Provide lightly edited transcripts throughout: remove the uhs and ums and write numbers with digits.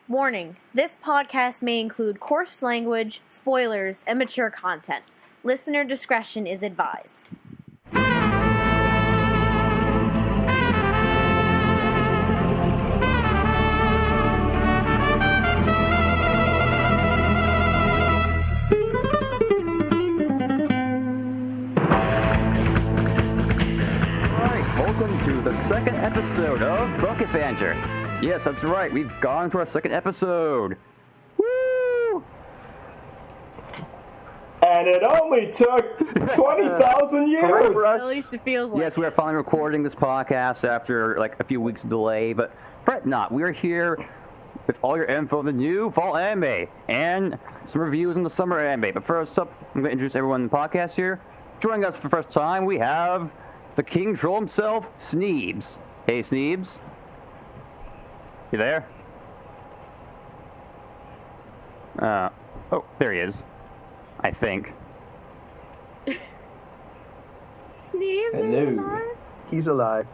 Warning, this podcast may include coarse language, spoilers, and mature content. Listener discretion is advised. Welcome to the second episode of Bukkit Banter. Yes, that's right. We've gone to our second episode. Woo! And it only took 20,000 years. At least it feels like. Yes, we are finally recording this podcast after like a few weeks delay, but fret not. We are here with all your info on the new fall anime and some reviews on the summer anime. But first up, I'm going to introduce everyone in the podcast here. Joining us for the first time, we have the King Troll himself, Sneebs. Hey, Sneebs. You there? Oh, there he is. I think. Sneebs, Hello. He's alive.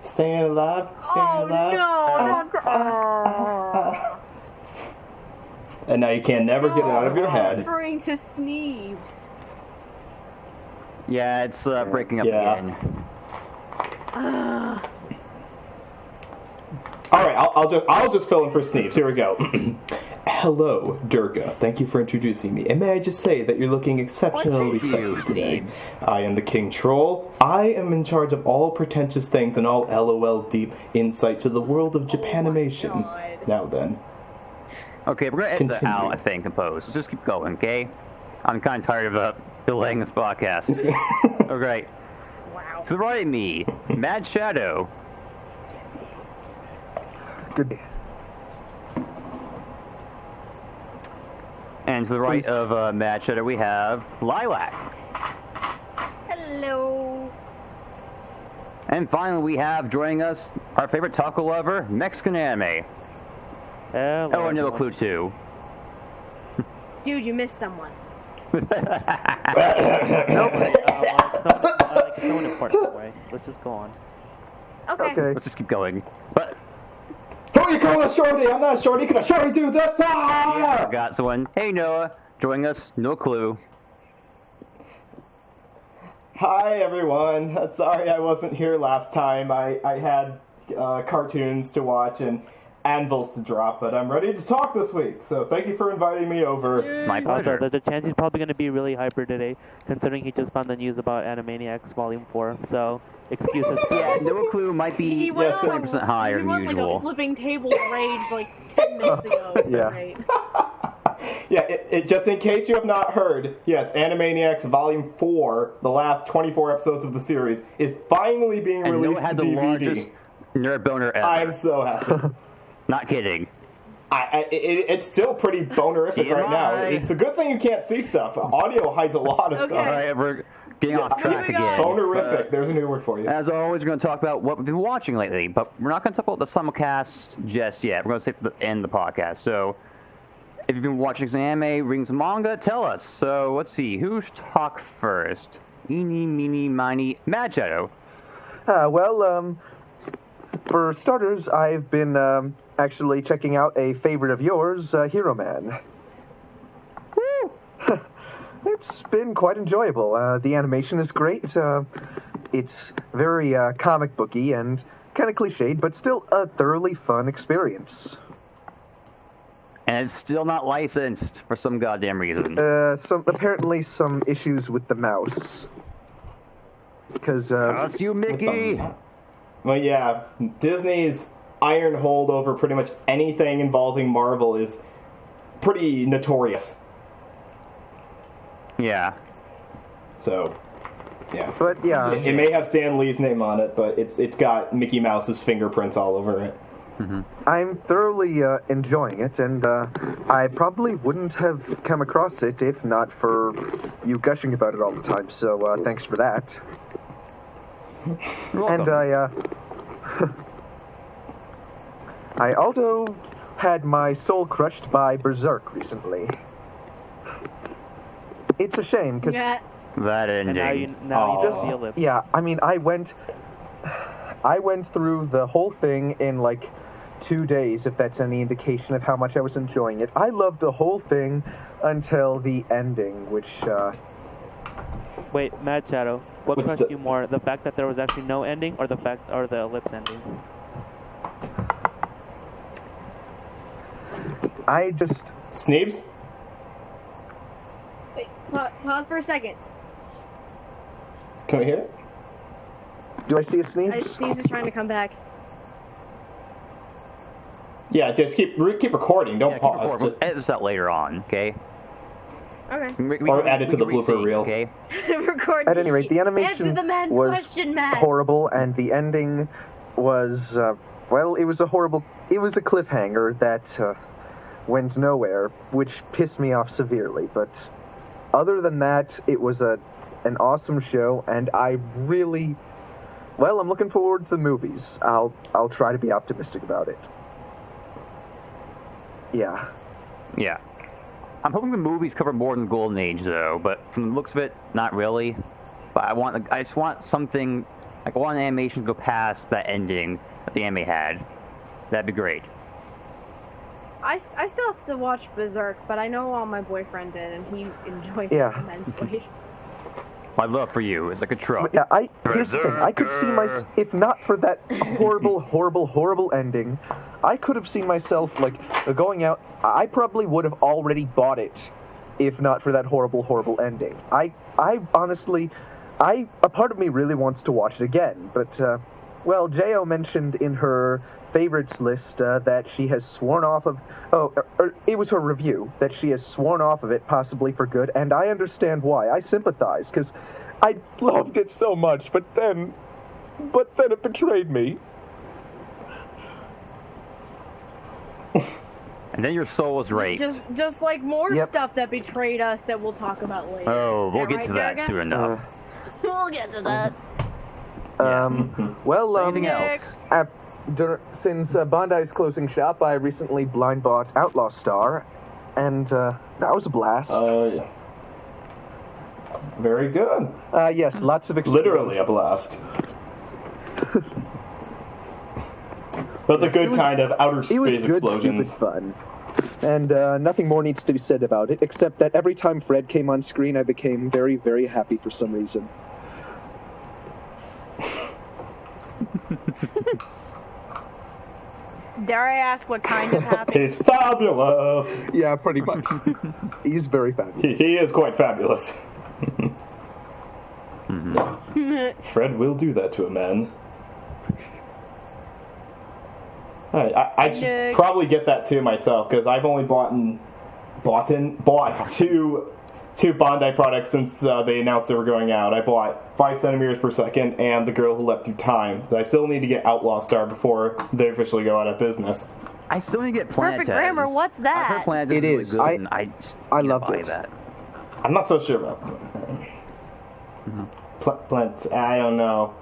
Staying alive? Staying alive? No, not And now you can never get it out of your head. referring to Sneebs. Yeah, it's breaking up Yeah. again. Alright, I'll just fill in for Sneebs. Here we go. Hello, Durga. Thank you for introducing me. And may I just say that you're looking exceptionally sexy today. I am the King Troll. I am in charge of all pretentious things and all LOL deep insight to the world of Japanimation. Now then. Okay, we're going to edit that Continue. out, I think, and post. Let's just keep going, okay? I'm kind of tired of delaying this podcast. Okay. Wow. To the right of me, MadShadow. Good day. And to the right of MadShadow, we have Lilac. Hello. And finally, we have joining us our favorite taco lover, MexicanAnime. Hello, Oh, and everyone. NoahClue too. Dude, you missed someone. It's so important way. Let's just go on. Okay. Okay. Let's just keep going. But Who are you calling a shorty? I'm not a shorty. Can a shorty do this? I forgot someone. Hey, Noah. Joining us, NoahClue. Hi, everyone. Sorry I wasn't here last time. I had cartoons to watch and anvils to drop, but I'm ready to talk this week. So thank you for inviting me over. My pleasure. Also, the chance he's probably going to be really hyper today, considering he just found the news about Animaniacs Volume 4. So, excuses. Yeah, NoahClue might be He went Yes, on 20% higher he than went like usual. a flipping tables rage like 10 minutes ago. Yeah. Right. Yeah, it just in case you have not heard, yes, Animaniacs Volume 4, the last 24 episodes of the series, is finally being And released Noah had to the DVD. largest nerd boner ever. I'm so happy. Not kidding. It's still pretty bonerific right now. TMI. It's a good thing you can't see stuff. Audio hides a lot of Okay. All stuff. right, we're getting off track Moving on. again. Bonerific. There's a new word for you. As always, we're going to talk about what we've been watching lately, but we're not going to talk about the simulcast just yet. We're going to save it for the end of the podcast. So, if you've been watching some anime, reading some manga, tell us. So, let's see. Who should talk first? Eeny, meeny, miny, MadShadow. For starters, I've been actually checking out a favorite of yours, Hero Man. Woo! It's been quite enjoyable. The animation is great. It's very comic booky and kind of cliched, but still a thoroughly fun experience. And it's still not licensed for some goddamn reason. Apparently some issues with the mouse. Because That's you, Mickey! Well, yeah, Disney's iron hold over pretty much anything involving Marvel is pretty notorious. Yeah. So, yeah. But yeah, It may have Stan Lee's name on it, but it's got Mickey Mouse's fingerprints all over it. I'm thoroughly enjoying it, and I probably wouldn't have come across it if not for you gushing about it all the time, so thanks for that. You're welcome. And I also had my soul crushed by Berserk recently. It's a shame, because... Yeah. That And ending. now you Aw. just feel it. Yeah, I mean, I I went through the whole thing in like 2 days, if that's any indication of how much I was enjoying it. I loved the whole thing until the ending, which, Wait, MadShadow, what What's crushed the- you more, the fact that there was actually no ending, or the ellipse ending? I just... Sneebs? Wait, pause for a second. Can we hear it? Do I see a Sneebs Sneebs? is trying to come back. Yeah, just keep recording. Don't Yeah, keep pause. recording. We'll Just, edit this out later on, okay? Okay. Or add it to the can blooper resync, reel. Okay? Record. At any rate, the animation Answer the man's was question, Matt. horrible, and the ending was, well, it was a cliffhanger that went nowhere, which pissed me off severely. But other than that, it was an awesome show, and I really, well, I'm looking forward to the movies. I'll try to be optimistic about it. Yeah. Yeah. I'm hoping the movies cover more than the Golden Age, though, but from the looks of it, not really. But I just want something, like I want an animation to go past that ending that the anime had. That'd be great. I still have to watch Berserk, but I know my boyfriend did, and he enjoyed Yeah. it immensely. My love for you is like a truck. Yeah, here's the thing. I could see if not for that horrible, horrible, horrible ending, I could have seen myself, like, going out. I probably would have already bought it if not for that horrible, horrible ending. I honestly, a part of me really wants to watch it again, but, well, Jo mentioned in her favorites list that she has sworn off of, it was her review, that she has sworn off of it possibly for good, and I understand why. I sympathize, because I loved it so much, but then it betrayed me. And then your soul was raped. Just like more Yep. stuff that betrayed us that we'll talk about later. Oh, we'll Yeah, get right, to that Durga? soon enough. We'll get to that. Well, Anything else? Since Bandai's closing shop, I recently blind bought Outlaw Star, and that was a blast. yeah. Very good. Yes, lots of experience. Literally a blast. But the good was- kind of outer It was space good, stupid explosions. fun. And nothing more needs to be said about it, except that every time Fred came on screen, I became very, very happy for some reason. Dare I ask what kind of happy? He's fabulous. Yeah, pretty much. He's very fabulous. He is quite fabulous. Fred will do that to a man. Alright, I should probably get that too myself, because I've only bought two Bandai products since they announced they were going out. I bought 5 centimeters per second and The Girl Who Leapt Through Time. But I still need to get Outlaw Star before they officially go out of business. I still need to get Planet Perfect grammar, what's that? I've heard Planet It really is. good, I- and I just I need to loved buy it. that. I'm not so sure about Planet. I don't know.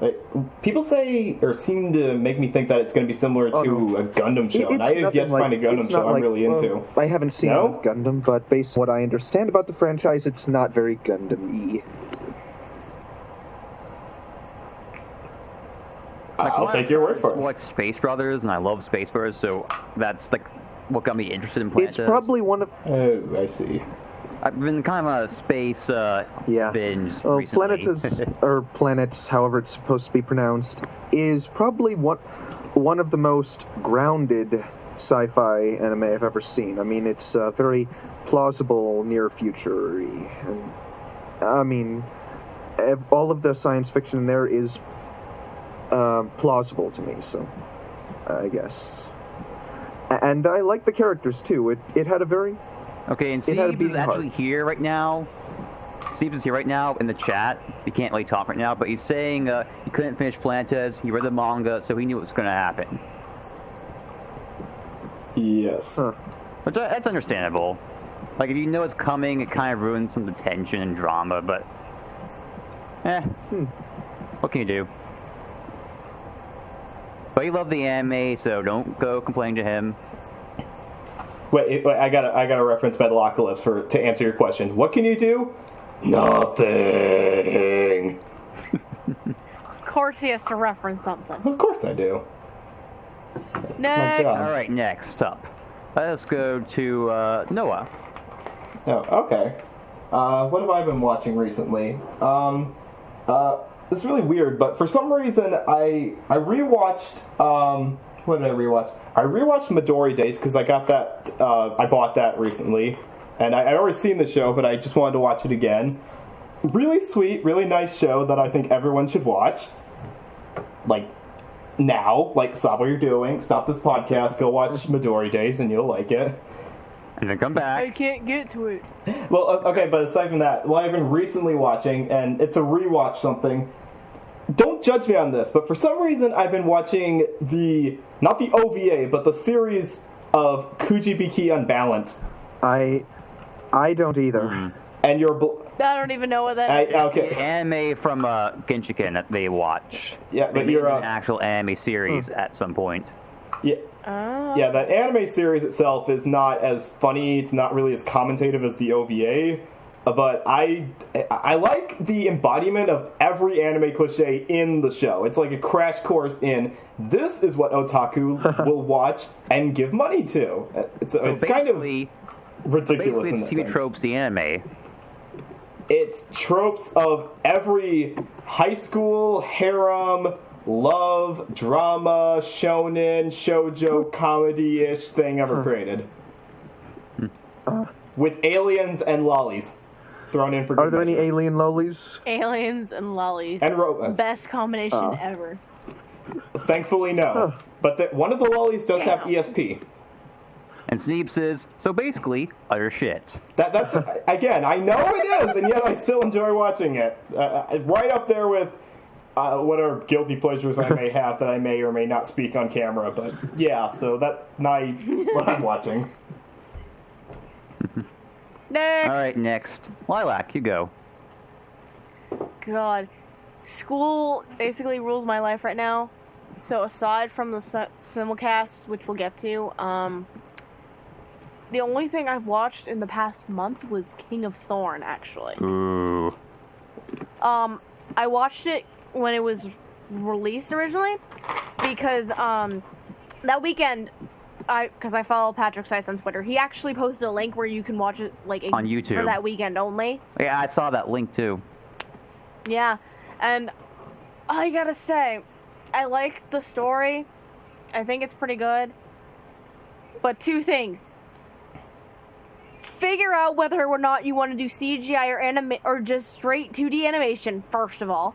People say, or seem to make me think that it's going to be similar to a Gundam show, and I have yet to find a Gundam show I'm really into. I haven't seen No? enough Gundam, but based on what I understand about the franchise, it's not very Gundam-y. I'll take your word for It's more it. like Space Brothers, and I love Space Brothers, so that's like what got me interested in Planet. It's probably one of... Oh, I see. I've been kind of a space binge Oh, recently. Planets, however it's supposed to be pronounced, is probably one of the most grounded sci-fi anime I've ever seen. I mean, it's very plausible, near future-y. And, I mean, all of the science fiction in there is plausible to me, so I guess. And I like the characters, too. It had a very... Okay, and It had a Sneebs is beating actually heart. here right now. Sneebs is here right now in the chat. He can't really talk right now, but he's saying he couldn't finish Planetes. He read the manga, so he knew what was going to happen. Yes. Huh. Which that's understandable. Like, if you know it's coming, it kind of ruins some of the tension and drama, but... What can you do? But he loved the anime, so don't go complaining to him. Wait, I got a reference Metalocalypse to answer your question. What can you do? Nothing. course he has to reference something. Of course I do. Next. job. All right, next up, let's go to Noah. Oh, okay. What have I been watching recently? It's really weird, but for some reason I rewatched. What did I rewatch? I rewatched Midori Days because I got that. I bought that recently, and I'd already seen the show, but I just wanted to watch it again. Really sweet, really nice show that I think everyone should watch. Like now, like stop what you're doing, stop this podcast, go watch Midori Days, and you'll like it. And then come back. I can't get to it. Well, okay, but aside from that, what I've been recently watching, and it's a rewatch something. Don't judge me on this, but for some reason I've been watching not the OVA, but the series of Kujibiki Unbalanced. I don't either. And I don't even know what that is. okay. The anime from Genshiken that they watch. Yeah, but They you're made an actual anime series at some point. yeah. Yeah, that anime series itself is not as funny, it's not really as commentative as the OVA, but I like the embodiment of every anime cliche in the show. It's like a crash course in this is what otaku will watch and give money to. It's kind of ridiculous in that it's TV sense. tropes, the anime. It's tropes of every high school, harem, love, drama, shonen, shoujo, comedy-ish thing ever created. With aliens and lollies thrown in for good Are there any measure. alien lollies? Aliens and lollies. And robots. Best combination ever. Thankfully, no. But one of the lollies does have ESP. And Sneebs says, so basically, utter shit. That's again, I know it is, and yet I still enjoy watching it. Right up there with whatever guilty pleasures I may have that I may or may not speak on camera. But yeah, so what I'm watching. Next. All right, next. Lilac, you go. God. School basically rules my life right now. So aside from the simulcast, which we'll get to, the only thing I've watched in the past month was King of Thorn, actually. Ooh. I watched it when it was released originally because that weekend, because I follow Patrick Seitz on Twitter, he actually posted a link where you can watch it like On YouTube. for that weekend only. Yeah, I saw that link too. Yeah, and I gotta say, I like the story. I think it's pretty good. But two things. Figure out whether or not you want to do CGI or anime or just straight 2D animation, first of all.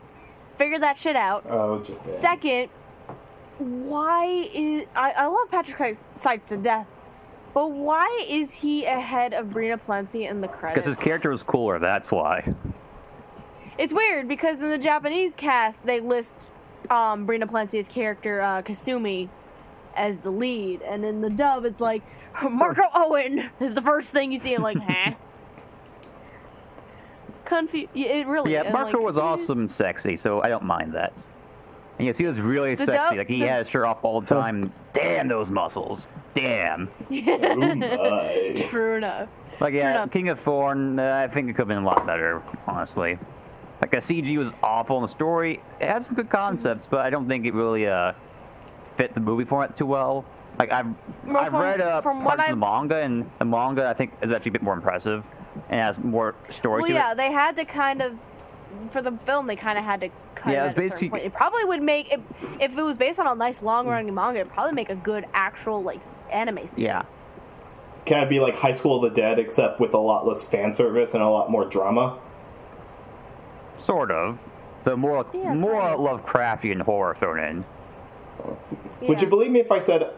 Figure that shit out. Oh, Japan. Second, why is... I love Patrick Seitz to death, but why is he ahead of Brina Plenty in the credits? Because his character was cooler, that's why. It's weird, because in the Japanese cast, they list Brina Plenty's character, Kasumi, as the lead, and in the dub, it's like, Marco Owen is the first thing you see. I'm like, huh? It really Yeah, is. Marco like, was awesome and sexy, so I don't mind that. And yes, he was really The sexy. dub- Like, he the- had his shirt off all the time. Damn those muscles. Damn. Oh my. True enough. Like, True yeah, enough. King of Thorn, I think it could have been a lot better, honestly. Like, the CG was awful in the story. It had some good concepts, but I don't think it really fit the movie format too well. Like, I've read from what parts of the manga, and the manga, I think, is actually a bit more impressive and has more story Well, to yeah, it. they had to kind of, for the film, they kind of had to cut Yeah, it it was at a certain basically- point. It probably would make, if it was based on a nice long-running manga, it'd probably make a good actual, like, anime series. Yeah. Kind of be like High School of the Dead, except with a lot less fan service and a lot more drama. Sort of. The more Yeah, kind of. Lovecraftian horror thrown in. Would Yeah. you believe me if I said?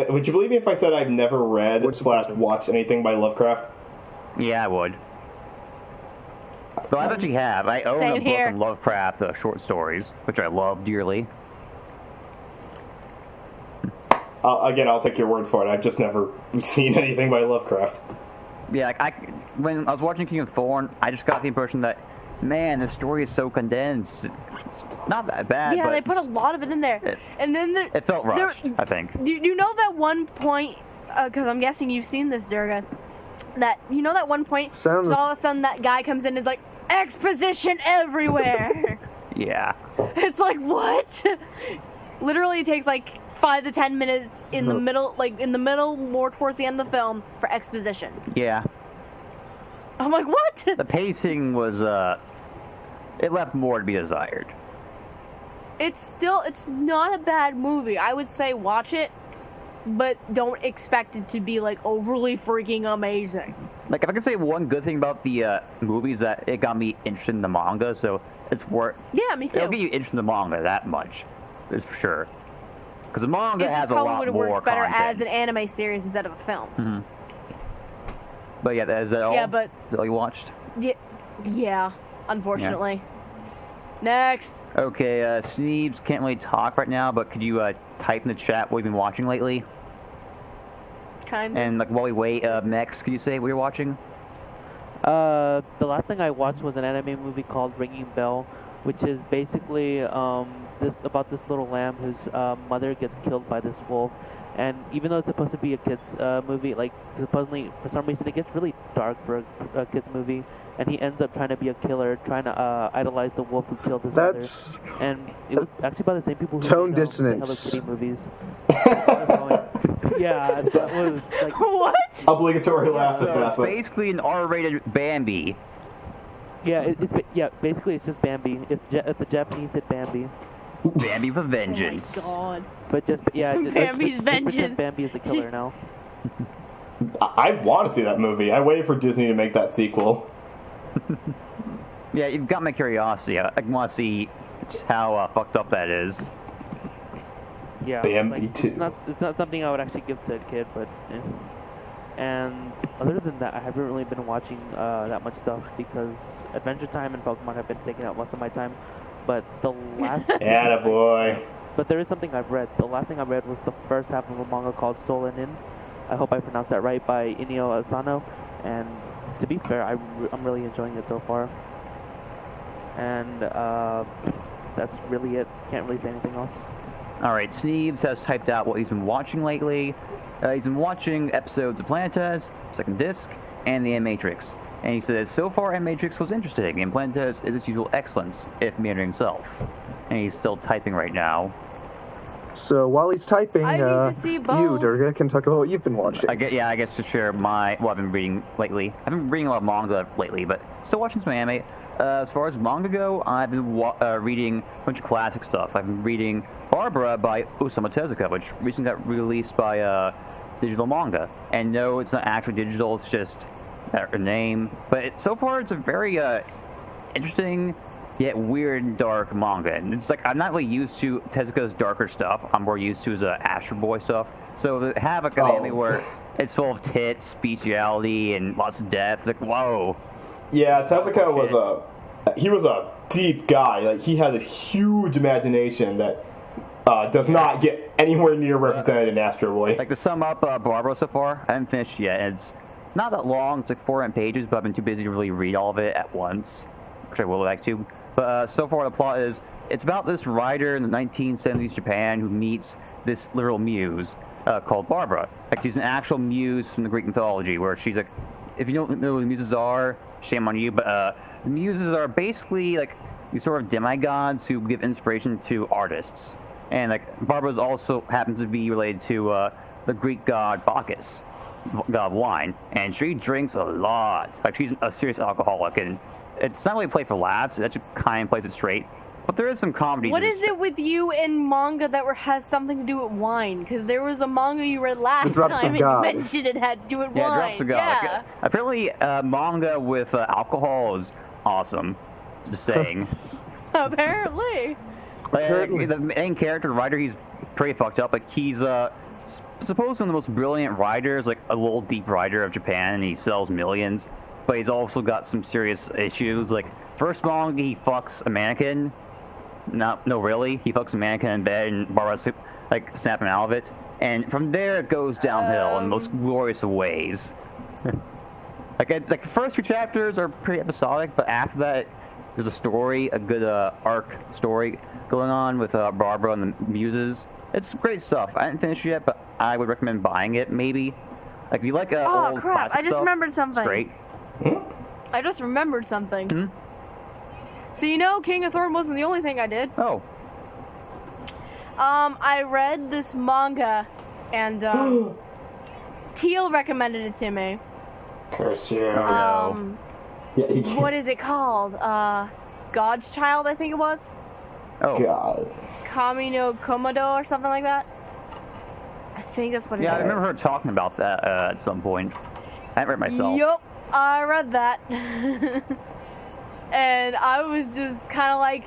Would you believe me if I said I've never read What's the / question? watched anything by Lovecraft? Yeah, I would. Though I actually have. I own Same a book here. of Lovecraft short stories, which I love dearly. Again, I'll take your word for it. I've just never seen anything by Lovecraft. Yeah, when I was watching King of Thorn, I just got the impression that, man, the story is so condensed. It's not that bad, Yeah, but they put a lot of it in there. And then it felt rushed, I think. Do you know that one point, because I'm guessing you've seen this, Durga, that, you know that one point, Sounds- all of a sudden that guy comes in and is like, exposition everywhere. Yeah. It's like, what? Literally, it takes like 5 to 10 minutes in the middle, more towards the end of the film for exposition. Yeah. I'm like, what? The pacing was, it left more to be desired. It's not a bad movie. I would say watch it, but don't expect it to be like overly freaking amazing. Like, if I could say one good thing about the movies, that it got me interested in the manga, so it's worth. Yeah, me too. It'll get you interested in the manga that much, is for sure. Because the manga It has just a probably lot would have more worked better content. as an anime series instead of a film. Mm-hmm. But yeah, is that all? Yeah, but- Is that all you watched? Yeah, unfortunately. Next. Okay, Sneebs can't really talk right now, but could you type in the chat what you've been watching lately? Kind of. And like while we wait, Mex, could you say what you're watching? The last thing I watched was an anime movie called Ringing Bell, which is basically about this little lamb whose mother gets killed by this wolf. And even though it's supposed to be a kids movie, like supposedly for some reason it gets really dark for a kids movie, and he ends up trying to be a killer, trying to idolize the wolf who killed his That's mother. And it was actually by the same people who tone made, dissonance. the Hello Kitty movies. Yeah, that was like What? Obligatory laugh So at that. it's But basically an R-rated Bambi. yeah, basically it's just Bambi. If the Japanese hit Bambi. Bambi for Oh my vengeance. god. But just Bambi's pretend vengeance. Bambi is the killer now. I want to see that movie. I waited for Disney to make that sequel. Yeah, you've got my curiosity. I want to see how fucked up that is. Yeah, Bambi like, too. It's not something I would actually give to a kid, but. And other than that, I haven't really been watching that much stuff because Adventure Time and Pokemon have been taking up most of my time. But the last. Attaboy. But there is something I've read. The last thing I read was the first half of a manga called Soul and In. I hope I pronounced that right, by Inio Asano. And to be fair, I'm really enjoying it so far. And that's really it. Can't really say anything else. Alright, Sneebs has typed out what he's been watching lately. He's been watching episodes of Planetes, Second Disc, and the Animatrix. And he says, so far Animatrix was interesting, and Planetes is its usual excellence, if meandering himself. And he's still typing right now. So while he's typing, I need to see you, both. Durga, can talk about what you've been watching. I guess to share what I've been reading lately. I've been reading a lot of manga lately, but still watching some anime. As far as manga go, I've been reading a bunch of classic stuff. I've been reading Barbara by Osamu Tezuka, which recently got released by digital manga. And no, it's not actually digital, it's just a name. But so far, it's a very interesting yet weird and dark manga. And it's like, I'm not really used to Tezuka's darker stuff. I'm more used to his Astro Boy stuff. So to have an anime where it's full of tits, bestiality, and lots of death, it's like, whoa. Yeah, Tezuka was a deep guy. Like, he had this huge imagination that does not get anywhere near represented in Astro Boy. Like, to sum up Barbara so far, I haven't finished yet. It's not that long. It's like 400 pages, but I've been too busy to really read all of it at once, which I will like to. But so far, the plot is, it's about this writer in the 1970s Japan who meets this literal muse called Barbara. Like, she's an actual muse from the Greek mythology, where she's like, if you don't know who the muses are, shame on you, but the muses are basically like these sort of demigods who give inspiration to artists. And like Barbara's also happens to be related to the Greek god Bacchus, god of wine, and she drinks a lot. Like, she's a serious alcoholic, and it's not really played for laughs. It actually kind of plays it straight, but there is some comedy. What is it with you and manga that has something to do with wine? Because there was a manga you read last Drops time of God. and you mentioned it had to do with Yeah, wine. Drops of God. Yeah. Like, apparently, manga with alcohol is awesome. Just saying. Apparently. Like, the main character, the writer, he's pretty fucked up. Like, he's supposed to be one of the most brilliant writers, like a little deep writer of Japan, and he sells millions. But he's also got some serious issues. Like, first manga, he fucks a mannequin. No, really. He fucks a mannequin in bed, and Barbara's like snapping out of it. And from there, it goes downhill in the most glorious of ways. like the first few chapters are pretty episodic, but after that, there's a story, a good arc story going on with Barbara and the muses. It's great stuff. I haven't finished it yet, but I would recommend buying it, maybe. Like, if you like Oh old crap, classic I just stuff, remembered something. it's great. I just remembered something. So you know, King of Thorn wasn't the only thing I did. Oh, I read this manga, and Teal recommended it to me. Curse you. Um, Yeah, what is it called? God's Child, I think it was. oh. God. Kami no Komodo or something like that. I think that's what it is. Yeah, I remember her talking about that at some point. I haven't read it myself. Yup, I read that. And I was just kind of like,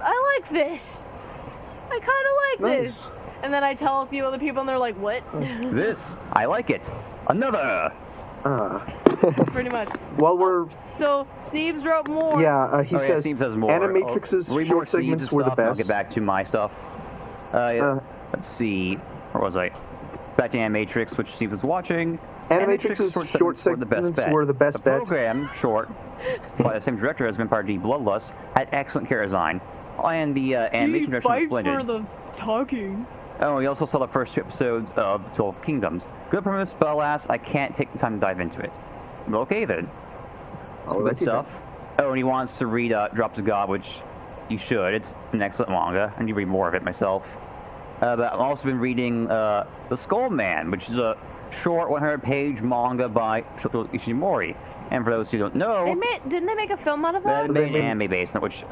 I like this. I kind of like Nice. this. And then I tell a few other people and they're like, what? This, I like it. Another. Pretty much. While we're So, Sneebs wrote more. yeah, he Oh, yeah, says Steve says more. Animatrix's Read more short segments Steve's were the stuff, and I'll best. get back to my stuff. Let's see. Where was I? Back to Animatrix, which Steve was watching. Animatrix's short segments were the best bet. The program, short, by the same director as Vampire D Bloodlust, had excellent character design. And the animation direction was splendid. the talking. Oh, we also saw the first 2 episodes of 12 Kingdoms. Good premise, but alas, I can't take the time to dive into it. Okay then. Some good Alrighty stuff. Oh, and he wants to read Drops of God, which you should. It's an excellent manga. I need to read more of it myself. But I've also been reading The Skull Man, which is a short 100-page manga by Shoto Ishimori. And for those who don't know, Didn't they make a film out of that? they made an anime based on it, which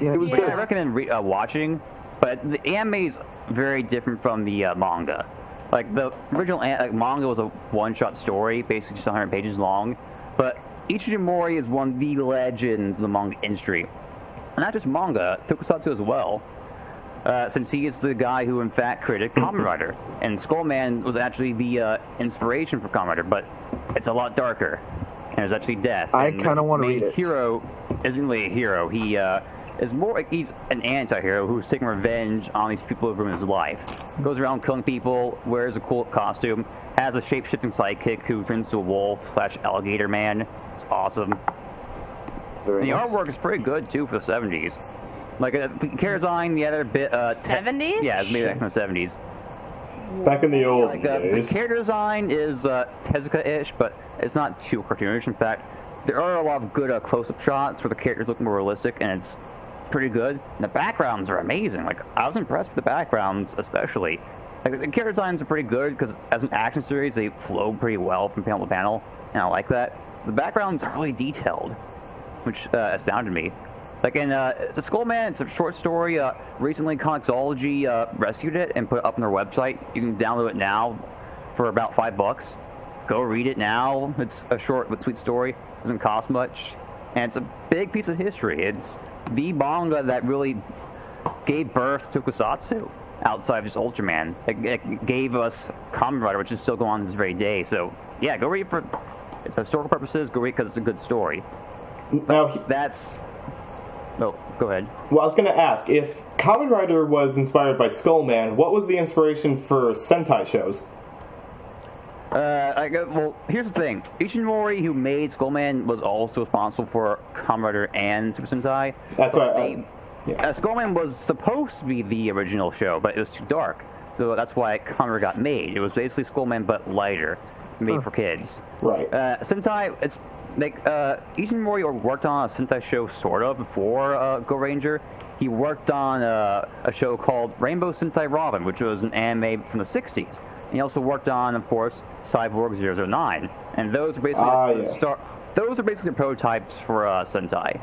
Yeah, it was Yeah. good. I recommend watching. But the anime is very different from the manga. Like the original manga was a one-shot story, basically just 100 pages long. But Ishimori is one of the legends of the manga industry. And not just manga, tokusatsu as well. Since he is the guy who in fact created Kamen Rider. And Skullman was actually the inspiration for Kamen Rider, but it's a lot darker. And there's actually death. I And the kind of want to main read it. hero isn't really a hero. He is more like he's an anti-hero who's taking revenge on these people who've ruined his life. Goes around killing people, wears a cool costume, has a shape-shifting sidekick who turns to a wolf/alligator man. It's awesome. Very And the nice. artwork is pretty good too for the 70s. Like character design, the other bit. 70s? Yeah, it's made back in the 70s. Back in the old Like the days. character design is Tezuka-ish, but it's not too cartoonish. In fact, there are a lot of good close-up shots where the characters look more realistic, and it's pretty good. And the backgrounds are amazing. Like I was impressed with the backgrounds, especially. Like the character designs are pretty good because as an action series, they flow pretty well from panel to panel, and I like that. The backgrounds are really detailed, which astounded me. Like in it's a Skullman, it's a short story. Recently, Comixology rescued it and put it up on their website. You can download it now for about $5. Go read it now. It's a short but sweet story. Doesn't cost much, and it's a big piece of history. It's the manga that really gave birth to Tokusatsu outside of just Ultraman. It gave us Kamen Rider, which is still going on to this very day. So yeah, go read it for its historical purposes. Go read it because it's a good story. Now, That's. Oh, go ahead. well, I was going to ask, if Kamen Rider was inspired by Skullman, what was the inspiration for Sentai shows? Well, here's the thing. Ishimori, who made Skullman, was also responsible for Kamen Rider and Super Sentai. That's But right. Skullman was supposed to be the original show, but it was too dark. So that's why Kamen Rider got made. It was basically Skullman, but lighter, made for kids. Right. Sentai, it's like Ishimori worked on a Sentai show sort of before Go Ranger. He worked on a show called Rainbow Sentai Robin, which was an anime from the 60s. And he also worked on, of course, Cyborg 009. And those are basically those are basically the prototypes for Sentai.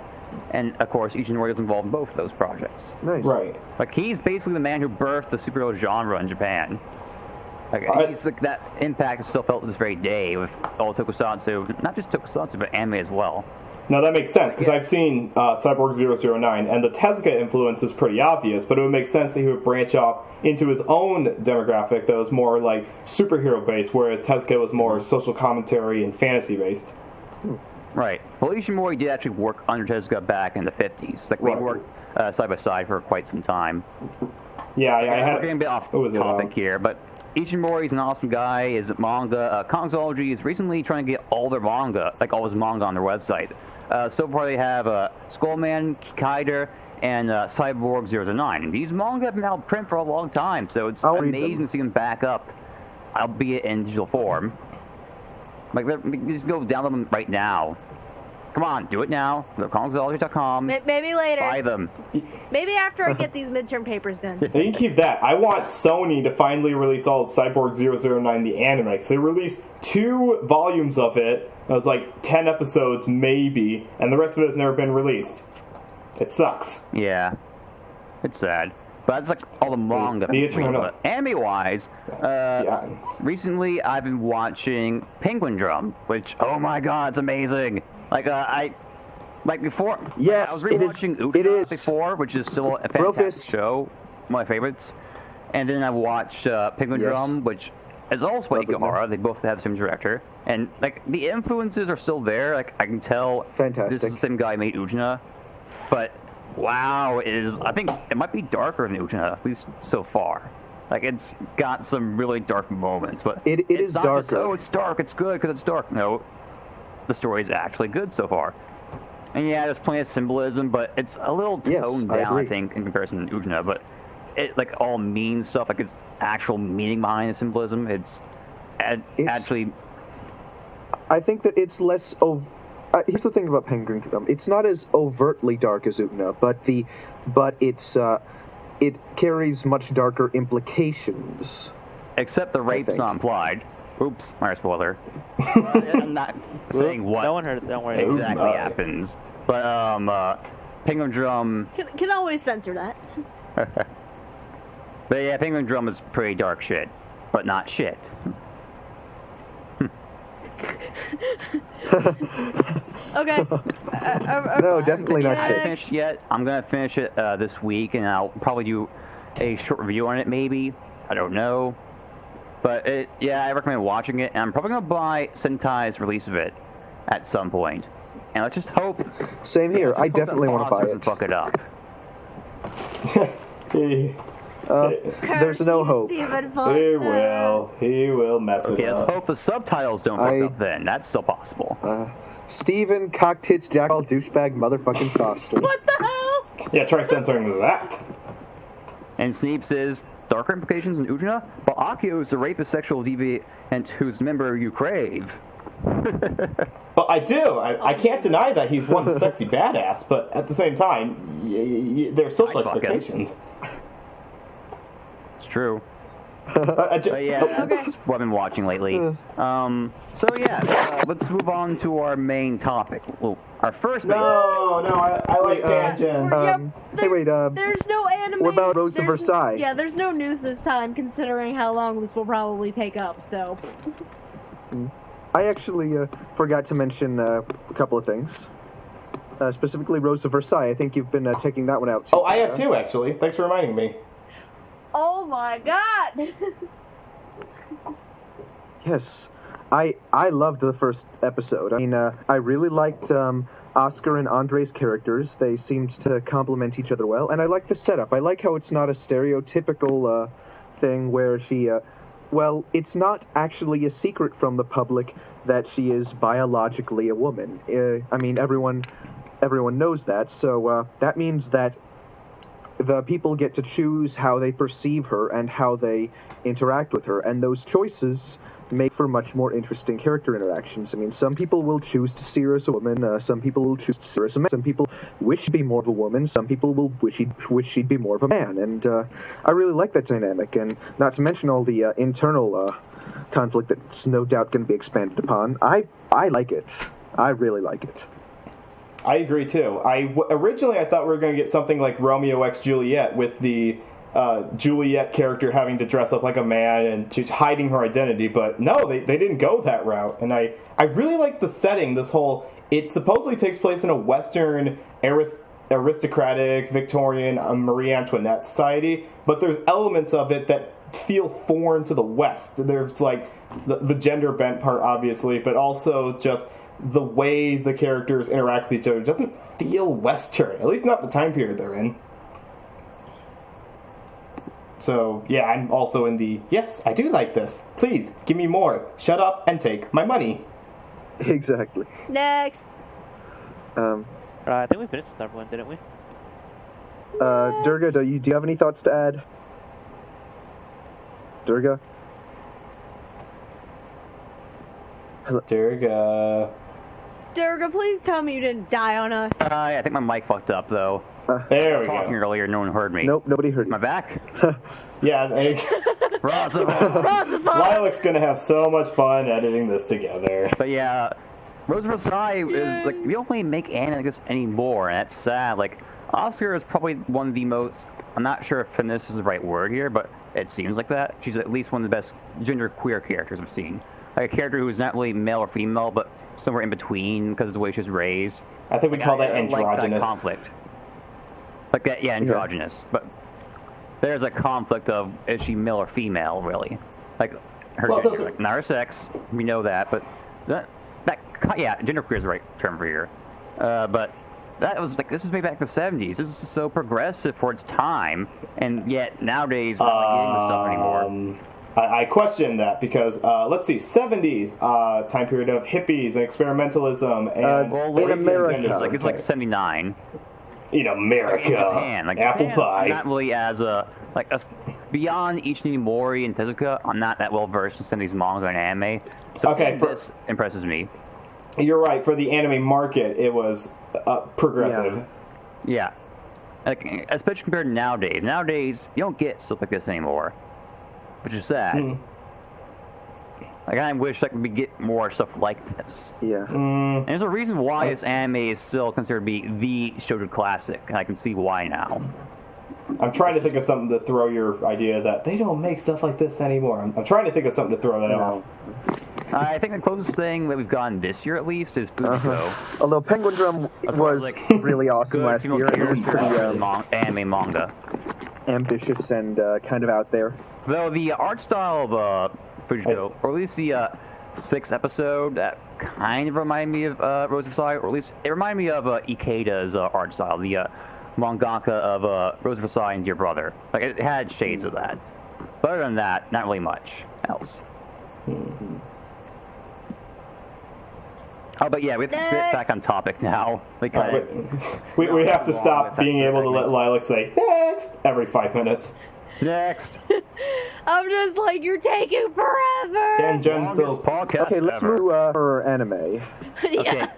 And of course, Ishimori is involved in both of those projects. Nice. Right. Like he's basically the man who birthed the superhero genre in Japan. Like he's like that impact is still felt to this very day with all Tokusatsu, not just Tokusatsu, but anime as well. Now that makes sense, because I've seen Cyborg 009, and the Tezuka influence is pretty obvious, but it would make sense that he would branch off into his own demographic that was more like superhero-based, whereas Tezuka was more social commentary and fantasy-based. Right. Well, Ishimori did actually work under Tezuka back in the 50s. Like, they Right. worked side by side for quite some time. Yeah, I We're had... getting a bit off what was it, topic here, but Ishimori's an awesome guy. His manga, Comixology is recently trying to get all their manga, like all his manga on their website. So far they have Skullman, Kaider, and Cyborg 009. And these manga have been out of print for a long time, so it's I'll read amazing them. to see them back up, albeit in digital form. Like, just go download them right now. Come on, do it now. Go to comicsology.com. Maybe later. Buy them. Maybe after I get these midterm papers done. You can keep that. I want Sony to finally release all of Cyborg 009, the anime, because they released 2 volumes of it. It was like 10 episodes, maybe, and the rest of it has never been released. It sucks. Yeah. It's sad. But that's like all the manga. Anime-wise, recently I've been watching Penguin Drum, which, oh my god, it's amazing. Like, before, Yes, I was rewatching Utah before, which is still a fantastic show, one of my favorites. And then I watched Penguin Drum, which is also by Ikahara. They both have the same director. And, like, the influences are still there. Like, I can tell this is the same guy who made Utah. But, wow, I think it might be darker than Utah, at least so far. Like, it's got some really dark moments. But it is not darker. Just, oh, it's dark, it's good because it's dark. No, the story is actually good so far. And yeah, there's plenty of symbolism, but it's a little toned down, I think, in comparison to Utah. But it, like, all means stuff, like, it's actual meaning behind the symbolism. It's actually... I think that it's less... here's the thing about Penguin Drum. It's not as overtly dark as Utna, but it carries much darker implications. Except the rape's not implied. Oops, minor spoiler. I'm not saying what no one heard it, don't worry. exactly happens. But, Penguin Drum... Can always censor that. But yeah, Penguin Drum is pretty dark shit. But not shit. Okay. No, definitely not I shit. haven't finished yet. I'm gonna finish it this week, and I'll probably do a short review on it, maybe. I don't know. But yeah, I recommend watching it, and I'm probably gonna buy Sentai's release of it at some point. And let's just hope. Same here. I definitely want to buy it. Fuck it up. There's no hope. He will mess it Okay, let's up. hope the subtitles don't fuck up then. That's still possible. Steven, Cocktits, Jackal, Douchebag, Motherfucking Foster. What the hell? Yeah, try censoring that. And Sneebs is darker implications in Ujina, but Akio is the rapist sexual deviant whose member you crave. But I do. I can't deny that he's one sexy badass, but at the same time, there's social expectations. It's true. Yeah, that's what I've been watching lately. So yeah, let's move on to our main topic. Well, our first main topic. I like tangents. Hey, wait, There's no anime. what about Rose of Versailles? Yeah, there's no news this time, considering how long this will probably take up, so... I actually forgot to mention a couple of things. Specifically Rose of Versailles. I think you've been checking that one out too. Oh, I have too, actually. Thanks for reminding me. Oh my god! Yes. I loved the first episode. I mean, I really liked Oscar and Andre's characters. They seemed to complement each other well, and I like the setup. I like how it's not a stereotypical thing where she... well, it's not actually a secret from the public that she is biologically a woman. I mean, everyone knows that, so that means that the people get to choose how they perceive her and how they interact with her, and those choices make for much more interesting character interactions. I mean, some people will choose to see her as a woman, some people will choose to see her as a man, some people wish she'd be more of a woman, some people will wish she'd be more of a man, and I really like that dynamic, and not to mention all the internal conflict that's no doubt going to be expanded upon. I like it. I really like it. I agree too. Originally I thought we were going to get something like Romeo x Juliet, with the Juliet character having to dress up like a man and hiding her identity, but no, they didn't go that route. And I really like the setting. It supposedly takes place in a Western aristocratic Victorian Marie Antoinette society, but there's elements of it that feel foreign to the West. There's like the gender bent part, obviously, but also just the way the characters interact with each other doesn't feel Western, at least not the time period they're in. So, yeah, I'm also in the, yes, I do like this. Please, give me more. Shut up and take my money. Exactly. Next! I think we finished with everyone, didn't we? Durga, do you have any thoughts to add? Durga? Durga. Durga, please tell me you didn't die on us. I think my mic fucked up though. There we Talking go. earlier, no one heard me. Nope, nobody heard Am I you. back? Yeah, Roosevelt. Lilac's gonna have so much fun editing this together. But yeah, Rose Versailles is like we don't really make anime anymore, and that's sad. Like Oscar is probably one of the most. I'm not sure if feminist is the right word here, but it seems like that. She's at least one of the best gender queer characters I've seen. Like a character who is not really male or female, but somewhere in between because of the way she was raised. I think we call that Like androgynous. that conflict. Like that, yeah, androgynous. But there's a conflict of is she male or female, really? Like her gender, like not her sex. We know that, but yeah, genderqueer is the right term for here. But that was like this is way back in the 70s. This is so progressive for its time, and yet nowadays we're not getting this stuff anymore. I question that because let's see, 70s time period of hippies and experimentalism and in America, It's like 79. In America, In Japan, like apple Japan, pie. Not really as beyond Ichinini Mori and Tezuka. I'm not that well versed in some of these manga and anime, so this impresses me. You're right. For the anime market, it was progressive. Yeah, like especially compared to nowadays. Nowadays, you don't get stuff like this anymore, which is sad. Like I wish I could get more stuff like this. Yeah. And there's a reason why this anime is still considered to be the shoujo classic, and I can see why now. I'm trying to think of something to throw your idea that they don't make stuff like this anymore. I'm trying to think of something to throw that off. I think the closest thing that we've gotten this year, at least, is Fujiko. Although Penguin Drum was really awesome last year, and it was pretty anime manga. ambitious and kind of out there. Though the art style of Fujiko, or at least the 6th episode, that kind of reminded me of Rose Versailles, or at least it reminded me of Ikeda's art style, the mangaka of Rose Versailles and Dear Brother. Like it had shades of that. But other than that, not really much else. Oh, but yeah, we have to get back on topic now. We We have to stop being able to let Lilac say next every 5 minutes. Next. I'm just like, you're taking forever. Tangential podcast. Okay, let's move for anime. Yeah.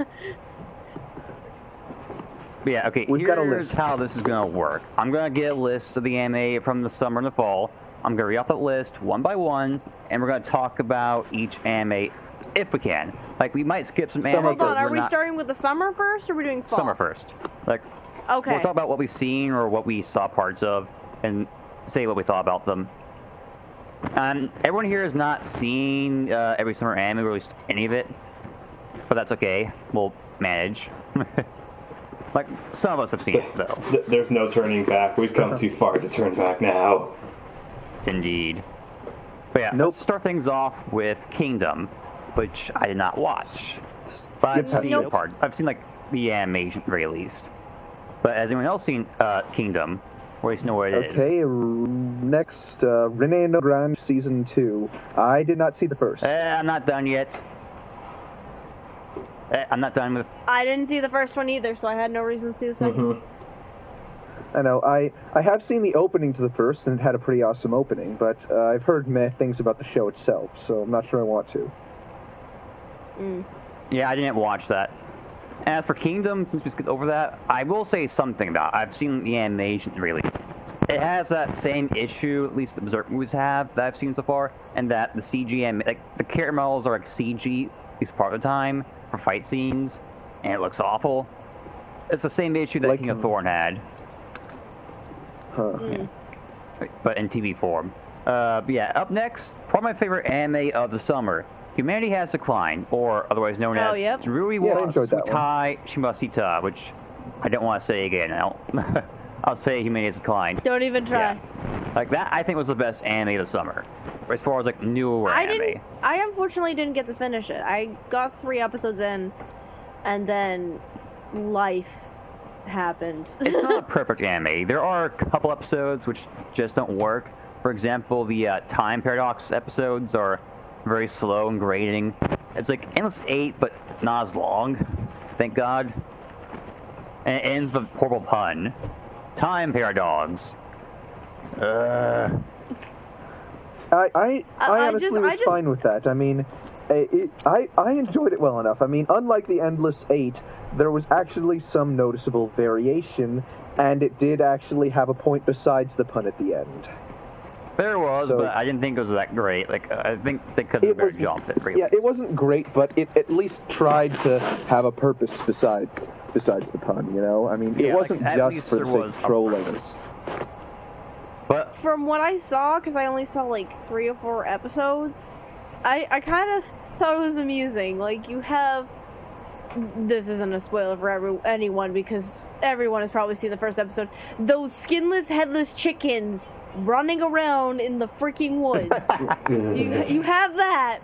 Yeah, okay, We've got a list. How this is going to work. I'm going to get a list of the anime from the summer and the fall. I'm going to read off that list one by one, and we're going to talk about each anime if we can. Like, we might skip some anime. Hold on, are we starting with the summer first, or are we doing fall? Summer first. Like, okay. We'll talk about what we've seen or what we saw parts of, and say what we thought about them. Everyone here has not seen every summer anime, or at least any of it, but that's okay. We'll manage. Like, some of us have seen it, though. There's no turning back. We've come too far to turn back now. Indeed. But yeah, let's start things off with Kingdom, which I did not watch. But I've seen part. I've seen, like, the animation, at the very least. But has anyone else seen Kingdom? Or at least know what it is? Okay, next, Rene no Grand Season 2. I did not see the first. I'm not done yet. I'm not done with... I didn't see the first one either, so I had no reason to see the second. I know. I have seen the opening to the first, and it had a pretty awesome opening, but I've heard meh things about the show itself, so I'm not sure I want to. Yeah, I didn't watch that. As for Kingdom, since we skipped over that, I will say something about it. I've seen the animation, really. It has that same issue, at least the Berserk movies have, that I've seen so far, and that the CG, like, the character models are like CG, at least part of the time, for fight scenes, and it looks awful. It's the same issue that King of Thorn had. Yeah. But in TV form. Yeah, up next, probably my favorite anime of the summer. Humanity Has Declined, or otherwise known as Rui wa Sutai Shimashita, which I don't want to say again. I'll say Humanity Has Declined. Don't even try. Yeah. Like that, I think was the best anime of the summer, as far as like newer anime. I unfortunately didn't get to finish it. I got 3 episodes in, and then life happened. It's not a perfect anime. There are a couple episodes which just don't work. For example, the time paradox episodes are very slow and grating. It's like Endless 8, but not as long. Thank God. And it ends with a horrible pun. Time paradox. I honestly was fine with that. I mean, I enjoyed it well enough. I mean, unlike the Endless Eight, there was actually some noticeable variation, and it did actually have a point besides the pun at the end. There was, So- but I didn't think it was that great. Like, I think they could have better jumped it. Yeah, it wasn't great, but it at least tried to have a purpose besides the pun. You know, I mean, Yeah, it wasn't like, at just least for the there sake was of a trolling. purpose. But From what I saw, because I only saw like 3 or 4 episodes, I kind of thought it was amusing. Like, you have. This isn't a spoiler for anyone because everyone has probably seen the first episode. Those skinless, headless chickens running around in the freaking woods. you have that.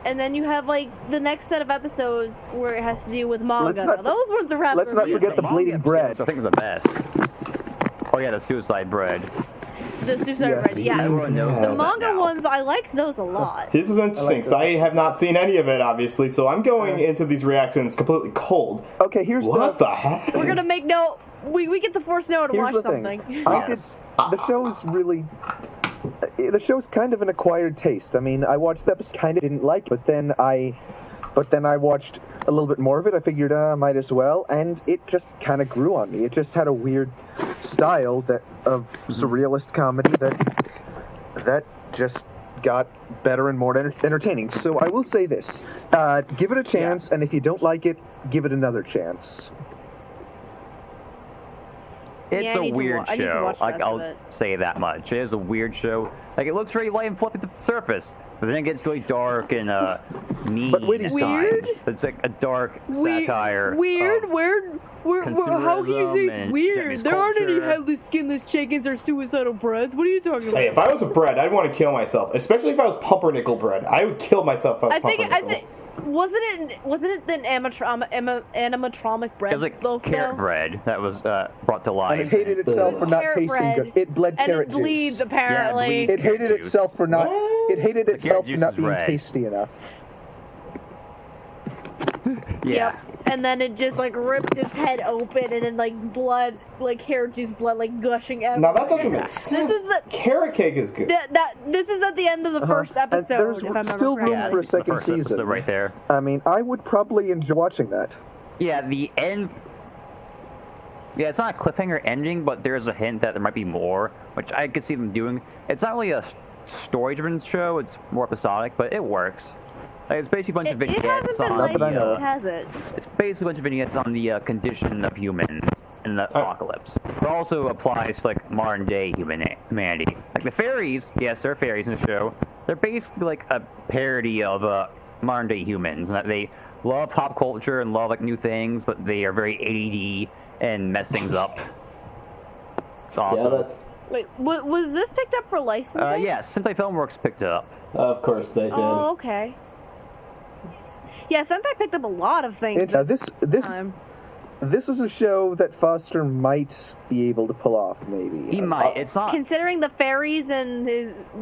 And then you have, like, the next set of episodes where it has to do with manga. Let's not Now, those ones are rather let's not amusing. forget the bleeding bread. I think was the best. Oh yeah, the suicide bread. The Suicide Yes. Red, yes. Everyone knows The that manga now. ones, I liked those a lot. This is interesting, because I have not seen any of it, obviously, so I'm going into these reactions completely cold. Okay, here's What the heck? We're gonna make Noah. We get to force Noah to Here's watch the thing. something. Yes. The show's really. The show's kind of an acquired taste. I mean, I watched the episode, kind of didn't like it, but then I watched a little bit more of it. I figured might as well, and it just kind of grew on me. It just had a weird style of surrealist comedy that just got better and more entertaining. So I will say this: give it a chance, and if you don't like it, give it another chance. It's Yeah, I a need to weird wa- I need to show. watch the Like, rest of I'll it. say that much. It is a weird show. Like, it looks very light and fluffy at the surface, but then it gets really dark and mean. But wait a at second. times. It's like a dark satire. Weird. of- How can you say consumerism it's and weird? Japanese There aren't any culture. headless, skinless chickens or suicidal breads. What are you talking about? Hey, if I was a bread, I'd want to kill myself. Especially if I was pumpernickel bread. I would kill myself if I was I pumpernickel. think wasn't it an animatronic bread? It was like loaf, carrot though? bread that was brought to life. And it hated itself for not Carrot tasting bread. good. It bled And carrot it bleeds juice. apparently. bleeds. It hated Carrot juice. itself for not. What? It hated The itself carrot for juice not is being red. tasty enough. Yeah. Yep. And then it just like ripped its head open, and then like blood, like carrot juice blood, like gushing out. Now that doesn't make sense. This is the Carrot cake is good. this is at the end of the first And episode. there's if I remember still room correctly. for a it's the second first episode season. right there. I mean, I would probably enjoy watching that. Yeah, the end. Yeah, it's not a cliffhanger ending, but there's a hint that there might be more, which I could see them doing. It's not really a story-driven show; it's more episodic, but it works. Like, it's basically a bunch of It vignettes hasn't been on that I know licensed, of. has it? It's basically a bunch of vignettes on the condition of humans in the apocalypse. It also applies to like modern-day humanity. Like the fairies, yes, there are fairies in the show. They're basically like a parody of modern-day humans, and that they love pop culture and love like new things, but they are very ADD and mess things up. It's awesome. Yeah, that's. Wait, was this picked up for licensing? Yes, Sentai Filmworks picked it up. Of course they did. Oh, okay. Yeah, Sentai picked up a lot of things. This time. this is a show that Foster might be able to pull off, maybe. He might. It's not. Considering the fairies and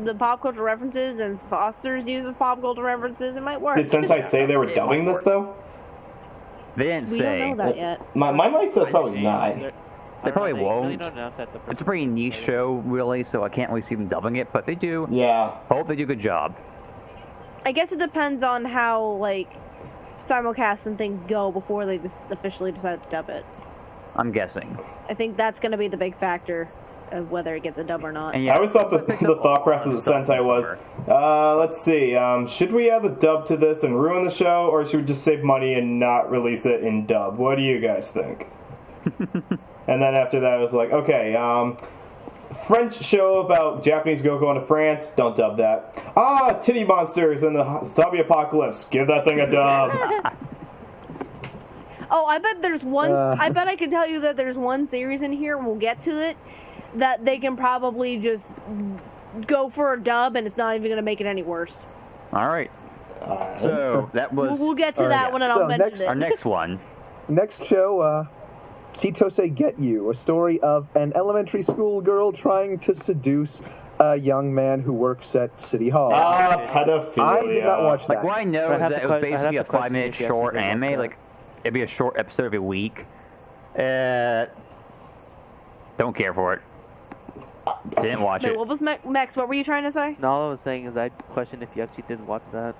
the pop culture references and Foster's use of pop culture references, it might work. Did Sentai say they were It dubbing might this work. though? They didn't We say. don't know that yet. My mic says probably not. They probably Really won't. don't announce at the It's a pretty niche show, really, so I can't really see them dubbing it, but they do. Yeah. Hope they do a good job. I guess it depends on how like simulcasts and things go before they officially decide to dub it. I'm guessing. I think that's going to be the big factor of whether it gets a dub or not. And I always thought the they picked up a thought lot process of of stuff Sentai this was, summer. let's see, should we add the dub to this and ruin the show, or should we just save money and not release it in dub? What do you guys think? And then after that, I was like, okay, French show about Japanese girl going to France, don't dub that. Titty monsters in the zombie apocalypse, give that thing a dub. Oh, I bet there's one. I bet I can tell you that there's one series in here, and we'll get to it, that they can probably just go for a dub, and it's not even going to make it any worse. All right. So that was We'll get to that one, and So I'll mention next- it. our next one. Next show, Chitose Get You, a story of an elementary school girl trying to seduce a young man who works at City Hall. Pedophilia. I did not watch Like that. what I know I is have that to it was que- I have basically to a question 5-minute if you short actually did watch anime. that. Like it'd be a short episode every week. Don't care for it. Didn't watch Wait, it. what was Max? What were you trying to say? No, all I was saying is I question if you actually did watch that.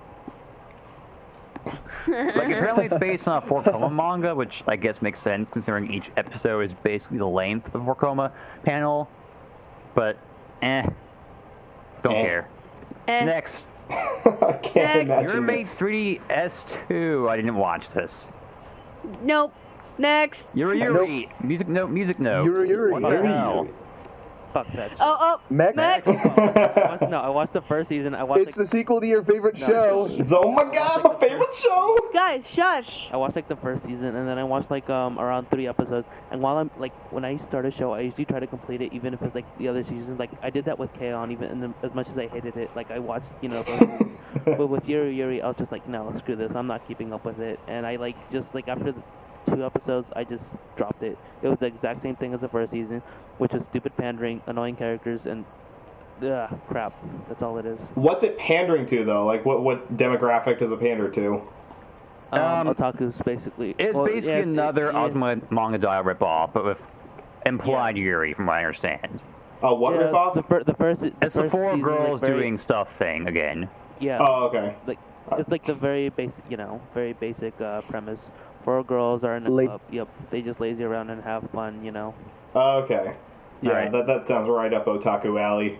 Like, apparently it's based on a 4-coma manga, which I guess makes sense considering each episode is basically the length of a 4-coma panel. But, don't care. Next. I can't Next. Your imagine. Mate's 3DS2. I didn't watch this. Nope. Next. Yuri. Nope. Music note. Yuri. What the Yuri. hell? Fuck that shit. Oh, Max. No, I watched the first season. I watched It's the sequel to your favorite No. show. It's, oh my god, my favorite show! guys, shush. I watched like the first season, and then I watched like around 3 episodes. And while I'm like, when I start a show, I usually try to complete it, even if it's like the other seasons. Like I did that with K-On! Even as much as I hated it. Like I watched, but with Yuri, I was just like, no, screw this. I'm not keeping up with it. And I like just like after the 2 episodes, I just dropped it. It was the exact same thing as the first season, which was stupid pandering, annoying characters, and crap. That's all it is. What's it pandering to, though? Like, what demographic does it pander to? Otaku's basically. It's basically another yeah. Ozma manga dial ripoff, but with implied Yuri, from what I understand. Oh, what Yeah, ripoff? the first. It's the first 4 season, girls like, very, doing stuff thing again. Yeah. Oh, okay. Like it's like the very basic premise. 4 girls are in a La- club. Yep. They just lazy around and have fun. Oh, okay. Yeah, Alright. that sounds right up Otaku Alley.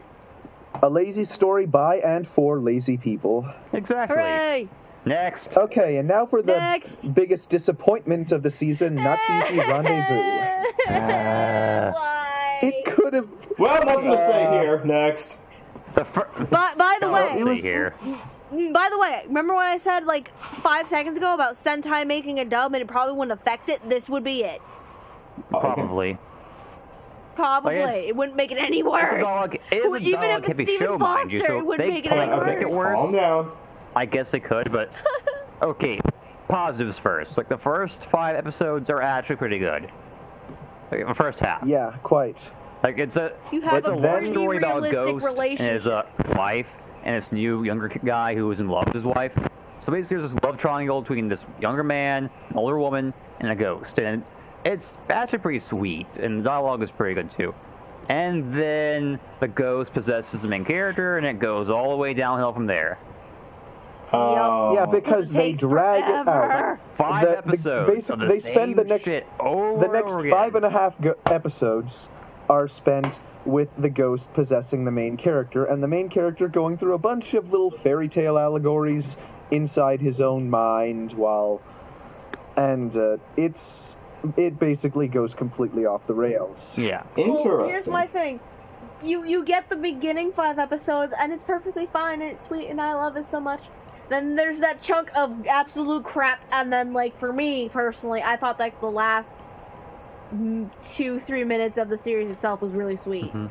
A lazy story by and for lazy people. Exactly. Hooray. Next. Okay, and now for the Next. biggest disappointment of the season, Natsuki Rendezvous. Why? It could have. Well, nothing to say here. Next. By the way, Let's see here. By the way, remember when I said like 5 seconds ago about Sentai making a dub and it probably wouldn't affect it? This would be it. Probably. Probably. Like, it's- It wouldn't make it any worse. It's a dog. It is a Even if dog heavy it's Stephen show, mind you, Foster, so it wouldn't they make it could any make it worse. Calm down. I guess they could, but okay. Positives first. Like the first 5 episodes are actually pretty good. Like the first half. Yeah, quite. Like it's a You have it's a a love very story about a realistic ghost and his wife and this new younger guy who is in love with his wife. So basically, there's this love triangle between this younger man, an older woman, and a ghost, and it's actually pretty sweet, and the dialogue is pretty good too. And then the ghost possesses the main character, and it goes all the way downhill from there. Oh. Yeah, because It they takes drag it out. forever. 5 episodes of the they spend the same next shit over the and next over 5.5 episodes are spent with the ghost possessing the main character, and the main character going through a bunch of little fairy tale allegories inside his own mind, it basically goes completely off the rails. Yeah. Interesting. Well, here's my thing. You get the beginning 5 episodes, and it's perfectly fine, and it's sweet, and I love it so much. Then there's that chunk of absolute crap, and then, like, for me, personally, I thought, like, the last 2-3 minutes of the series itself was really sweet. Mm-hmm.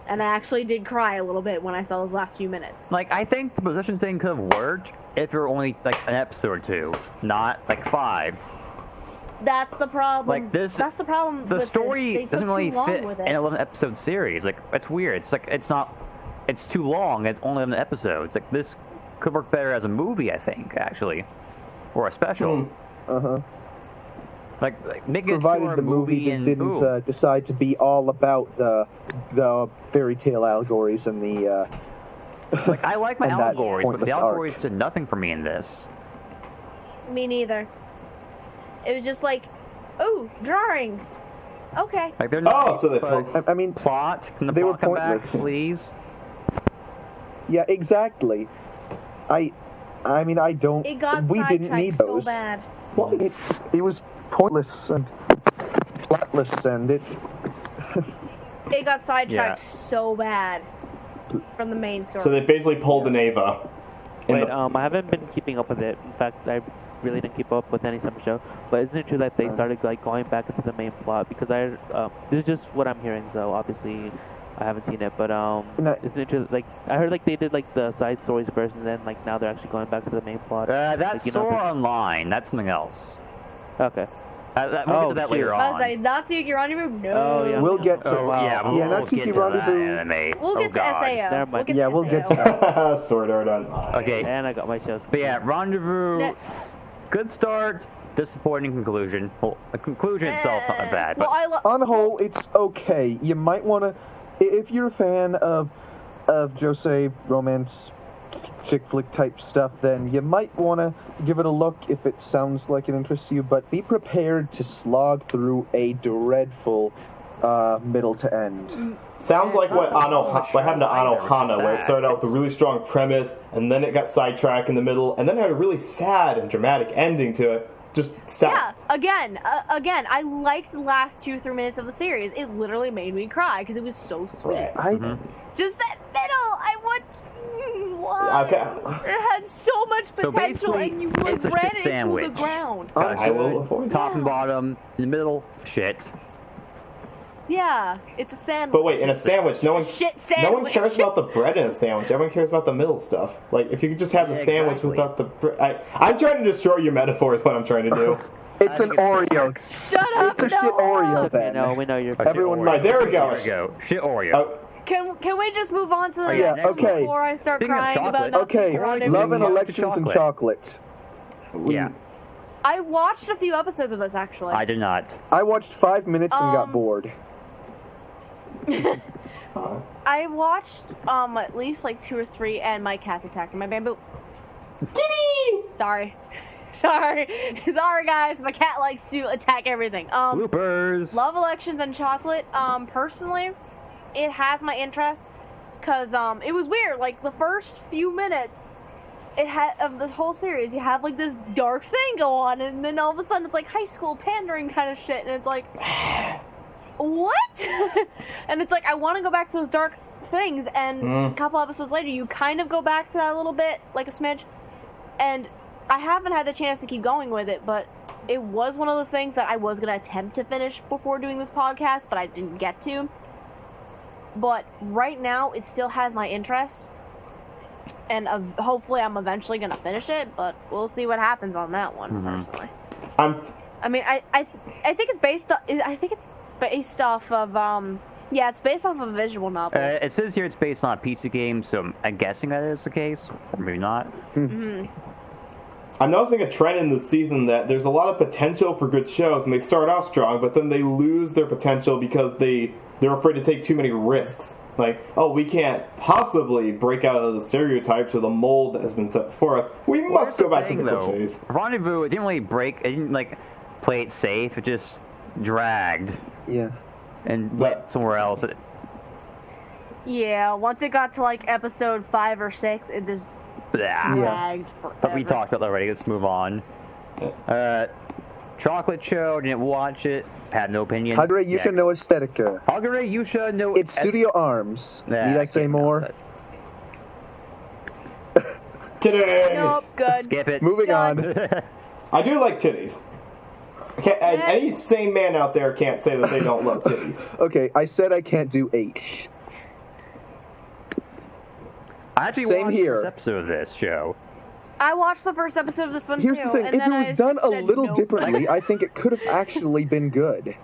And I actually did cry a little bit when I saw those last few minutes. Like, I think the position thing could have worked if it were only, like, an episode or 2, not, like, 5. That's the problem. Like, this... That's the problem The with story this. They took doesn't really too long fit with in it. an 11-episode series. Like, it's weird. It's like, it's not... It's too long. It's only 11 episodes. Like, this could work better as a movie, I think, actually. Or a special. Uh-huh. Like make it Provided a the movie and didn't boom. decide to be all about the fairy tale allegories and the Like, I like my and that allegories, but the pointless allegories arc. did nothing for me in this. Me neither. It was just like, ooh, drawings. Okay. Like, they're Oh, nice, so they but I mean, plot. Can the they were plot come back, pointless. please? yeah, exactly. I mean, I don't. It got we didn't sidetracked need so those. bad. It was pointless and flatless, and it. It got sidetracked Yeah. so bad from the main story. So they basically pulled an Ava. Wait, I haven't been keeping up with it. In fact, I really didn't keep up with any summer show. But isn't it true that they started like going back into the main plot? Because this is just what I'm hearing. So obviously, I haven't seen it. But isn't it true? Like I heard like they did like the side stories first, and then like now they're actually going back to the main plot. That's Like, Sora Online. That's something else. Okay. We'll get Oh, to that shit. later I was on. like, Natsuki Rendezvous? No. Oh, yeah. We'll get to. Oh, wow. yeah, we'll Yeah, get Natsuki to that Rendezvous. anime. We'll Oh, get to God. SAO. Never mind. We'll get Yeah, to we'll get to SAO. that. Sword Art Online. Okay, And I got my shows. but yeah, Rendezvous, Ne- good start, disappointing conclusion. Well, the conclusion itself's not that bad, but Well, On the whole, it's okay. You might want to, if you're a fan of josei romance chick flick type stuff, then you might want to give it a look if it sounds like it interests you, but be prepared to slog through a dreadful middle to end. Sounds like what happened to Anohana, where it started out with a really strong premise, and then it got sidetracked in the middle, and then it had a really sad and dramatic ending to it. Just stop. Yeah, again, I liked the last 2-3 minutes of the series. It literally made me cry because it was so sweet. Right. Just that middle, I want. Why? Okay. It had so much potential, and you it's a ran shit it sandwich. into the ground. I will avoid Top and bottom, in the middle, shit. Yeah, it's a sandwich. But wait, in a sandwich, no one cares about the bread in a sandwich. Everyone cares about the middle stuff. Like, if you could just have the sandwich exactly. without the bread. I'm trying to destroy your metaphor is what I'm trying to do. It's an Oreo. Shut up, It's a shit Oreo then. No, we know you're. Everyone Right, there we go. There we go. Shit Oreo. Can we just move on to the Yeah, next okay. before I start Speaking of crying about chocolate- not Okay, running? love and Milk elections and chocolate. Yeah, I watched a few episodes of this actually. I did not. I watched 5 minutes and got bored. I watched at least like 2 or 3, and my cat's attacking my bamboo. Kitty! Sorry, guys. My cat likes to attack everything. Bloopers. Love, Elections, and Chocolate. Personally, it has my interest because it was weird. Like the first few minutes, it had of the whole series, you have like this dark thing go on, and then all of a sudden it's like high school pandering kind of shit, and it's like, what? And it's like I want to go back to those dark things, and a couple episodes later, you kind of go back to that a little bit, like a smidge, and I haven't had the chance to keep going with it, but it was one of those things that I was going to attempt to finish before doing this podcast, but I didn't get to. But right now, it still has my interest, and hopefully I'm eventually going to finish it, but we'll see what happens on that one, personally. I mean, I think it's based off, yeah, it's based off of a visual novel. It says here it's based on a PC game, so I'm guessing that is the case, or maybe not. I'm noticing a trend in this season that there's a lot of potential for good shows, and they start off strong, but then they lose their potential because they're afraid to take too many risks. Like, oh, we can't possibly break out of the stereotypes or the mold that has been set before us. We must go back to the cliches. Rendezvous, it didn't really break. It didn't like play it safe. It just dragged. Yeah. And went somewhere else. Yeah, once it got to like episode 5 or 6, it just dragged forever. But we talked about that already. Let's move on. Chocolate Show, didn't watch it. Had no opinion. Hagure Yuka no Aesthetica. Hagure Yusha no... It's Studio Arms. Need I say more? Titties! Nope, good. Skip it. Moving Done. on. I do like titties. Any sane man out there can't say that they don't love titties. Okay, I said I can't do H. I actually Same watched here. the first episode of this show. I watched the first episode of this one Here's too. the thing, and if it then was I done a said little nope. differently, I think it could have actually been good.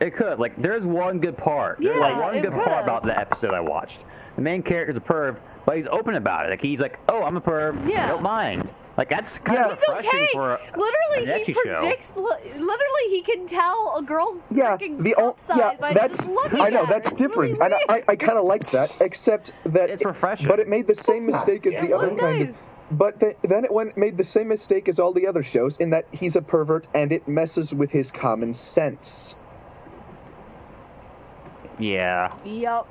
It could. Like, there's one good part. There's like Yeah, one it good part could've. about the episode I watched. The main character's a perv, but he's open about it. Like, he's like, oh, I'm a perv. Yeah. I don't mind. Like, that's kind of He's refreshing okay. for Literally, an he ecchi show. predicts. Literally, he can tell a girl's freaking yeah, upside by that's just looking I know at that's her. It's really different, and weird. I kind of like that, except that It's refreshing. But it made the same mistake as It the other was kind nice. of. But then it made the same mistake as all the other shows in that he's a pervert and it messes with his common sense. Yeah. Yup.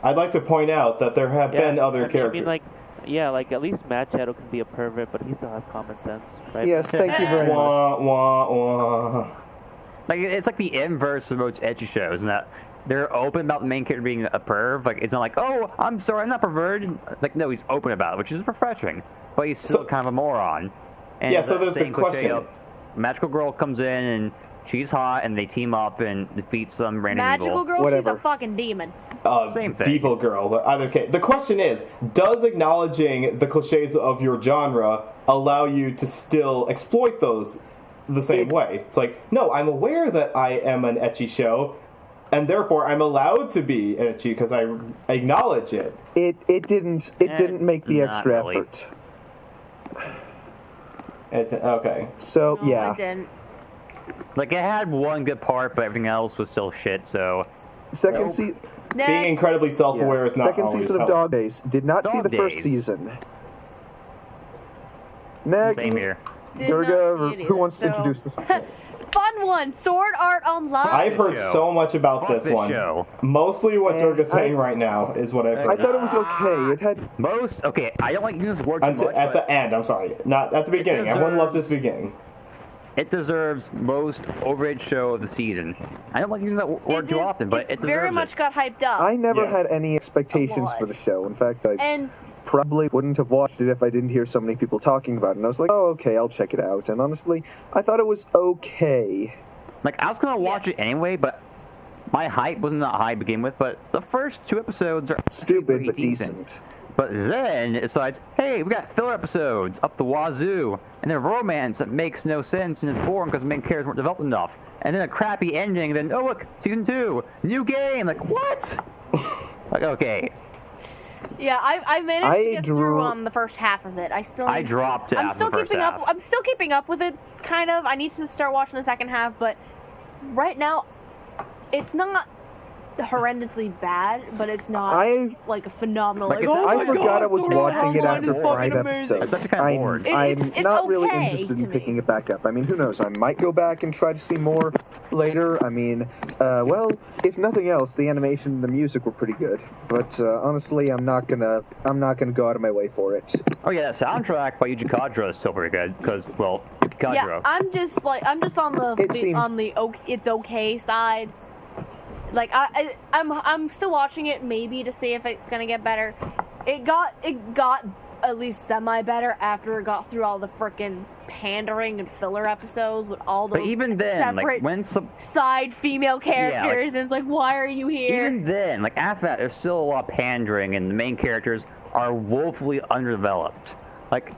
I'd like to point out that there have been other characters. I mean, like, yeah, like at least MadShadow can be a pervert, but he still has common sense, right? Yes, thank you very much. Wah, wah, wah. Like, it's like the inverse of most ecchi shows, in that they're open about the main character being a perv. Like, it's not like, oh, I'm sorry, I'm not perverted. Like, no, he's open about it, which is refreshing. But he's still kind of a moron. And Yeah, so the there's the same cliche question. of magical girl comes in and she's hot, and they team up and defeat some random Magical evil. girl, Whatever. she's a fucking demon. Same thing. Devil girl, but either case. The question is, does acknowledging the cliches of your genre allow you to still exploit those the same way? It's like, no, I'm aware that I am an ecchi show, and therefore I'm allowed to be an ecchi because I acknowledge it. It didn't make the not extra really. effort. Okay. So No, yeah, I didn't. Like, it had one good part, but everything else was still shit, so... second Being Next. incredibly self-aware is not second always season of helpful. Dog Days. Did not see Dog the first Days. season. Next, Same here. Did Durga, not see it who either, wants to so- introduce this? Fun one, Sword Art Online. I've heard show. so much about Fuck this this one. show. Mostly what And Durga's saying I- right now is what I've I heard. thought it was okay. It had Okay, I don't like using this word too much, At but the end, I'm sorry. Not at the beginning. Everyone loves this beginning. it deserves most overrated show of the season. I don't like using that word too often, but it deserves very much it. got hyped up. I never Yes. had any expectations A for the lot. show. In fact, I and probably wouldn't have watched it if I didn't hear so many people talking about it. And I was like, oh, okay, I'll check it out. And honestly, I thought it was okay. Like, I was gonna watch it anyway, but my hype wasn't that high to begin with, but the first 2 episodes are actually Stupid, pretty but decent. decent. But then it decides, hey, we got filler episodes up the wazoo, and then romance that makes no sense and is boring because the main characters weren't developed enough, and then a crappy ending, and then, oh look, season 2, new game, like, what? Like, okay, yeah, I managed to get drew- through the first half of it. I dropped it I'm after still the first keeping half. up. I'm still keeping up with it, kind of. I need to start watching the second half, but right now, it's not horrendously bad, but it's not I like a phenomenal. Like, Like, it's- oh I my forgot God, I was Sword Art watching it Online after is 5 fucking amazing. It's episodes. actually kinda bored. I'm It's not really okay interested to in me. picking it back up. I mean, who knows? I might go back and try to see more later. I mean, well, if nothing else, the animation and the music were pretty good. But honestly, I'm not gonna go out of my way for it. Oh yeah, that soundtrack by Yuji Kadra is still pretty good, because, well, Yuji Kadra. Yeah, I'm just on It seemed- the it's okay side. Like I'm still watching it maybe to see if it's gonna get better. It got at least semi better after it got through all the frickin' pandering and filler episodes with all those But even then, like, separate when some... side female characters, and it's like, why are you here? Even then, like, after that, there's still a lot of pandering, and the main characters are woefully underdeveloped. Like,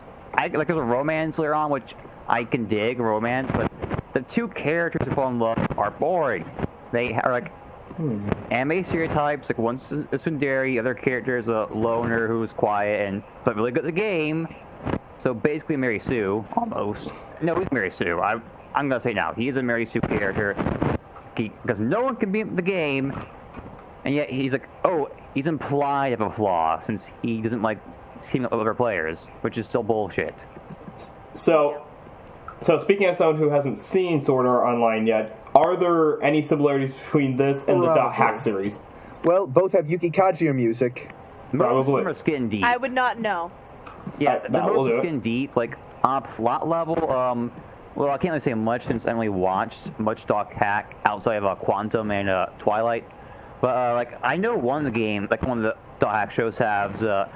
there's a romance later on, which I can dig, romance, but the 2 characters who fall in love are boring. They are, like, anime stereotypes, like, one's a tsundere, the other character is a loner who's quiet and but really good at the game. So basically Mary Sue, almost. No, he's Mary Sue. I'm gonna say now, he's a Mary Sue character. Because no one can beat the game, and yet he's like, oh, he's implied to have a flaw, since he doesn't like teaming up with other players, which is still bullshit. So speaking as someone who hasn't seen Sword Art Online yet, are there any similarities between this and the Dot Probably. Hack series? Well, both have Yuki Kajiya music. Most of them Probably. are skin deep. I would not know. Yeah, the that will most do it. skin deep, like on a plot level. Well, I can't really say much since I only watched much Dot Hack outside of Quantum and Twilight. But like I know one of the game, like one of the Dot Hack shows has at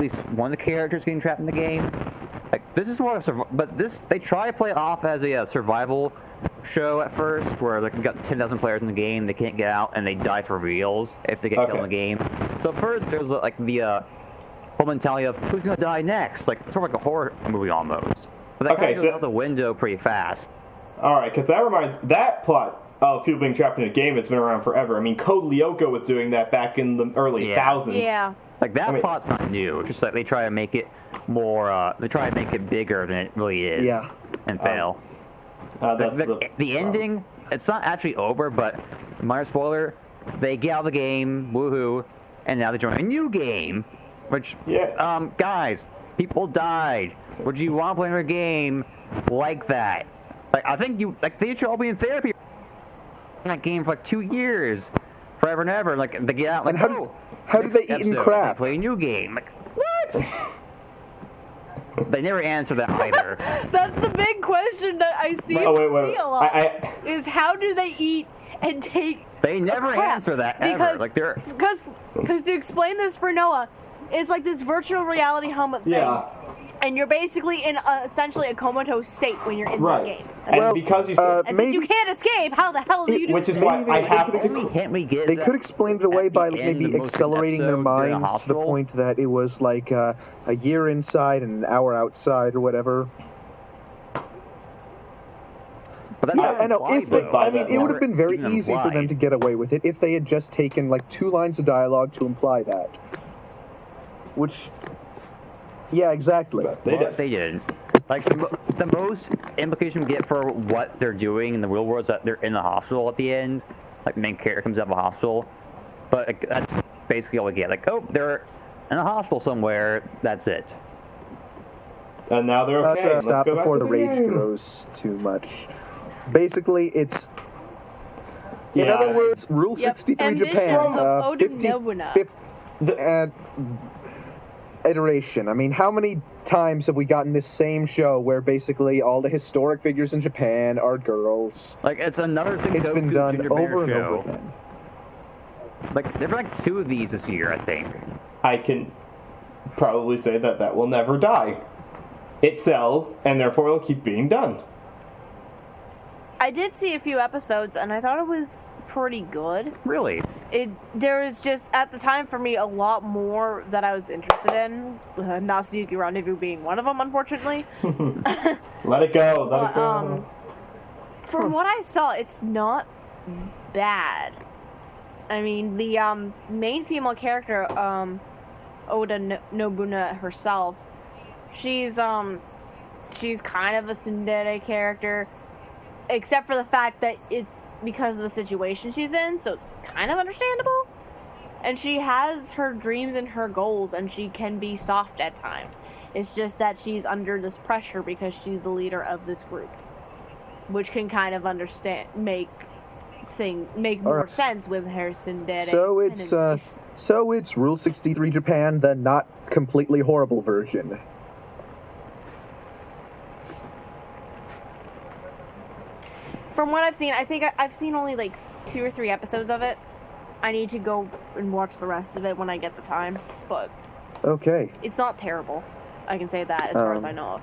least one of the characters getting trapped in the game. Like this is more of a but they try to play it off as a survival show at first, where like you got 10,000 players in the game, they can't get out, and they die for reals if they get killed in the game. So at first there's like the whole mentality of who's gonna die next, like sort of like a horror movie almost. But that kind of goes out the window pretty fast. Alright, because that plot of people being trapped in a game has been around forever. I mean, Code Lyoko was doing that back in the early thousands. Yeah. Like that I mean- plot's not new. It's just like they try to make it more. They try to make it bigger than it really is. Yeah. And fail. That's The ending, it's not actually over, but minor spoiler, they get out of the game, woohoo, and now they join a new game, which, Yeah. guys, people died. Would you want to play another game like that? Like, I think they should all be in therapy. In that game for like 2 years, forever and ever. Like, they get out, like, And how do next they eat and episode, crap? They play a new game. Like, what? They never answer that either. That's the big question that I see, Oh, wait. see a lot. I is how do they eat and take They never crap? answer that ever. Because, Like they're because to explain this for Noah, it's like this virtual reality helmet thing. yeah. And you're basically in essentially a comatose state when you're in Right. this game. And Well, because you said, And maybe- since you can't escape, how the hell do you do which is it? why Maybe I they have could to. only hint we get. They is that could explain it away at by the end maybe of the most accelerating their episode, they're in a minds to the hospital. point that it was like a year inside and an hour outside or whatever. But that's Yeah, not I know. implied, If they, though. I mean, it would have been very Even easy for them implied. to get away with it if they had just taken like 2 lines of dialogue to imply that. Which, yeah, exactly. They Well, did. they did. Like the most implication we get for what they're doing in the real world is that they're in the hospital at the end. Like the main character comes out of a hospital, but like, that's basically all we get. Like, oh, they're in a hospital somewhere. That's it. And now they're okay. Let's Stop go back before to the the rage game. grows too much. Basically, it's... In Yeah. other words, Rule Yep. 63 Ambition Japan, of Oda 50, Nobunaga. 50 and iteration. I mean, how many times have we gotten this same show where basically all the historic figures in Japan are girls? Like, it's another Sengoku It's been done Ginger Bear over and show. over again. Like, there were like 2 of these this year, I think. I can probably say that will never die. It sells, and therefore it'll keep being done. I did see a few episodes, and I thought it was pretty good. Really? There was just, at the time for me, a lot more that I was interested in. Nasuyuki Rendezvous being one of them, unfortunately. Let it go. Let it go. From what I saw, it's not bad. I mean, the main female character, Oda Nobunaga herself, she's kind of a tsundere character, except for the fact that it's because of the situation she's in, so it's kind of understandable. And she has her dreams and her goals, and she can be soft at times. It's just that she's under this pressure because she's the leader of this group, which can kind of make more Alright. sense with her tsundere So it's Rule 63 Japan, the not completely horrible version. From what I've seen, I think I've seen only like 2 or 3 episodes of it. I need to go and watch the rest of it when I get the time, but Okay. it's not terrible. I can say that as far as I know of.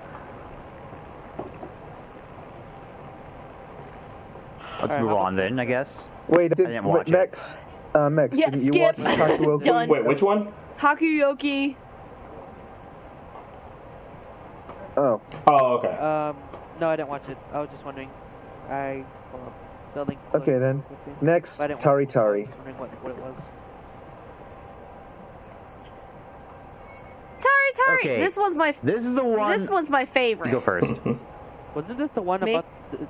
Let's Alright, move how on then, I guess. Wait, didn't watch it. Mex, Yeah, didn't you skip. watch Takuoki? Done. Wait, which one? Hakuyoki. Oh, Oh, okay. No, I didn't watch it. I was just wondering. The link. Okay, then. Next, I didn't Tari watch it, so I Tari. was wondering what it was. Tari. Okay. This one's my favorite. You go first. Wasn't this the one Me? about?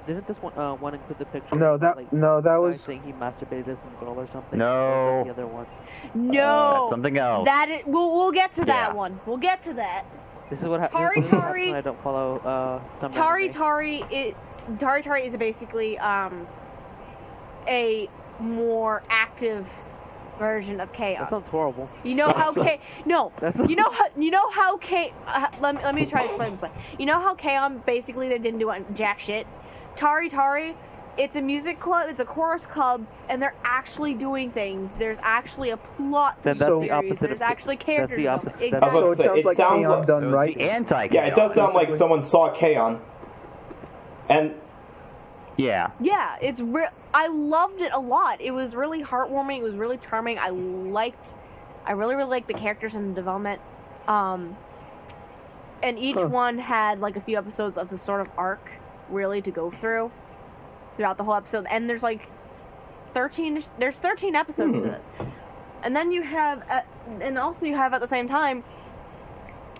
Didn't this one include the picture? No, of, that like, no, that guy was saying he masturbated as a girl or something. No. Or was that the other one. No. That's something else. That is, we'll get to that Yeah. one. We'll get to that. This is what happens. Tari Tari. When I don't follow some. Tari anime. Tari is basically a more active version of That K-On. sounds horrible. You know how K no. That's- You know how K let me try to explain this way. You know how K-On basically they didn't do jack shit. Tari, it's a music club, it's a chorus club, and they're actually doing things. There's actually a plot to Then the that's So- the series. opposite There's of- actually character that's the opposite- development. that's- I was so about it to say, sounds it like sounds K-On like- done So right. it's the anti Yeah, it does sound like basically. someone saw K-On. And Yeah. Yeah, I loved it a lot. It was really heartwarming. It was really charming. I really liked the characters and the development. And each one had like a few episodes of the sort of arc really to go throughout the whole episode. And there's like 13 episodes to this. And then you have and also you have at the same time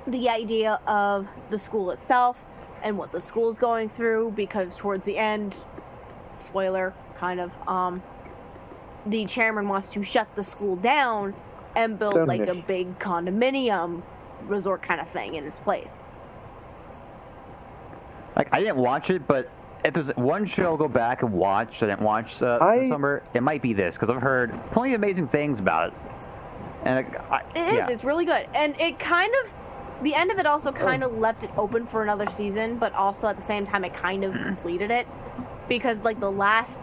the idea of the school itself and what the school's going through, because towards the end, spoiler kind of, the chairman wants to shut the school down and build like a Sound-ish. big condominium resort kind of thing in its place. Like, I didn't watch it, but if there's one show I'll go back and watch that I didn't watch this summer, it might be this, because I've heard plenty of amazing things about it. And It's really good. And it kind of, the end of it also kind of left it open for another season, but also at the same time it kind of completed it. Because like the last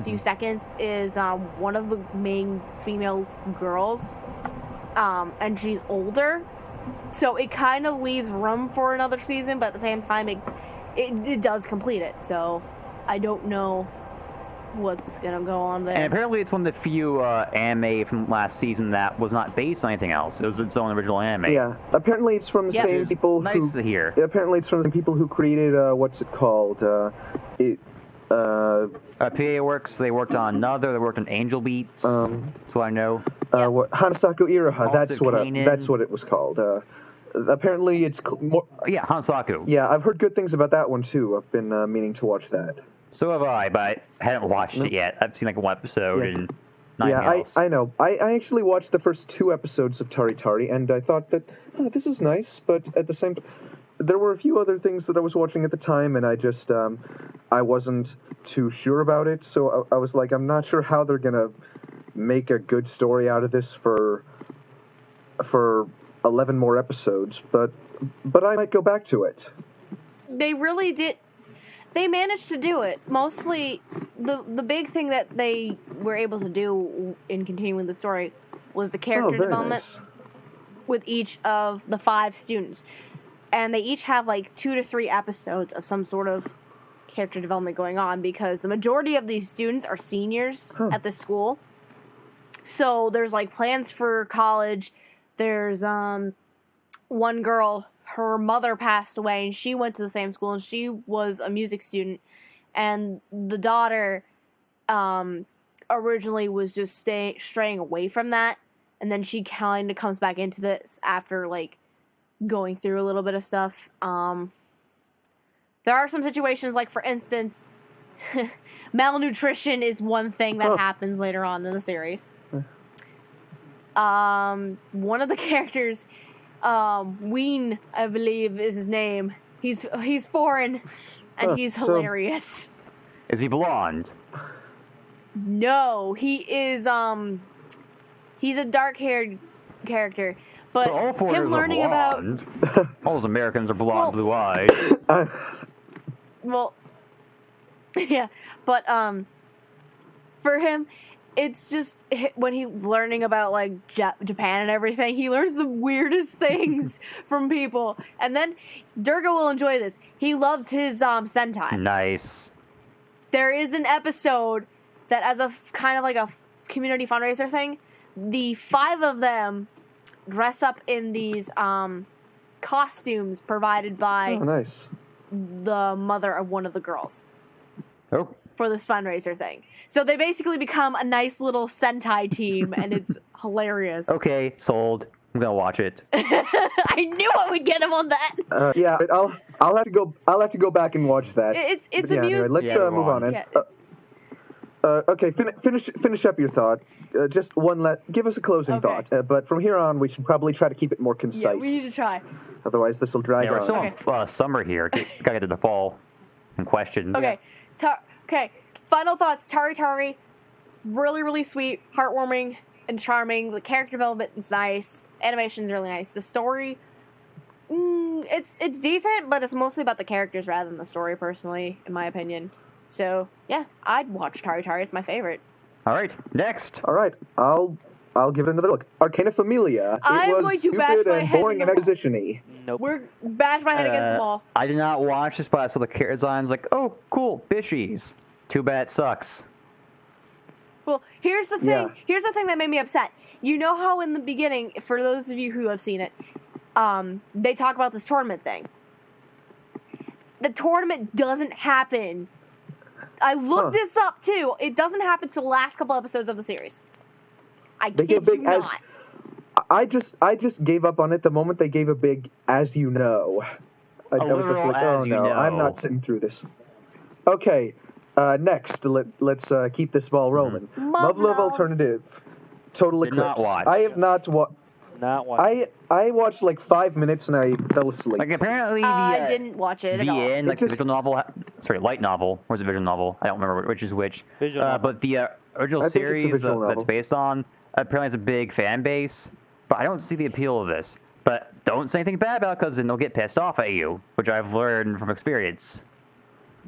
few seconds is one of the main female girls, and she's older. So it kind of leaves room for another season, but at the same time it does complete it. So I don't know what's gonna go on there. And apparently it's one of the few anime from last season that was not based on anything else. It was its own original anime. Yeah, apparently it's from the Yeah. same It's people nice who. to hear. Apparently it's from the people who created what's it called? PA Works, they worked on Another, they worked on Angel Beats. That's what I know. What Hansaku Iraha? That's what Kanan. that's what it was called. Apparently it's more. Yeah, Hansaku. Yeah, I've heard good things about that one too. I've been meaning to watch that. So have I, but I haven't watched it yet. I've seen like one episode Yeah. and nothing Yeah, else. I know. I actually watched the first 2 episodes of Tari Tari, and I thought that this is nice, but at the same time, there were a few other things that I was watching at the time, and I just I wasn't too sure about it. So I was like, I'm not sure how they're gonna make a good story out of this for 11 more episodes, but I might go back to it. They really did. They managed to do it. Mostly, the big thing that they were able to do in continuing the story was the character development Nice. with each of the 5 students. And they each have like 2 to 3 episodes of some sort of character development going on, because the majority of these students are seniors at the school. So there's like plans for college. There's one girl, her mother passed away, and she went to the same school, and she was a music student. And the daughter originally was just straying away from that, and then she kind of comes back into this after like going through a little bit of stuff. There are some situations, like for instance, malnutrition is one thing that happens later on in the series. One of the characters, Ween, I believe is his name. He's foreign, and he's hilarious. Is he blonde? No, he is. He's a dark-haired character, but all foreigners him learning are about. blonde. All those Americans are blonde, blue-eyed. Well, yeah, but for him, it's just when he's learning about like Japan and everything, he learns the weirdest things from people. And then Durga will enjoy this. He loves his Sentai. Nice. There is an episode that, as a kind of like a community fundraiser thing, the 5 of them dress up in these costumes provided by Nice. the mother of one of the girls. Oh. For this fundraiser thing. So they basically become a nice little Sentai team, and it's hilarious. Okay, sold. I'm gonna watch it. I knew I would get him on that. Yeah, I'll have to go. I'll have to go back and watch that. It's But yeah, anyway, amusing. let's Yeah, move on. Yeah. Okay, finish up your thought. Just give us a closing Okay. thought. But from here on, we should probably try to keep it more concise. Yeah, we need to try. Otherwise, this will drag Yeah, we're on. still in summer here. Gotta get to the fall and questions. Okay. Okay. Final thoughts. Tari Tari, really, really sweet, heartwarming, and charming. The character development is nice. Animation's really nice. The story, it's decent, but it's mostly about the characters rather than the story, personally, in my opinion. So yeah, I'd watch Tari Tari. It's my favorite. All right, next. All right, I'll give it another look. Arcana Familia. It I'm was going to bash stupid my and head in boring the and wall. exposition-y. Nope. We're bash my head against the wall. I did not watch this, but I saw the character designs. Like, oh, cool, bishies. Too bad it sucks. Well, here's the thing. Yeah. Here's the thing that made me upset. You know how in the beginning, for those of you who have seen it, they talk about this tournament thing. The tournament doesn't happen. I looked this up too. It doesn't happen till the last couple episodes of the series. I They kid give big you not. I just gave up on it the moment they gave a big "as you know." I was just literal like, "as oh you no, know." I'm not sitting through this. Okay, next let's keep this ball rolling. Love Alternative, Total Did not Eclipse. watch. I have not watched. Not watching. I watched like 5 minutes and I fell asleep. Like, apparently the I didn't watch it at all. end, like It just- the visual novel, light novel, or is it visual novel? I don't remember which is which. Visual novel. But the original I think it's a series visual that's novel. based on apparently has a big fan base, but I don't see the appeal of this. But don't say anything bad about it, because then they'll get pissed off at you, which I've learned from experience.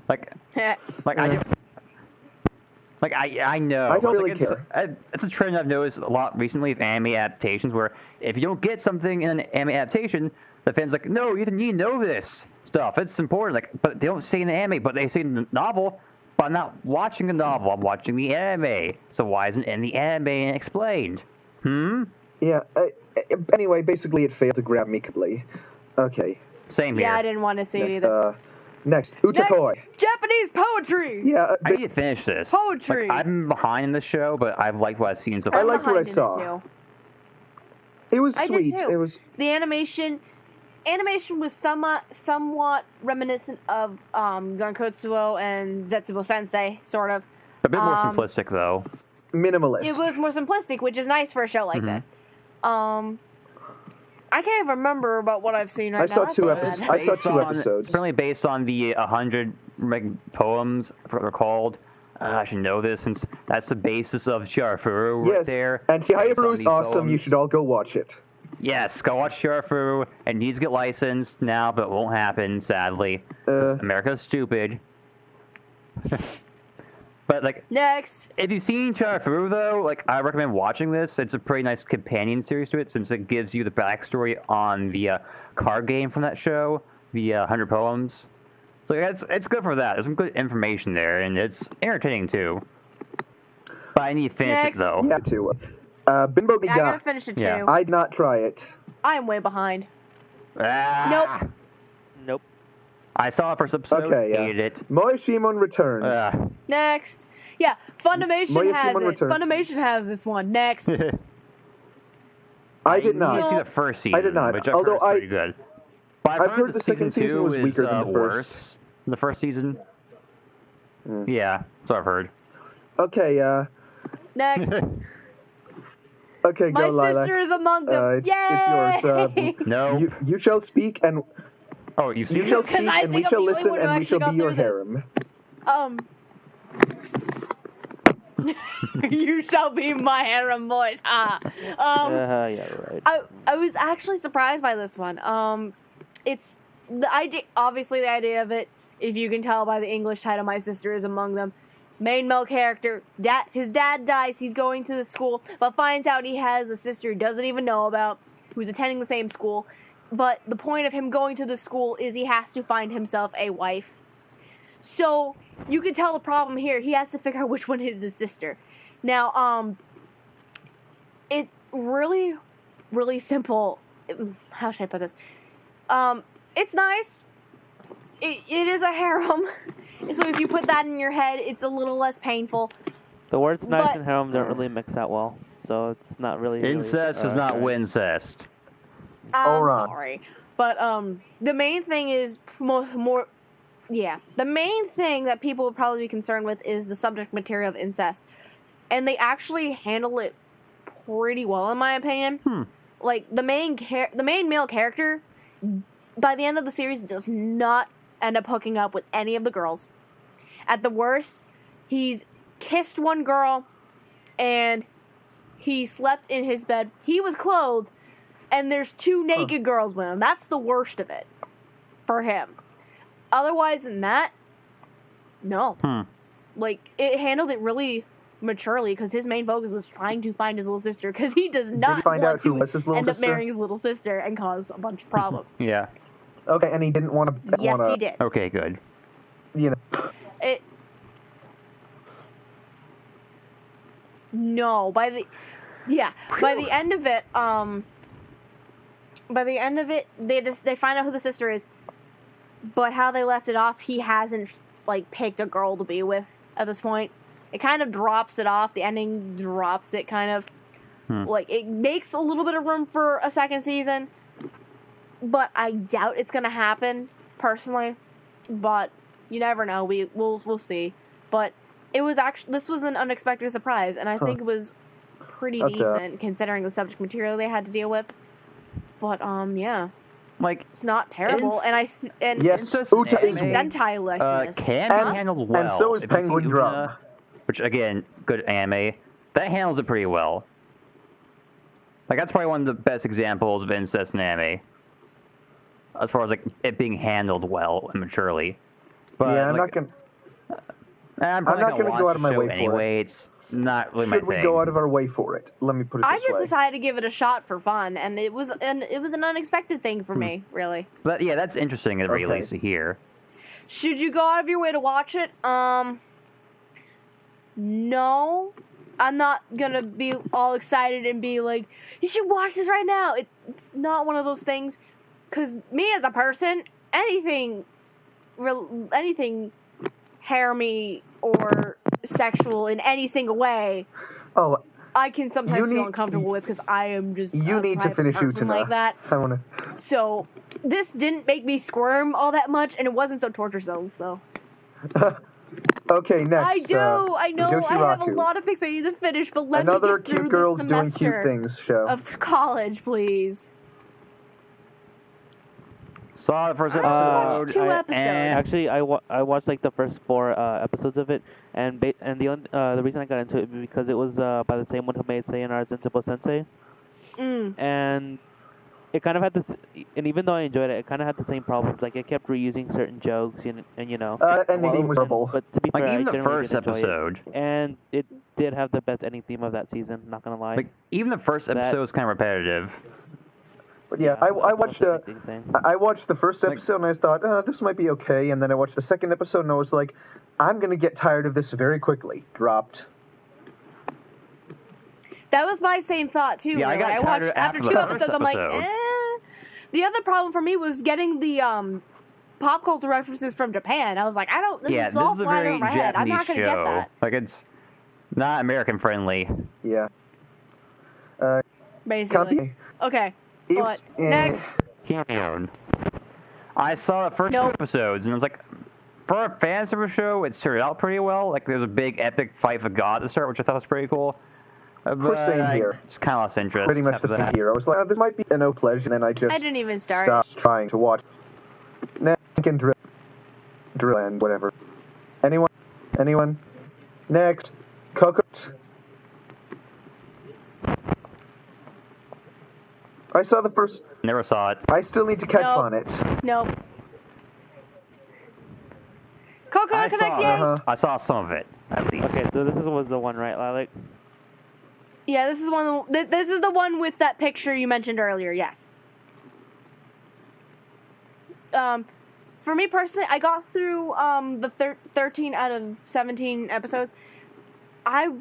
Like I know. I don't It's really It's a trend I've noticed a lot recently with anime adaptations, where if you don't get something in an anime adaptation, the fans like, no, you need to know this stuff. It's important. Like, but they don't say in the anime, but they say in the novel. But I'm not watching the novel. I'm watching the anime. So why isn't it in the anime explained? Yeah. Anyway, basically it failed to grab me completely. Okay. Same here. Yeah, I didn't want to see it either. Next, Utakoi. Japanese poetry. Yeah. I need to finish this. Poetry. Like, I'm behind in the show, but I've liked what I've seen so far. I liked what I Behind in it, saw. too. It was I did sweet. too. It was. The animation was somewhat reminiscent of Gankotsuo and Zetsubo Sensei, sort of. A bit more simplistic, though. Minimalist. It was more simplistic, which is nice for a show like this. I can't even remember about what I've seen right I now. saw That's two bad. episodes. I saw two episodes. It's apparently based on the 100 poems, I forgot what they're called. I should know this since that's the basis of Sharafu right Yes, there. and Based on Shirafuru's these awesome. You poems. should all go watch it. Yes, go watch Sharafu. It needs to get licensed now, but it won't happen, sadly. America's stupid. But, like, Next. if you've seen Sharafu, though, like, I recommend watching this. It's a pretty nice companion series to it, since it gives you the backstory on the card game from that show, the 100 Poems. So it's good for that. There's some good information there, and it's entertaining, too. But I need to finish Next. it, though. Yeah, too. Bimbo I gotta Giga. finish it too. Yeah. I'd not try it. I'm way behind. Ah! Nope. I saw the first episode, Okay, yeah. hated it. Moeshimon returns. Next. Yeah, Funimation Moya has Shimon it. return. Funimation has this one. Next. I did I not. didn't see the first season. I did not. Which I've Although heard is pretty good. But I've heard the second season was two weaker is, than the first. worse than the first season. Yeah, that's what I've heard. Okay, Next. okay, My go, Lilac. sister is among them. It's yours. Yay! No. You shall speak, and Oh, you've seen you it? shall Because speak, I and we think I'm shall the only listen, one who and we shall actually be your got through harem. You shall be my harem boys. Yeah, right. I was actually surprised by this one. It's the idea. Obviously, the idea of it, if you can tell by the English title, "My Sister is Among Them." Main male character, his dad dies. He's going to the school, but finds out he has a sister he doesn't even know about, who's attending the same school. But the point of him going to the school is he has to find himself a wife. So you can tell the problem here. He has to figure out which one is his sister. Now, it's really, really simple. How should I put this? It's nice. It is a harem. So if you put that in your head, it's a little less painful. The words nice But- and harem don't really mix that well, so it's not really. Incest is not right. wincest. I'm Alright. sorry. But, the main thing is the main thing that people would probably be concerned with is the subject material of incest. And they actually handle it pretty well, in my opinion. Like, the main male character, by the end of the series, does not end up hooking up with any of the girls. At the worst, he's kissed one girl, and he slept in his bed. He was clothed, and there's two naked girls with him. That's the worst of it for him. Otherwise than that, no. Like, it handled it really maturely, because his main focus was trying to find his little sister, because he does not he find want out who to was his little end sister? up marrying his little sister and cause a bunch of problems. Yeah. Okay, and he didn't want to. Yes, he did. Okay, good. You know. It. No, by the end of it, they find out who the sister is, but how they left it off, he hasn't like picked a girl to be with at this point. It kind of drops it off. The ending drops it kind of. Like, it makes a little bit of room for a second season, but I doubt it's gonna happen personally. But you never know. We'll see. But it was this was an unexpected surprise, and I think it was pretty Okay. decent considering the subject material they had to deal with. But yeah, Like, it's not terrible, and Yes, incest Uta is. anime, Sentai-lessness. can And- be handled well. and so is If you've seen Penguin Utena, Drum. which, again, good anime. That handles it pretty well. Like, that's probably one of the best examples of incest in anime. As far as, like, it being handled well and maturely. But, Yeah, I'm like, not gonna. I'm not probably gonna watch go out of the my show way for it. anyway. It's not really my Should we thing. go out of our way for it? Let me put it I this just way. decided to give it a shot for fun, and it was an unexpected thing for me, really. But, yeah, that's interesting at the very Okay. least to hear. Should you go out of your way to watch it? No. I'm not gonna be all excited and be like, you should watch this right now. It's not one of those things. Because me as a person, anything harem-y or sexual in any single way, Oh, I can sometimes You feel need- uncomfortable with, because I am just you a need to type of finish person Utena. like that. I wanna. So this didn't make me squirm all that much, and it wasn't so torturesome. So Okay, next. I do. I know. I have a Yoshiraku. lot of things I need to finish, but let Another me get through cute girls this doing semester cute things show. of college, please. Saw the first I episode. watched 2 episodes. Actually, I watched like the first 4 episodes of it, and the reason I got into it was because it was by the same one who made Sayonara Sensible Sensei, and it kind of had this, and even though I enjoyed it, it kind of had the same problems. Like it kept reusing certain jokes, and you know. Ending was horrible. But to be Like fair, even I the generally first did enjoy episode. it. And it did have the best ending theme of that season. Not gonna lie. Like even the first episode was kind of repetitive. But yeah, Yeah, I that's watched the main thing. I watched the first episode and I thought, this might be okay. And then I watched the second episode and I was like, I'm gonna get tired of this very quickly. Dropped. That was my same thought too. Yeah, I got really. tired watched after after the 2 first episodes. I'm like, episode. The other problem for me was getting the pop culture references from Japan. I was like, this Yeah, is this all is a flying very over my head. I'm Japanese not gonna get show. that. Like it's not American friendly. Yeah. Basically. Copy. Okay. Eves- But next. Cameo. I saw the first 2 Nope. episodes, and it was like, for a fan service show, it started out pretty well. Like there's a big epic fight for God to start, which I thought was pretty cool. But same here. It's kind of lost interest. Pretty much after the same that. here. I was like, this might be a no pleasure. And then I just I didn't even start. stopped trying to watch. Next, and drill and whatever. Anyone? Next, Coco. I saw the first. Never saw it. I still need to catch Nope. on it. Nope. Coconut Connect, yay! I saw some of it, at least. Okay, so this was the one, right, Lilac? Yeah, this is one. This is the one with that picture you mentioned earlier. Yes. For me personally, I got through the 13 out of 17 episodes. I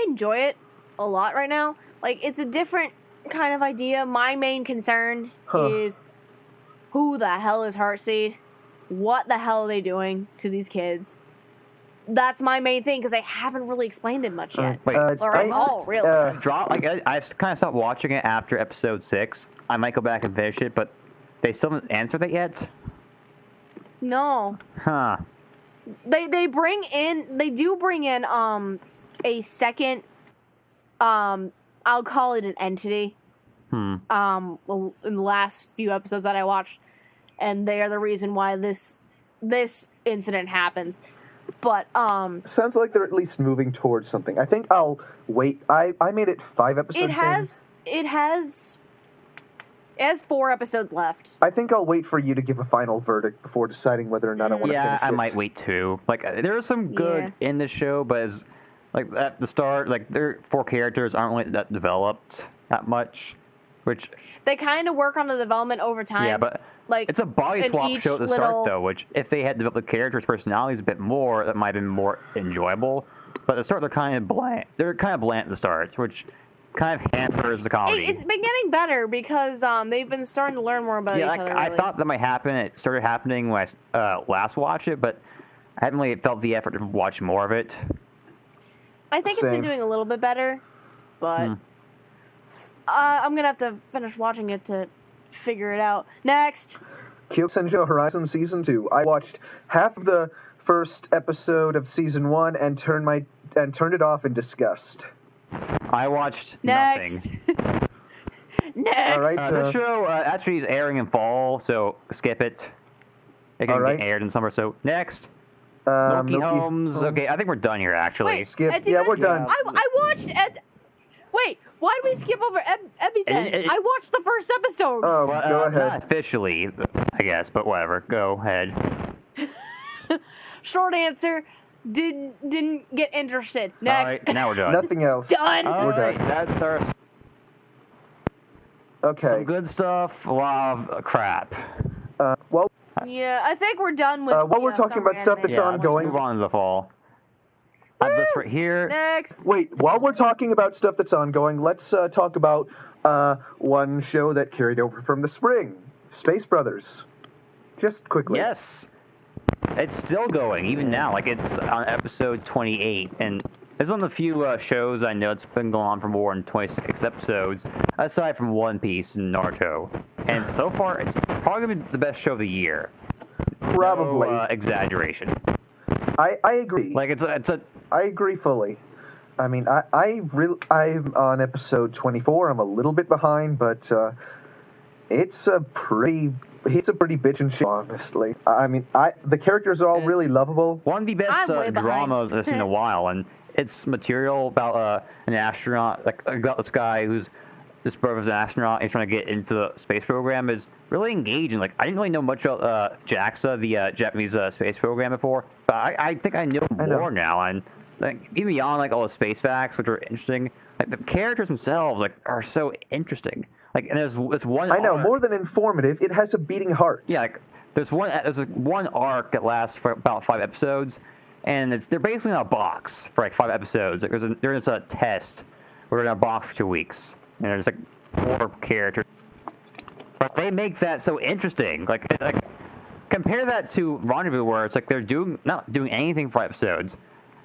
enjoy it a lot right now. Like it's a different kind of idea. My main concern is who the hell is Heartseed? What the hell are they doing to these kids? That's my main thing because they haven't really explained it much yet. Wait, Or at all, really. I kind of stopped watching it after episode 6. I might go back and finish it, but they still haven't answered it yet? No. Huh. They do bring in a second I'll call it an entity. In the last few episodes that I watched, and they are the reason why this incident happens. But Sounds like they're at least moving towards something. I think I'll wait. I made it 5 episodes it has 4 episodes left. I think I'll wait for you to give a final verdict before deciding whether or not I want to finish it. Yeah, I might wait too. Like, there is some good in the show, but as, like, at the start, like, their 4 characters aren't really that developed that much, which... They kind of work on the development over time. Yeah, but like it's a body in swap each show at the start, though, which, if they had developed the characters' personalities a bit more, that might have been more enjoyable. But at the start, they're kind of bland. They're kind of bland at the start, which kind of hampers the comedy. It's been getting better because they've been starting to learn more about each other. I really. thought that might happen. It started happening when I last watched it, but I haven't really felt the effort to watch more of it. I think it's been doing a little bit better, but I'm gonna have to finish watching it to figure it out. Next, Kyosenjo Horizon Season 2. I watched half of the first episode of Season 1 and turned it off in disgust. I watched next. nothing. Next. All right. This show actually is airing in fall, so skip it. It can be aired in summer, so next. Milky Holmes. Okay, I think we're done here, actually. Wait, Skip. Yeah, we're done. I watched. Wait, why did we skip over Ebiten? I watched the first episode. Oh, Well, go ahead. Not officially, I guess, but whatever. Go ahead. Short answer: didn't get interested. All Next. right, now we're done. Nothing else. Done. All We're right, done. that's our Okay. some good stuff, a lot of crap. Well, Yeah, I think we're done with. while we're talking summer about stuff anime. that's Yeah, ongoing- let's move on to the fall. I have this right here. Next. wait, while we're talking about stuff that's ongoing, let's talk about one show that carried over from the spring, Space Brothers. Just quickly. Yes. It's still going, even now. Like, it's on episode 28. And it's one of the few shows I know it's been going on for more than 26 episodes, aside from One Piece and Naruto. And so far, it's probably going to be the best show of the year. Probably. No, exaggeration. I agree. Like, it's a... I agree fully. I mean, I'm on episode 24. I'm a little bit behind, but it's a pretty he's a pretty bitchin' shit, honestly. I mean, the characters are all really lovable. One of the best I'm way behind. dramas I've seen in a while, and it's material about an astronaut, like about this guy who's this brother's an astronaut. He's trying to get into the space program. Is really engaging. Like I didn't really know much about JAXA, the Japanese space program before, but I think I know more now. And like even beyond like all the space facts, which are interesting, like the characters themselves like are so interesting. Like and there's one. I know, more than informative, it has a beating heart. Yeah, like there's one arc that lasts for about 5 episodes, and they're basically in a box for like 5 episodes. Like there's a test where they're in a box for 2 weeks, and there's like 4 characters. But they make that so interesting. Like compare that to Rendezvous, where it's like they're not doing anything for 5 episodes.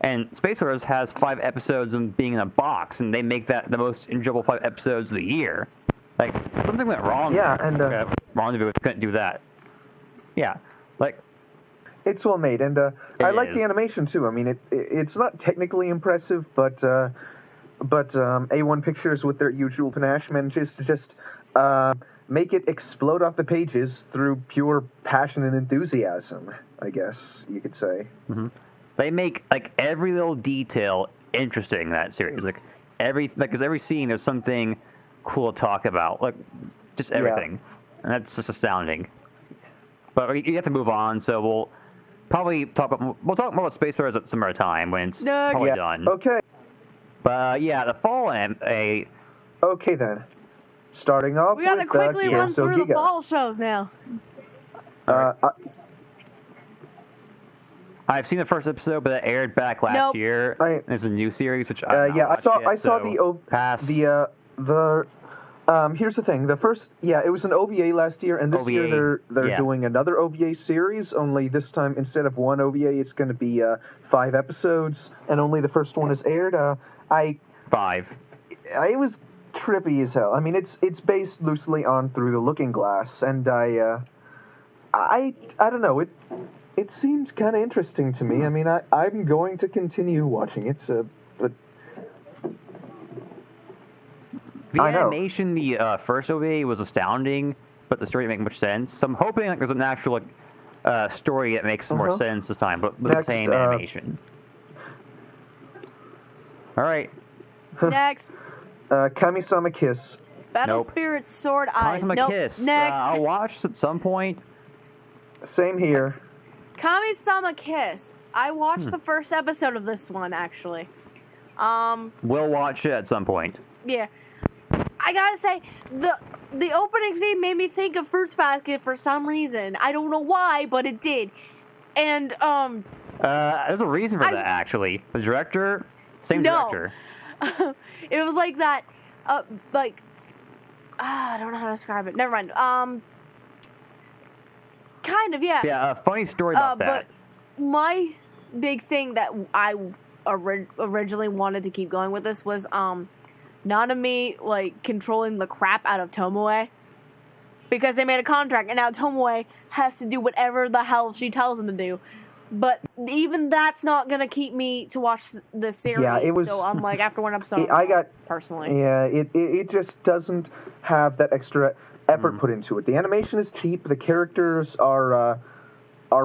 And Space Wars has 5 episodes of being in a box, and they make that the most enjoyable 5 episodes of the year. Like, something went wrong. Yeah, and Rendezvous couldn't do that. Yeah, like... It's well made, and I like the animation, too. I mean, it's not technically impressive, but A1 Pictures, with their usual panache, manages to just make it explode off the pages through pure passion and enthusiasm, I guess you could say. Mm-hmm. They make, like, every little detail interesting in that series. Like, because every scene there's something cool to talk about. Like, just everything. Yeah. And that's just astounding. But you have to move on, so we'll probably talk more about Space Wars at some other time when it's probably done. Okay. But, yeah, the fall anime... Okay, then. Starting off we gotta quickly run through the fall shows now. I've seen the first episode, but it aired back last year. It's a new series, which I saw here's the thing. The first, it was an OVA last year, and this year they're doing another OVA series. Only this time, instead of 1 OVA, it's going to be 5 episodes, and only the first one is aired. 5. It was trippy as hell. I mean, it's based loosely on Through the Looking Glass, and I don't know. It seems kind of interesting to me. I mean, I'm going to continue watching it, but... The animation, the first OVA was astounding, but the story didn't make much sense. So I'm hoping like there's an actual story that makes some more sense this time, but with the same animation. All right. Next. Kami-sama Kiss. Battle Spirit Sword Eyes. Kami-sama Kiss. Next. I'll watch at some point. Same here. Kami-sama Kiss. I watched the first episode of this one, actually. We'll watch it at some point. Yeah. I gotta say, the opening theme made me think of Fruits Basket for some reason. I don't know why, but it did. And, there's a reason for that, actually. The director, same director. It was like that, I don't know how to describe it. Never mind. Kind of, yeah. Yeah, a funny story about that. But my big thing that I originally wanted to keep going with this was, Nanami, like, controlling the crap out of Tomoe. Because they made a contract, and now Tomoe has to do whatever the hell she tells him to do. But even that's not gonna keep me to watch the series. Yeah, it was. So I'm like, after one episode, personally. Yeah, it just doesn't have that extra effort put into it. The animation is cheap. The characters are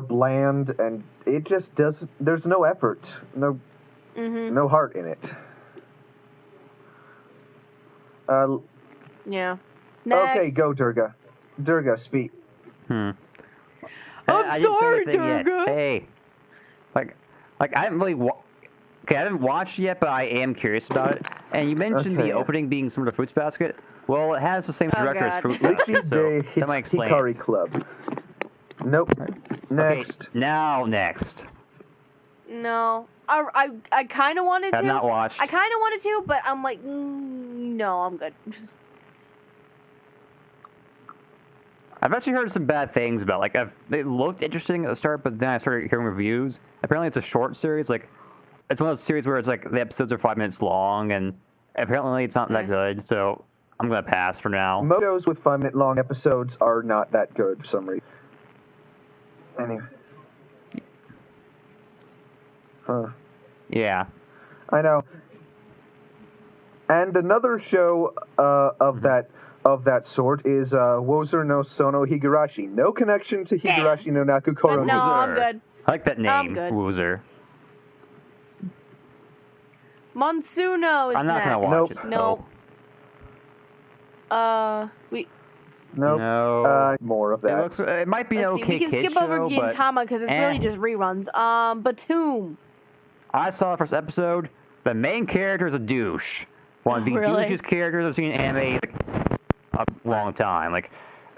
bland, and it just doesn't. There's no effort, no heart in it. Yeah. Next. Okay, go Durga. Durga, speak. I'm sorry, Durga. Hey, like I haven't really. I haven't watched yet, but I am curious about it. And you mentioned the opening being similar to Fruits Basket. Well, it has the same director as Fruits Basket, so that might explain Hikari it. Club. Nope. Next. Okay, now next. No. I kind of wanted to. Have not watched. I kind of wanted to, but I'm like, no, I'm good. I've actually heard some bad things about. Like, it looked interesting at the start, but then I started hearing reviews. Apparently, it's a short series. Like, it's one of those series where it's like the episodes are 5 minutes long, and apparently it's not that good. So I'm gonna pass for now. Most shows with 5-minute long episodes are not that good for some reason. Anyway. Huh. Yeah. I know. And another show of of that sort is Wozer no Sono Higurashi. No connection to Higurashi no Nakukoro. No, I'm Woozer. good. I like that I'm name, good. Woozer. Monsuno is I'm not next. gonna watch Nope. it. Nope. Nope. No. More of It that. looks. It might be an Let's see. okay We can kid skip over show, but Gintama because it's really just reruns. Batum. I saw the first episode. The main character is a douche. One of the Really? douchiest characters I've seen in anime like, a long time. Like,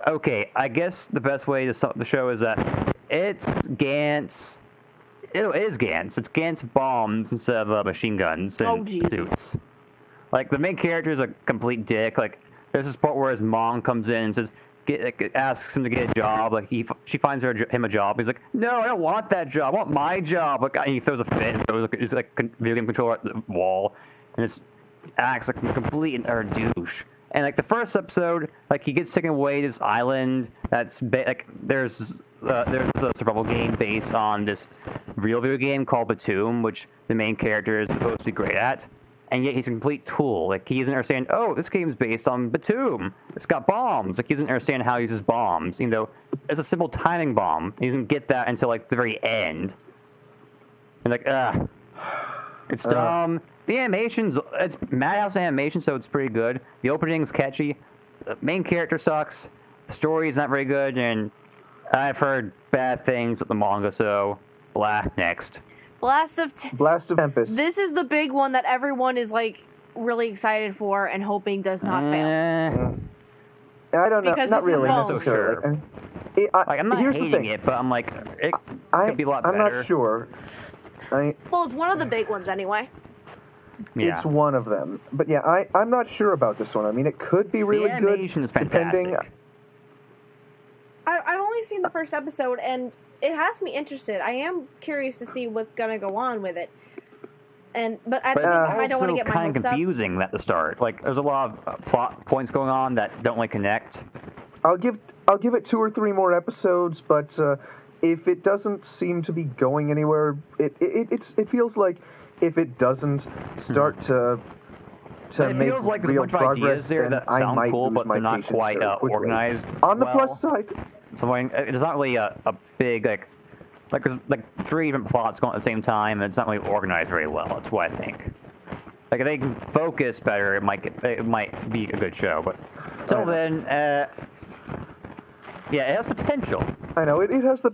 okay, I guess the best way to sum up the show is that it's Gantz. It is Gantz. It's Gantz bombs instead of machine guns and Oh, Jesus. suits. Like, the main character is a complete dick. Like, there's this part where his mom comes in and says, asks him to get a job. Like, she finds him a job. He's like, no, I don't want that job. I want my job. Like, and he throws a fit and throws his video game controller at the wall, and just acts like a complete and utter douche. And like the first episode, like he gets taken away to this island that's like there's a survival game based on this real video game called Batum, which the main character is supposed to be great at. And yet he's a complete tool. Like, he doesn't understand, oh, this game's based on Batum. It's got bombs. Like, he doesn't understand how he uses bombs, even though it's a simple timing bomb. He doesn't get that until, like, the very end. And, like, it's dumb. The animation's, it's Madhouse animation, so it's pretty good. The opening's catchy. The main character sucks. The story's not very good, and I've heard bad things with the manga, so blah, next. Blast of Tempest. This is the big one that everyone is like really excited for and hoping does not fail. I don't know. Because Not this is really bones. necessarily. Like, I'm not here's the hating thing. it, but I'm like, it could be a lot better. I'm not sure. Well, it's one of the big ones anyway. Yeah. It's one of them. But yeah, I'm not sure about this one. I mean, it could be really the good. animation is fantastic. Depending. I've only seen the first episode and it has me interested. I am curious to see what's gonna go on with it. But at the same time, I don't want to get my kind hopes of up. confusing at the start. Like, there's a lot of plot points going on that don't really connect. I'll give it 2 or 3 more episodes, but if it doesn't seem to be going anywhere, it feels like if it doesn't start to It make feels like there's a real bunch of ideas progress, there then that I sound might cool, lose but my they're not patience quite very quickly. organized. On the well. plus side, So like, it's not really a big like there's like 3 different plots going at the same time, and it's not really organized very well. That's what I think. Like, if they can focus better, it might be a good show. But until then, yeah, it has potential. I know it has the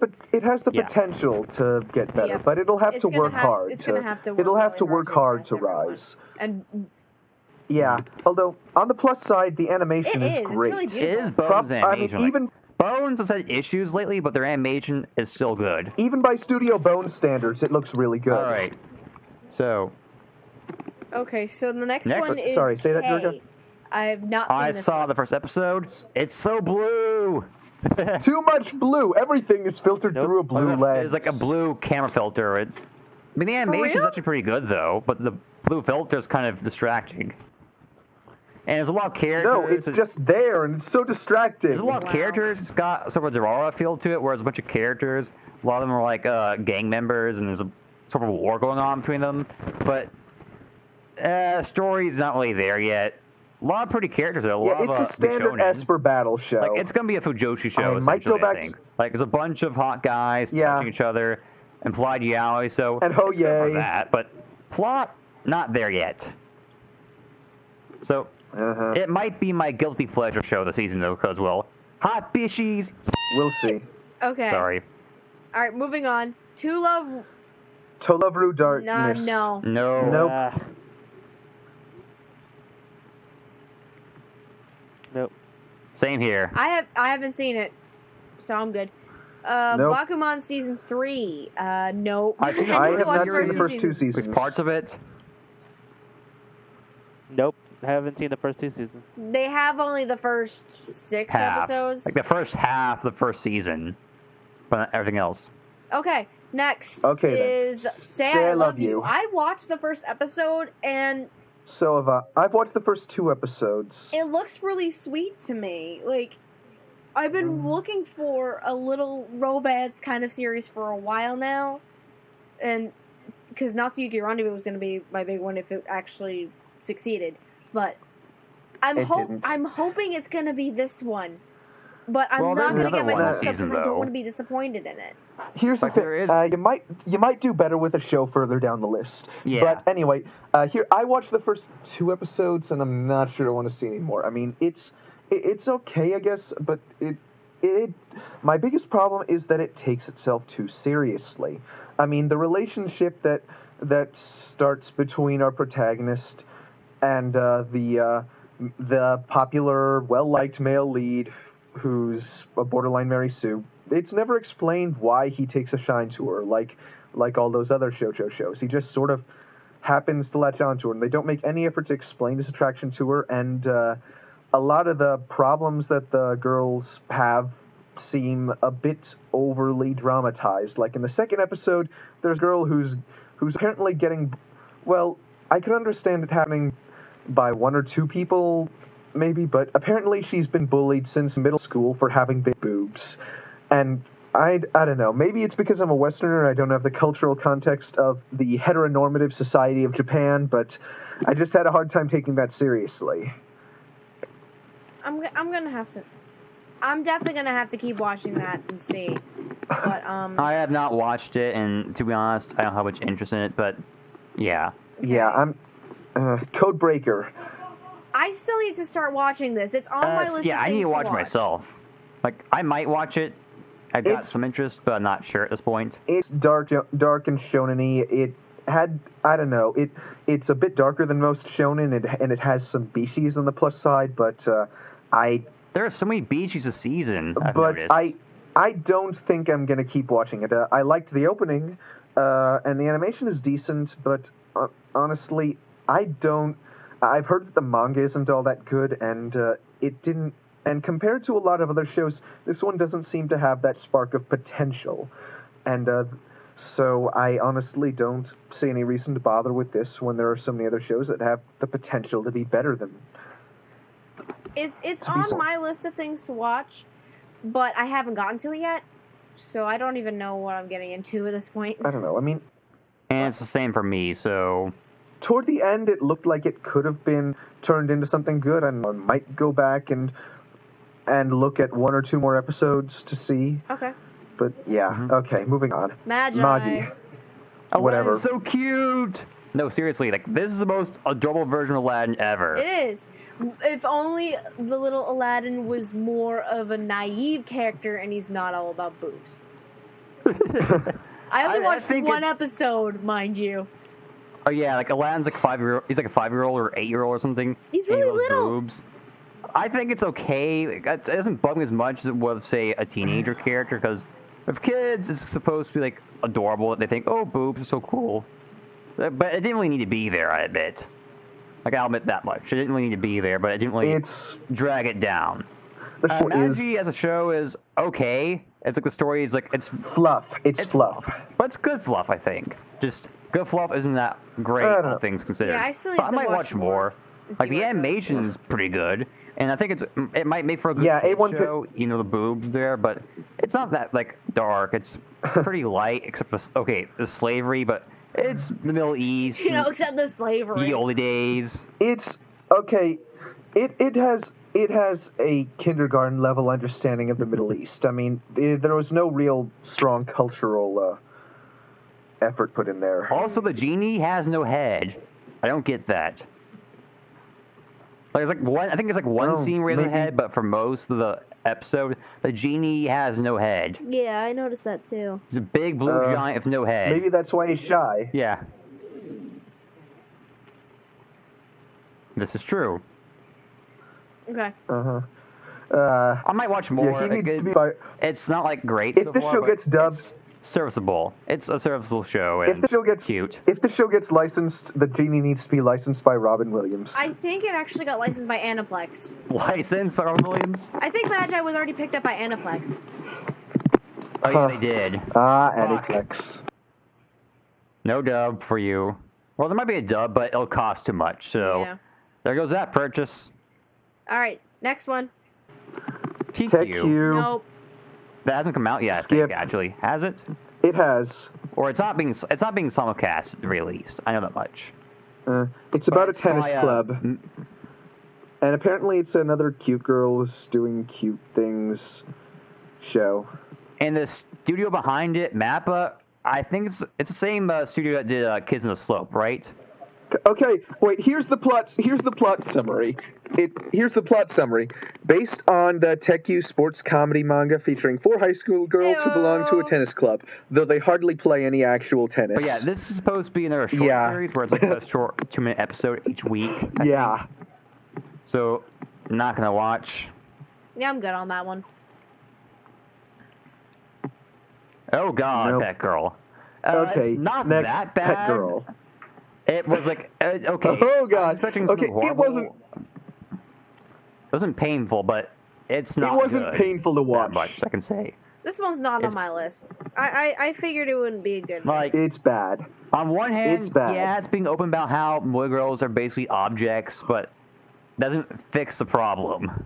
Yeah. potential to get better, Yeah. but it'll have It's to gonna work have- hard. it's gonna have to work it'll have really to work hard to everyone. rise. And Yeah, although on the plus side, the animation It is. It's great. really It beautiful. is Bones' I mean, animation. Like, even Bones has had issues lately, but their animation is still good. even by Studio Bones standards, it looks really good. All right. So okay, so the next Next- one is Sorry, say that, K. Durga? I have not seen I this saw one. the first episode. It's so blue. Too much blue. Everything is filtered Nope. through a blue lens. It's like a blue camera filter. I mean, the animation is real? actually pretty good though, but the blue filter is kind of distracting. And there's a lot of characters. No, it's just there, and it's so distracting. There's a lot of characters. It's got sort of a Durara feel to it, where there's a bunch of characters. A lot of them are like gang members, and there's a sort of a war going on between them. But story's not really there yet. A lot of pretty characters. There. Yeah, it's a standard Esper battle show. Like, it's gonna be a Fujoshi show. I might go essentially, back I think. Like, there's a bunch of hot guys touching each other, implied yaoi. So And ho it's good for yay. that, but plot not there yet. So it might be my guilty pleasure show this season though, because hot bishies. We'll see. Okay. Sorry. All right, moving on. To Love. Tolovru Darkness. No. No. Nope. Nope. Same here. I haven't seen it, so I'm good. Nope. Bakuman season 3. Nope. I've seen I need to have watch not seen the first 2 Which seasons. parts of it? Nope. I haven't seen the first 2 seasons. They have only the first 6 Half. episodes. Like the first half, the first season, but not everything else. Okay, next Okay, then. is Say I Love You. I watched the first episode and So have I. I've watched the first 2 episodes. it looks really sweet to me. Like, I've been looking for a little romance kind of series for a while now. And because Natsuyuki Rendezvous was going to be my big one if it actually succeeded. But I'm hoping it's gonna be this one, but I'm Well, not there's gonna get another my one hopes this up because season, I don't though. want to be disappointed in it. Here's the Like, thing. there is- You might do better with a show further down the list. Yeah. But anyway, here I watched the first 2 episodes, and I'm not sure I want to see any more. I mean, it's okay, I guess, but my biggest problem is that it takes itself too seriously. I mean, the relationship that starts between our protagonist and the popular, well-liked male lead, who's a borderline Mary Sue. It's never explained why he takes a shine to her, like all those other shoujo shows. He just sort of happens to latch onto her, and they don't make any effort to explain his attraction to her. And a lot of the problems that the girls have seem a bit overly dramatized. Like in the second episode, there's a girl who's apparently getting, well, I can understand it happening by 1 or 2 people, maybe, but apparently she's been bullied since middle school for having big boobs. And I don't know, maybe it's because I'm a Westerner and I don't have the cultural context of the heteronormative society of Japan, but I just had a hard time taking that seriously. I'm definitely gonna have to keep watching that and see. But I have not watched it, and to be honest, I don't have much interest in it. But yeah, Yeah, I'm Codebreaker. I still need to start watching this. It's on my list. yeah, of I need things to watch myself. Like, I might watch it. I've got some interest, but I'm not sure at this point. It's dark and shonen-y. It had, I don't know, it's a bit darker than most shonen, and it has some bishis on the plus side, but There are so many beaches a season. I've but noticed. I don't think I'm gonna keep watching it. I liked the opening, and the animation is decent, but honestly, I've heard that the manga isn't all that good, and it didn't. And compared to a lot of other shows, this one doesn't seem to have that spark of potential. And so I honestly don't see any reason to bother with this when there are so many other shows that have the potential to be better than. It's on my list of things to watch, but I haven't gotten to it yet, so I don't even know what I'm getting into at this point. I don't know. I mean, And it's the same for me, so... toward the end, it looked like it could have been turned into something good, and I might go back and look at 1 or 2 more episodes to see. Okay. But yeah, okay, moving on. Magi. Whatever. Aladdin's so cute! No, seriously, like, this is the most adorable version of Aladdin ever. It is. If only the little Aladdin was more of a naive character and he's not all about boobs. I only watched one episode, mind you. Oh yeah, like Aladdin's like 5-year-old. He's like a 5-year-old or 8-year-old or something. He's and he really loves little. Boobs. I think it's okay. Like, it doesn't bug me as much as it would, say, a teenager character, because with kids, it's supposed to be like adorable. That they think, oh, boobs are so cool. But it didn't really need to be there, I admit. Like, I'll admit that much. It didn't really need to be there, but it didn't really drag it down. The show Magi as a show is okay. It's like the story is like it's fluff. It's fluff. But it's good fluff, I think. Just good fluff isn't that great, all things considered. Yeah, I still need but I to might watch watch more. Like the animation's pretty good, and I think it might make for a good show. You know, the boobs there, but it's not that like dark. It's pretty light, except for the slavery, but it's the Middle East. You know, except the slavery. The old days. It's okay. It has a kindergarten level understanding of the Middle East. I mean, there was no real strong cultural effort put in there. Also, the genie has no head. I don't get that. Like, it's like one. I think it's like one scene where he has a head, but for most of the episode, the genie has no head. Yeah, I noticed that too. He's a big blue giant with no head. Maybe that's why he's shy. Yeah. This is true. Okay. I might watch more. Yeah, he needs to be. It's not like great. If the show gets dubbed, serviceable. It's a serviceable show. And if the show gets cute. If the show gets licensed, the genie needs to be licensed by Robin Williams. I think it actually got licensed by Aniplex. Licensed by Robin Williams? I think Magi was already picked up by Aniplex. Oh yeah, they did. Aniplex. No dub for you. Well, there might be a dub, but it'll cost too much. So there goes that purchase. All right, next one. TQ. Nope. That hasn't come out yet. Skip. I think, actually, has it? It has. Or it's not being simulcast released. I know that much. It's about a tennis club. And apparently it's another cute girls doing cute things show. And the studio behind it, Mappa, I think it's the same studio that did Kids in the Slope, right? Okay, wait, here's the plot summary. Here's the plot summary. Based on the Tekkyu sports comedy manga featuring 4 high school girls who belong to a tennis club, though they hardly play any actual tennis. But yeah, this is supposed to be another short series where it's like a short 2-minute episode each week. I think. So, not gonna watch. Yeah, I'm good on that one. Oh god, Nope. Pet Girl. Okay, it's not next, that bad. Pet Girl. It was like, okay. Oh god. I was expecting something Okay, it wasn't... It wasn't painful, but it's not It wasn't good. painful to watch. That much, I can say. This one's not on my list. I figured it wouldn't be a good one. Like, It's bad. on one hand, It's bad. yeah, it's being open about how boy girls are basically objects, but doesn't fix the problem.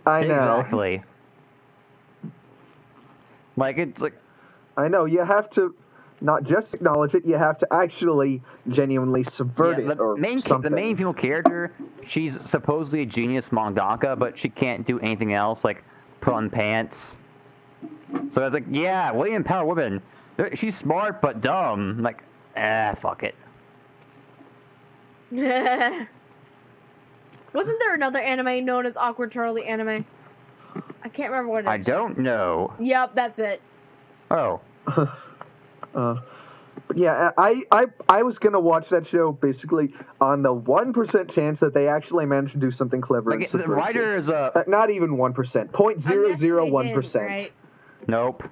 I know. Exactly. Like, it's like, I know. You have to not just acknowledge it, you have to actually genuinely subvert it or something. The main female character, she's supposedly a genius mangaka, but she can't do anything else, like put on pants. So it's like, yeah, way to empower women. She's smart, but dumb. Like, fuck it. Wasn't there another anime known as Awkward Charlie Anime? I can't remember what it is. I don't know. Yep, that's it. Oh. But yeah, I was gonna watch that show basically on the 1% chance that they actually managed to do something clever and Like, the subversive. writer is Not even 1%. 0.001%. Right? Nope.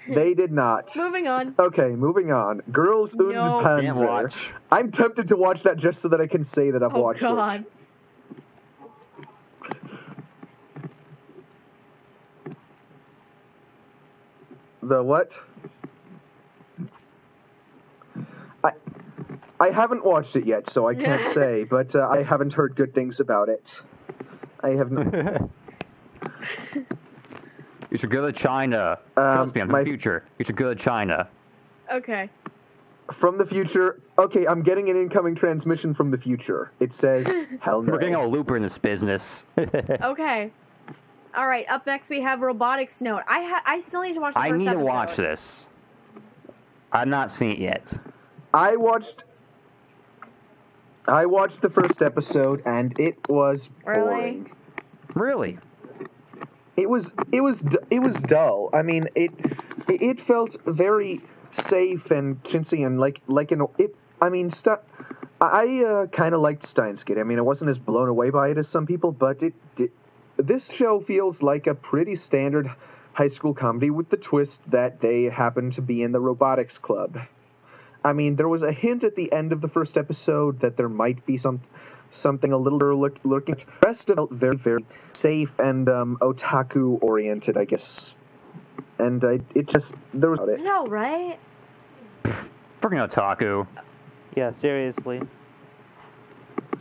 They did not. Moving on. Okay, moving on. Girls und No. Can't Panzer. watch. I'm tempted to watch that just so that I can say that I've Oh watched god. it. The what? I haven't watched it yet, so I can't say, but I haven't heard good things about it. I haven't. You should go to China. Trust me, I'm from the future. You should go to China. Okay. From the future. Okay, I'm getting an incoming transmission from the future. It says, hell no. We're getting a looper in this business. Okay. All right. Up next, we have Robotics Note. I still need to watch the first I need episode. to watch this. I've not seen it yet. I watched the first episode, and it was boring. Really? It was dull. I mean, it felt very safe and chintzy and like an it. I mean, I kind of liked Steins Gate. I mean, I wasn't as blown away by it as some people, but this show feels like a pretty standard high school comedy with the twist that they happen to be in the robotics club. I mean, there was a hint at the end of the first episode that there might be something a little lurking. The rest of it felt very, very safe and otaku-oriented, I guess. And there was I know, right? Freaking otaku. Yeah, seriously.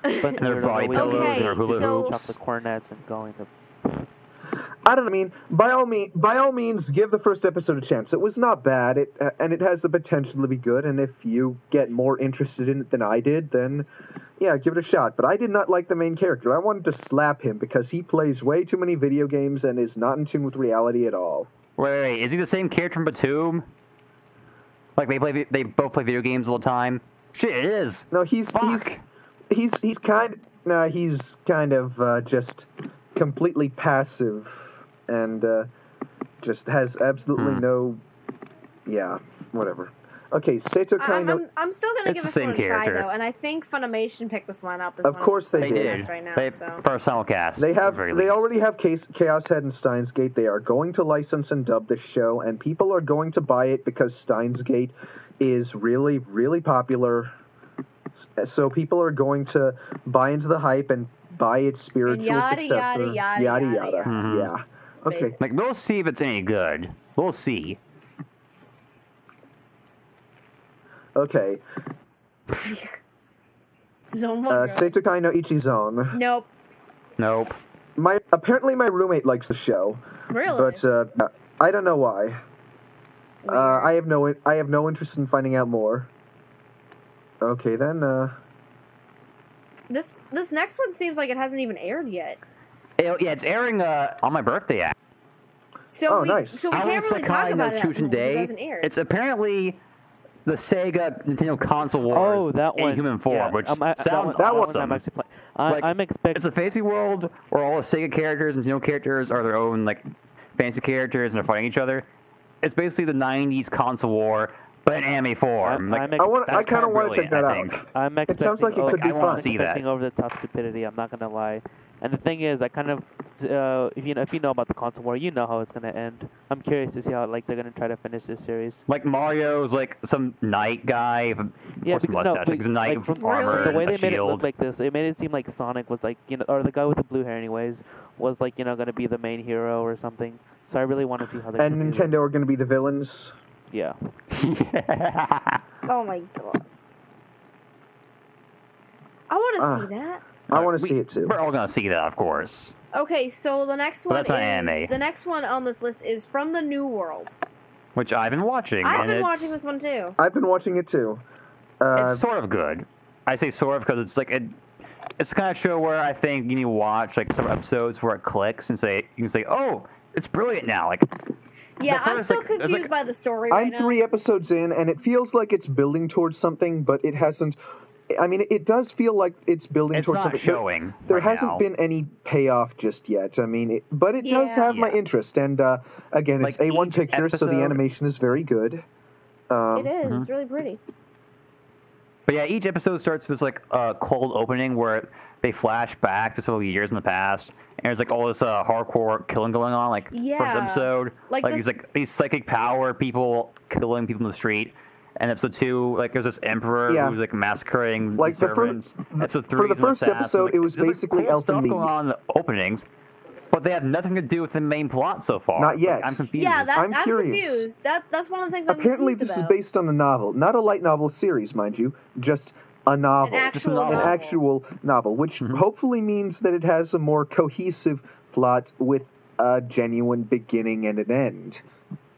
But And their body pillows Okay, and their hula so- hoops. the cornets and going to. I don't know. I mean, by all means, give the first episode a chance. It was not bad, and it has the potential to be good. And if you get more interested in it than I did, then yeah, give it a shot. But I did not like the main character. I wanted to slap him because he plays way too many video games and is not in tune with reality at all. Wait, is he the same character from Batum? Like they both play video games all the time? Shit, it is. No, he's kind of just completely passive and just has absolutely no. Yeah, whatever. Okay, Seto Kaino. I'm still gonna It's give the this same one a try character. though, and I think Funimation picked this one up. As Of one course they the did. best Right now, They so. first simulcast. They at the have. very They least. already have Chaos Head and Steins Gate. They are going to license and dub this show, and people are going to buy it because Steins Gate is really, really popular. So people are going to buy into the hype and buy its spiritual yada, successor. yada, yada, yada. Mhm. Yeah. Okay. Basically. Like, we'll see if it's any good. We'll see. Okay. Zone 1 girl. Seitokai no Ichizone. Nope. Nope. Apparently my roommate likes the show, Really? but I don't know why. I have no interest in finding out more. Okay, then, This next one seems like it hasn't even aired yet. Yeah, it's airing on my birthday. Oh, nice. So we can't really talk about it because it hasn't aired. It's apparently the Sega Nintendo Console Wars Oh, that one. in human form, Yeah, which that sounds that one- awesome. I'm actually playing. Like, I'm expecting. It's a fantasy world where all the Sega characters and Nintendo characters are their own like fantasy characters and they're fighting each other. It's basically the '90s console war, but in anime form. I I that's kind of want to check that I out. think. I'm expecting. It sounds like it could be I want fun. to see that. Expecting over the top stupidity. I'm not gonna lie. And the thing is, I kind of, if you know about the console war, you know how it's gonna end. I'm curious to see how they're gonna try to finish this series. Like Mario's like some knight guy with Yeah, some mustache. Like, he's a knight like, with from armor the way and they a made it look shield. like this, it made it seem like Sonic was like, or the guy with the blue hair, anyways, was like, gonna be the main hero or something. So I really want to see how they. And Nintendo are going to be the villains. Yeah. Oh my god. I want to see that. I want to see it too. We're all gonna see that, of course. Okay, so the next one that's not anime. the next one on this list is From the New World. Which I've been watching. I've and been it's, watching this one too. I've been watching it too. It's sort of good. I say sort of because it's like it's the kind of show where I think you need to watch like some episodes where it clicks and you can say, oh, it's brilliant now. Like, Yeah, I'm first, still like, it's confused like- by the story right I'm now. 3 episodes in, and it feels like it's building towards something, but it hasn't. I mean, it does feel like it's building It's towards not something. showing There right hasn't now. been any payoff just yet. I mean, but it does Yeah. have my Yeah. interest, and again, it's Like, A1 each pictures, so the episode- animation is very good. It is. Mm-hmm. It's really pretty. But yeah, each episode starts with like a cold opening where they flash back to several years in the past, and there's like all this hardcore killing going on. Like Yeah. first episode, Like these psychic power people killing people in the street. And episode 2, like there's this emperor Yeah. who's like massacring Like, the the fir- servants. Episode 3 for the is an first assassin. episode, Like, it was there's, basically cool Elton stuff Lee. going on in the openings, but they have nothing to do with the main plot so far. Not yet. Like, I'm confused. Yeah, I'm I'm curious. confused. That's one of the things I'm Apparently, confused this is about. based on a novel, not a light novel series, mind you, just a novel. An Just a actual novel. An novel. actual novel, which Mm-hmm. hopefully means that it has a more cohesive plot with a genuine beginning and an end.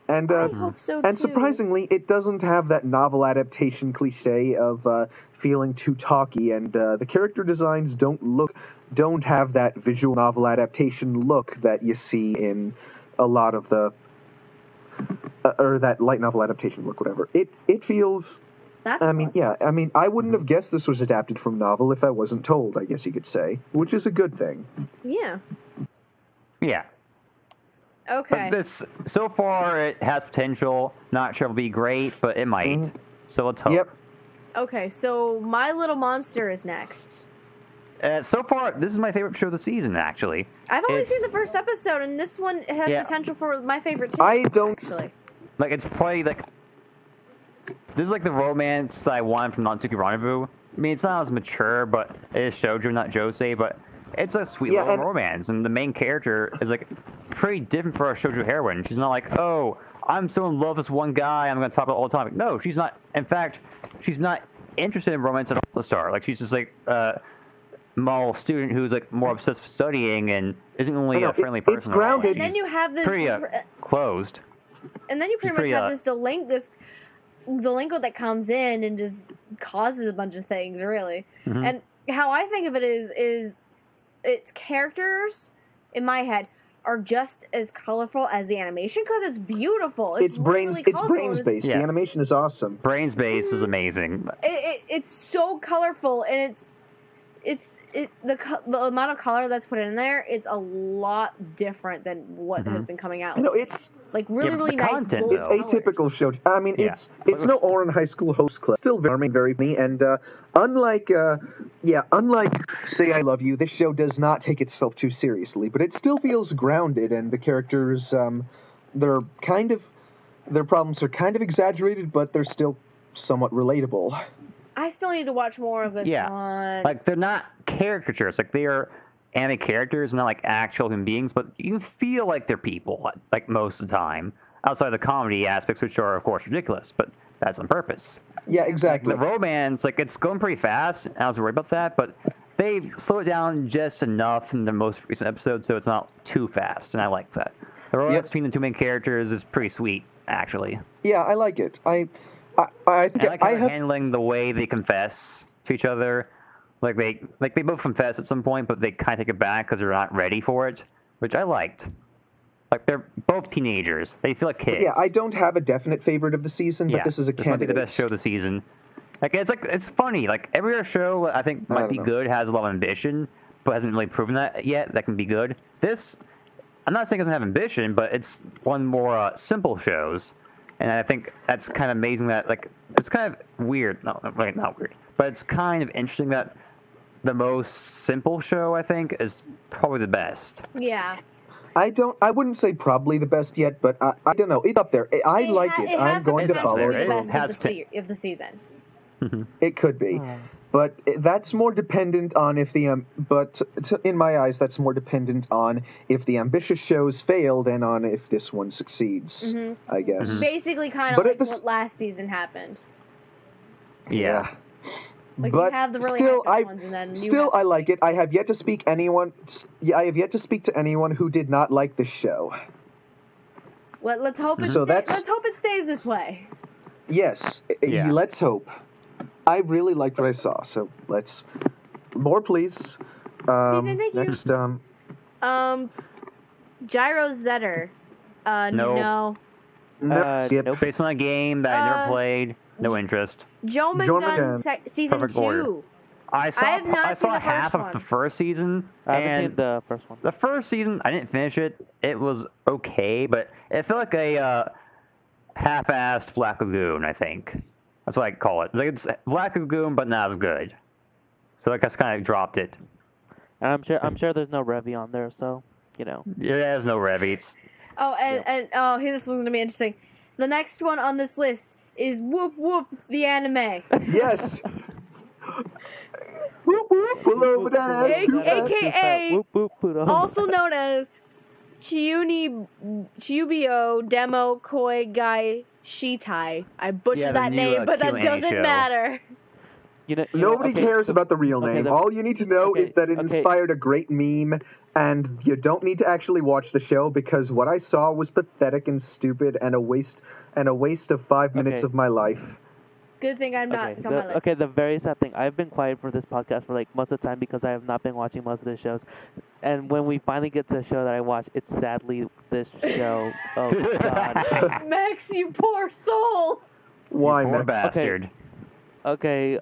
And I hope so too. and surprisingly, it doesn't have that novel adaptation cliche of feeling too talky, and the character designs don't have that visual novel adaptation look that you see in a lot of the or that light novel adaptation look, whatever. It feels. That's I mean, awesome. yeah. I mean, I wouldn't have guessed this was adapted from novel if I wasn't told. I guess you could say, which is a good thing. Yeah. Yeah. Okay. But this, so far, it has potential. Not sure it'll be great, but it might. So let's hope. Yep. Okay, so My Little Monster is next. So far, this is my favorite show of the season, actually. I've only It's- seen the first episode, and this one has Yeah. potential for my favorite too. I don't. Actually. Like, it's probably, like... This is, like, the romance that I want from Non-Tsuki Rendezvous. I mean, it's not as mature, but it is shoujo, not josei, but it's a sweet Yeah, little and- romance. And the main character is, like, pretty different for a shoujo heroine. She's not like, oh, I'm so in love with this one guy, I'm going to talk about it all the time. Like, no, she's not. In fact, she's not interested in romance at all at the start. Like, she's just, like, model student who's, like, more obsessed with studying and isn't only I know, a friendly it's person at all. grounded. And then She's you have this, pretty closed. and then you pretty she's much pretty, have this delinquent that comes in and just causes a bunch of things, really. Mm-hmm. And how I think of it is its characters in my head are just as colorful as the animation because it's beautiful. It's brains. really It's colorful, brains and based. Yeah. The animation is awesome. Brains base is amazing. It's so colorful, and the amount of color that's put in there, it's a lot different than what has been coming out. You know, it's like really, Yeah, but really the nice. content, bold it's though. colors. atypical show. I mean, Yeah. it's no Oran High School host club. Still very funny, and unlike Say I Love You, this show does not take itself too seriously, but it still feels grounded, and the characters, their problems are kind of exaggerated, but they're still somewhat relatable. I still need to watch more of this Yeah. one. Like, they're not caricatures. Like, they are anime characters, not like actual human beings, but you can feel like they're people, like, most of the time. Outside of the comedy aspects, which are, of course, ridiculous, but that's on purpose. Yeah, exactly. The romance, like, it's going pretty fast, and I was worried about that, but they slow it down just enough in the most recent episode, so it's not too fast, and I like that. The romance Yep. between the two main characters is pretty sweet, actually. Yeah, I like it. I And think I like I how they're have. handling the way they confess to each other. Like they both confess at some point, but they kind of take it back because they're not ready for it, which I liked. Like they're both teenagers; they feel like kids. Yeah, I don't have a definite favorite of the season, but Yeah, this is a this might be candidate. the best show of the season. Like it's funny. Like every other show I think I might don't be know. good, has a lot of ambition, but hasn't really proven that yet. That can be good. This, I'm not saying it doesn't have ambition, but it's one of the more simple shows, and I think that's kind of amazing. That like it's kind of weird. No, right, not weird, but it's kind of interesting that the most simple show I think is probably the best. Yeah. I wouldn't say probably the best yet, but I don't know. It's up there. I like it. It I'm has the going to potential follow to be it. the it. best Has of the season. It could be. But that's more dependent on if the in my eyes, that's more dependent on if the ambitious shows fail than on if this one succeeds. I guess. Basically, kind of But like at the what last season happened. Yeah. Like But you have the really still, high ones, and then you still have I like it. I have yet to speak I have yet to speak to anyone who did not like this show. Let's hope it. So that's- let's hope it stays this way. Yes, Yeah. let's hope. I really liked what I saw, so let's more, please. Thank you. Next, Gyro Zetter. No. next, yep. Nope. Based on a game that I never played, no interest. Joe Joe McGunn McGunn. season Perfect 2. order. I have not seen saw the half first of one. the first season, I haven't and seen the first one. the first season I didn't finish it. It was okay, but it felt like a half-assed Black Lagoon. I think that's what I call it. Like it's Black Lagoon, but not as good. So I just kind of dropped it. And I'm sure there's no Revy on there, so you know. Yeah, there's no Revies. Oh, and here, this one's gonna be interesting. The next one on this list is Whoop Whoop the anime, Yes. Whoop whoop, pull over that ass too fast. AKA Whoop, whoop, put on. also known as Chiyubio Demo Koi Gai Shitai. I butchered Yeah, the that new, name, but that Q&A doesn't show. matter. Nobody okay, cares about the real okay, name. the- All you need to know okay, is that it okay. inspired a great meme, and you don't need to actually watch the show because what I saw was pathetic and stupid and a waste of 5 minutes Okay. of my life. Good thing I'm not. Okay, It's on my list. the very sad thing. I've been quiet for this podcast for like most of the time because I have not been watching most of the shows. And when we finally get to a show that I watch, it's sadly this show. Oh God. Max, you poor soul. Why, Poor Max? bastard. Okay.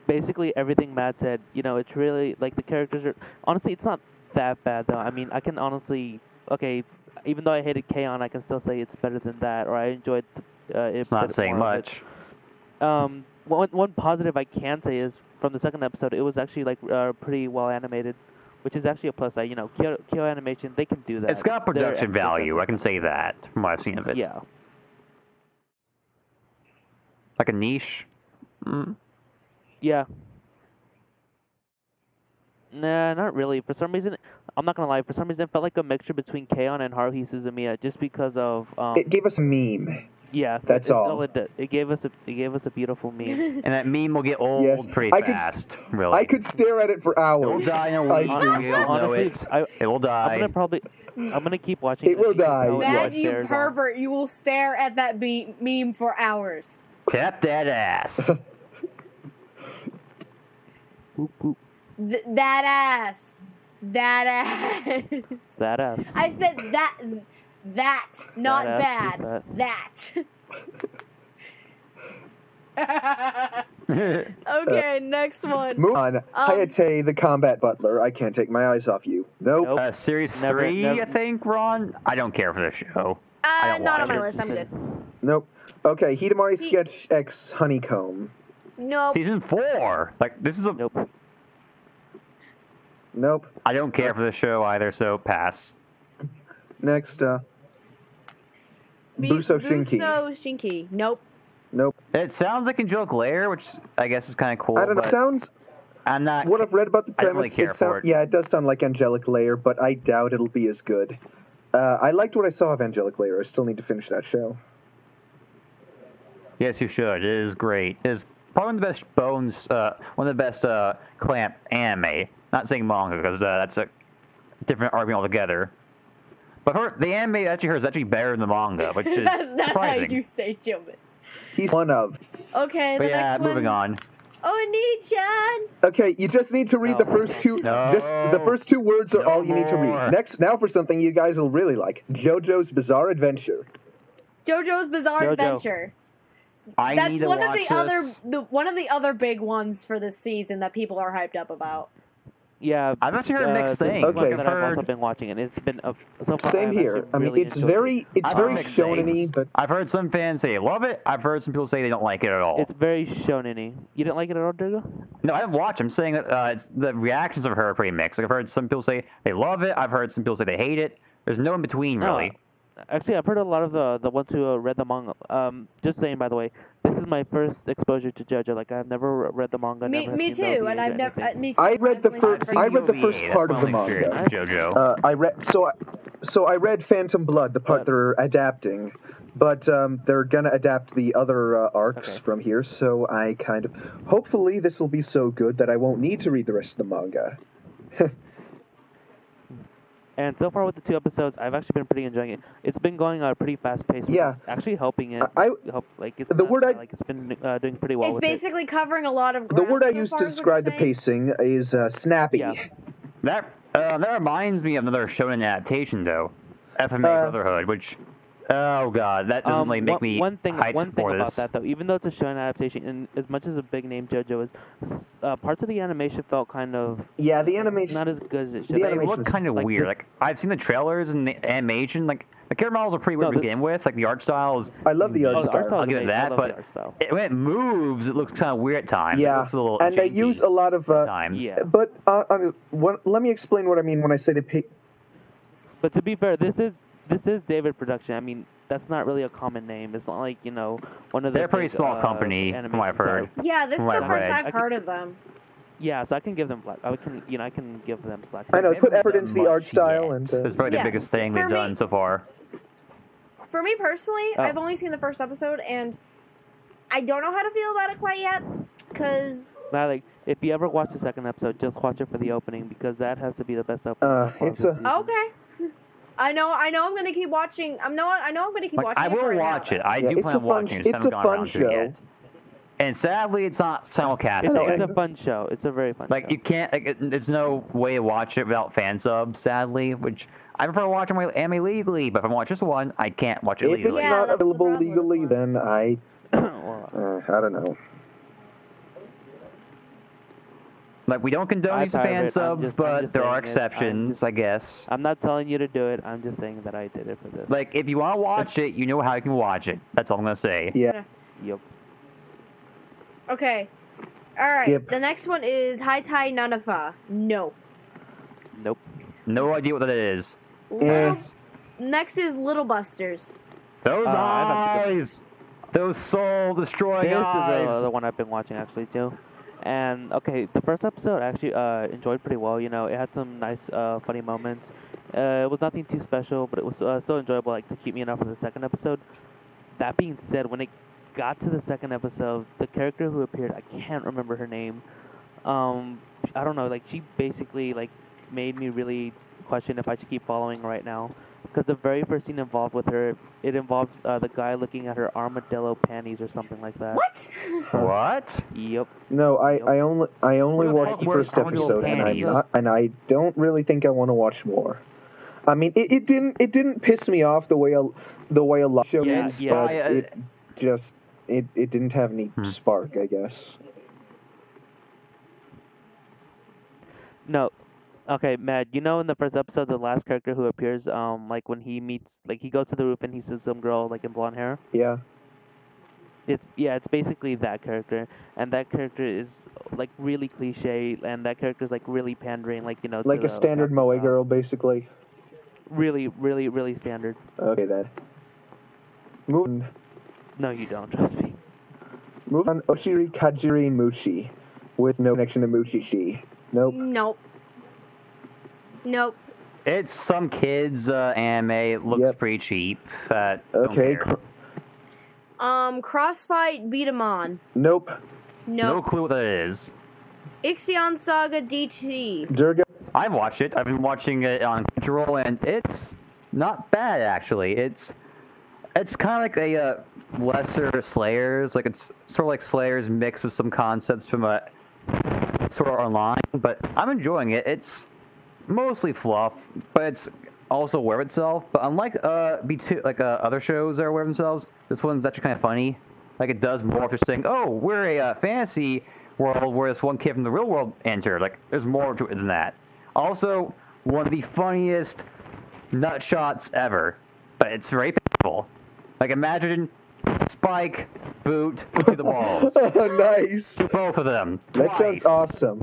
Basically everything Matt said. You know, it's really like the characters are. Honestly, it's not that bad though. I mean, I can honestly. Okay, even though I hated K-On!, I can still say it's better than that, or I enjoyed. It It's not saying more of it. much. One positive I can say is from the second episode, it was actually like pretty well animated, which is actually a plus. You know, Kyo Animation, they can do that. It's got They're production excellent. value. I can say that from what I've seen of it. Yeah. Like a niche. Yeah. Nah, not really. For some reason, I'm not gonna lie. For some reason, it felt like a mixture between K-On! And Haruhi Suzumiya, just because of It gave us a meme. yeah. That's all. It did. It gave us a beautiful meme. And that meme will get old Yes, pretty I could fast. Really. I could stare at it for hours. It will die in a I week. seriously- We all know Honestly, it. It will die. I'm gonna keep watching. It will die. until it Yeah. Matt, you stares on. pervert. You will stare at that meme for hours. Tap that ass. Boop, boop. That ass. That ass. That ass. I said that, not That ass is bad. That. Okay, next one. Move on. Hayate, the combat butler. I can't take my eyes off you. Nope. Nope. Series Never- 3, never- I think, Ron? I don't care for the show. I don't Not on watch my it. list. I'm good. Nope. Okay, Hidamari Sketch X Honeycomb. Nope. Season 4. Like, this is a... Nope. Nope. I don't care for the show either, so pass. Next, Buso Shinki. Buso Shinki. Nope. Nope. It sounds like Angelic Lair, which I guess is kind of cool. I don't know. but Sounds. I'm not... What I've read about the I don't really premise, care it for sounds. it. Yeah, it does sound like Angelic Layer, but I doubt it'll be as good. I liked what I saw of Angelic Layer. I still need to finish that show. Yes, you should. It is great. It is probably one of the best one of the best clamp anime. Not saying manga, because that's a different argument altogether. But the anime actually is actually better than the manga, which is That's not surprising. how you say Jobin. He's one of. Okay, But the yeah, next one. moving on. Oni-chan! Okay, you just need to read the first two. No. Just the first two words are No all you need to more. read. Now for something you guys will really like: JoJo's Bizarre Adventure. JoJo's Bizarre JoJo. Adventure. I That's need to one of watch the other this. one of the other big ones for this season that people are hyped up about. Yeah, I've actually heard mixed this is things. one Okay. that I've also been watching, and it's been so far. Same I've here. actually I mean, really it's enjoyed very I've heard very mixed shonen-y, things. but I've heard some fans say they love it. I've heard some people say they don't like it at all. It's very shonen-y. You didn't like it at all, Durga? No, I haven't watched. I'm saying that the reactions of her are pretty mixed. Like, I've heard some people say they love it. I've heard some people say they hate it. There's no in between, really. Actually, I've heard a lot of the ones who read the manga. Just saying, by the way, this is my first exposure to JoJo. Like, I've never read the manga. Me never have seen too, the and OVAs I've or never. anything. Me too. I read the I've only first. seen I I've read the seen first OVA, part that's of the my only experience manga. with JoJo. I read so I read Phantom Blood, the part they're adapting, but they're gonna adapt the other arcs from here. So I kind of hopefully this will be so good that I won't need to read the rest of the manga. And so far with the 2 episodes, I've actually been pretty enjoying it. It's been going at a pretty fast pace. Which Yeah. is actually helping it. It's the word I- like it's been doing pretty well. It's with basically covering a lot of. The ground word I so used far, to is what describe the you're saying? pacing is snappy. Yeah. That reminds me of another shonen adaptation, though. FMA Brotherhood, which, oh god, that doesn't really make me one thing hyped for about this. that though, even though it's a shonen adaptation, and as much as a big name JoJo is, parts of the animation felt kind of Yeah, the animation. not as good as it should. The be. It animation looked is- kind of like weird. the- Like, I've seen the trailers and the animation. Like, the character models are pretty weird No, to begin with. Like, the art style is. I love the art Oh, the style. art style I'll is give it amazing. I that, love but the art style. when it moves, it looks kind of weird at times. It Yeah, looks a little and they janky use a lot of. at times. Yeah. But let me explain what I mean when I say the. But to be fair, this is David Production. I mean, that's not really a common name. It's not like one of the. They're a pretty big, small company, from what I've heard. Yeah, this is From the what I've first read. I've heard of them. Yeah, so I can give them slack. I can give them slack. I know, They put haven't effort done into the art much style yet. and. It's probably Yeah, the biggest thing for they've me- done so far. For me personally, Oh. I've only seen the first episode, and I don't know how to feel about it quite yet, because Now, like, if you ever watch the second episode, just watch it for the opening because that has to be the best opening. It's a- okay. I know. I'm gonna keep watching. I know. I'm gonna keep Like, watching. I it for will right now, watch it. though. I Yeah, do it's plan a on fun- watching it. Just it's a haven't gone fun around to it show. yet. And sadly, it's not simulcast. I know, It's and- a fun show. It's a very fun Like, show. you can't, like, there's no way to watch it without fan subs, sadly, which I prefer watching my anime legally, but if I watch just one, I can't watch it If legally. it's Yeah, not that's the available problem with this legally, one. then Well, I don't know. Like, we don't condone I use of fan pirate, I'm subs, just- I'm but just there saying are it. I'm exceptions, just- I guess. I'm not telling you to do it. I'm just saying that I did it for this. Like, if you want to watch it, you know how you can watch it. That's all I'm going to say. Yeah. Yep. Okay. All right. Skip. The next one is Haitai Nanafa. No. Nope. No idea what that is. Eh. Next is Little Busters. Those I've eyes! Those soul-destroying This eyes! is the one I've been watching actually too. And okay, the first episode I actually enjoyed pretty well. You know, it had some nice funny moments. It was nothing too special, but it was still enjoyable, like to keep me enough for the second episode. That being said, when it got to the second episode, the character who appeared, I can't remember her name. I don't know, like she basically like made me really question if I should keep following right now. Because the very first scene involved with her, it involves the guy looking at her armadillo panties or something like that. What? What? Yep. No, I only Who the watched fuck the wears first episode, armadillo and I don't really think I want to watch more. I mean, it didn't piss me off the way a lot of show Yeah, did, yeah. but it just it didn't have any spark, I guess. No. Okay, Matt, you know in the first episode, the last character who appears, like when he meets, like he goes to the roof and he sees some girl, like in blonde hair? Yeah. It's basically that character, and that character is like really cliche, and that character is like really pandering, like Like to a standard the, moe girl, basically. Really, really, really standard. Okay, then. Moving No, you don't. Trust me. on, Oshiri Kajiri Mushi, with no connection to Mushishi. Nope. Nope. Nope. It's some kids anime. It looks Yep. pretty cheap. Don't Okay. care. Crossfight Beat 'em On. Nope. No Nope. clue what that is. Ixion Saga DT. Durga. I've watched it. I've been watching it on Crunchyroll, and it's not bad actually. It's It's kind of like a lesser Slayers. Like it's sort of like Slayers mixed with some concepts from a sort of online. But I'm enjoying it. It's mostly fluff, but it's also aware of itself. But unlike B2, like other shows that are aware of themselves, this one's actually kind of funny. Like it does more if you're saying, "Oh, we're a fantasy world where this one kid from the real world entered." Like there's more to it than that. Also, one of the funniest nut shots ever, but it's very painful. Like imagine Spike, Boot to the balls. Nice. Both of them. That Twice. sounds awesome.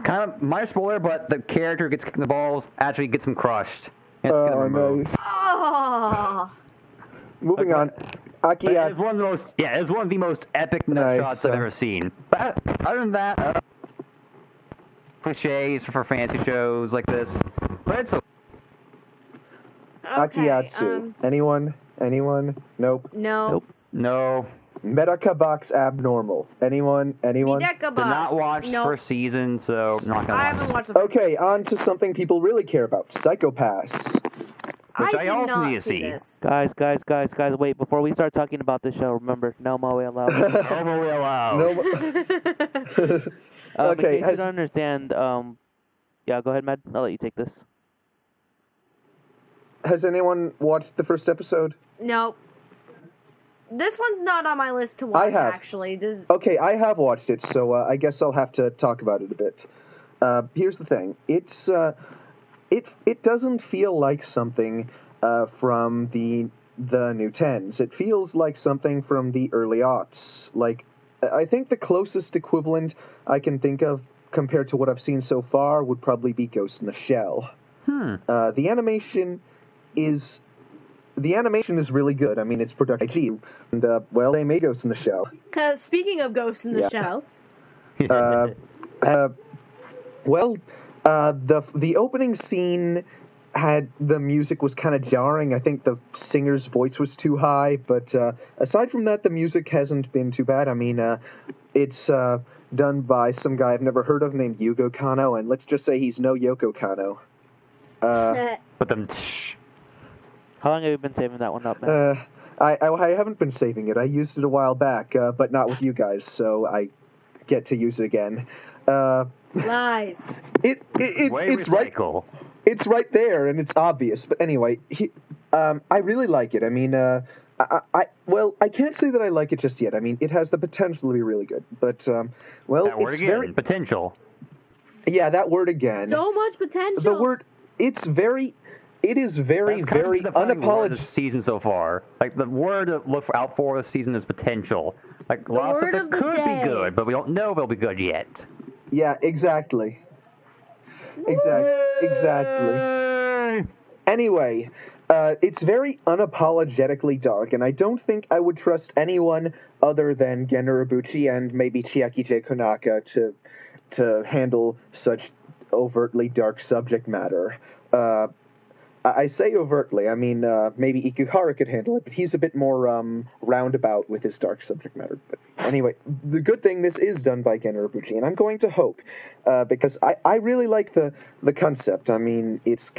Kind of minor spoiler, but the character who gets kicked in the balls actually gets him crushed. And it's gonna remove. Nice. Oh. Moving on. But Aki, it's one of the most, it's one of the most epic nut Nice, shots I've ever seen. But other than that, cliches for fantasy shows like this. But it's Akiatsu. Anyone? Nope. No. Nope. no. Medaka Box Abnormal. Anyone? Medaka Did not watch the Nope. first season, so not gonna I watch. haven't watched the first Okay, on to something people really care about. Psychopaths. Which I did also not need to see. This. Guys, wait, before we start talking about the show, remember, no moe allowed. Homo will allow. No. Okay, In case you don't understand, yeah, go ahead, Med. I'll let you take this. Has anyone watched the first episode? Nope. This one's not on my list to watch. I have. Actually. This. Okay, I have watched it, so I guess I'll have to talk about it a bit. Here's the thing: it's it doesn't feel like something from the new tens. It feels like something from the early aughts. Like I think the closest equivalent I can think of compared to what I've seen so far would probably be Ghost in the Shell. The animation is really good. I mean, it's production IG, and well, they made Ghost in the Shell. Speaking of Ghost in the Yeah. Shell. The opening scene had the music was kind of jarring. I think the singer's voice was too high, but aside from that, the music hasn't been too bad. I mean, it's done by some guy I've never heard of named Yugo Kano, and let's just say he's no Yoko Kano. But them. How long have you been saving that one up, man? I haven't been saving it. I used it a while back, but not with you guys, so I get to use it again. Lies. It's right. Recycle. It's right there, and it's obvious. But anyway, I really like it. I mean, I can't say that I like it just yet. I mean, it has the potential to be really good. But That word it's again. very Potential. yeah, that word again. So much potential. The word it is very That's kind very of the defining word of the unapologetic. season so far. Like the word to look out for this season is potential. Like a lot of word stuff of that the could day. be good, but we don't know if it'll be good yet. Yeah, exactly. Exactly. Anyway, it's very unapologetically dark, and I don't think I would trust anyone other than Gen Urobuchi and maybe Chiaki J. Konaka to handle such overtly dark subject matter. I say overtly, I mean, maybe Ikuhara could handle it, but he's a bit more roundabout with his dark subject matter. But anyway, the good thing, this is done by Gen Urobuchi, and I'm going to hope, because I really like the concept. I mean, it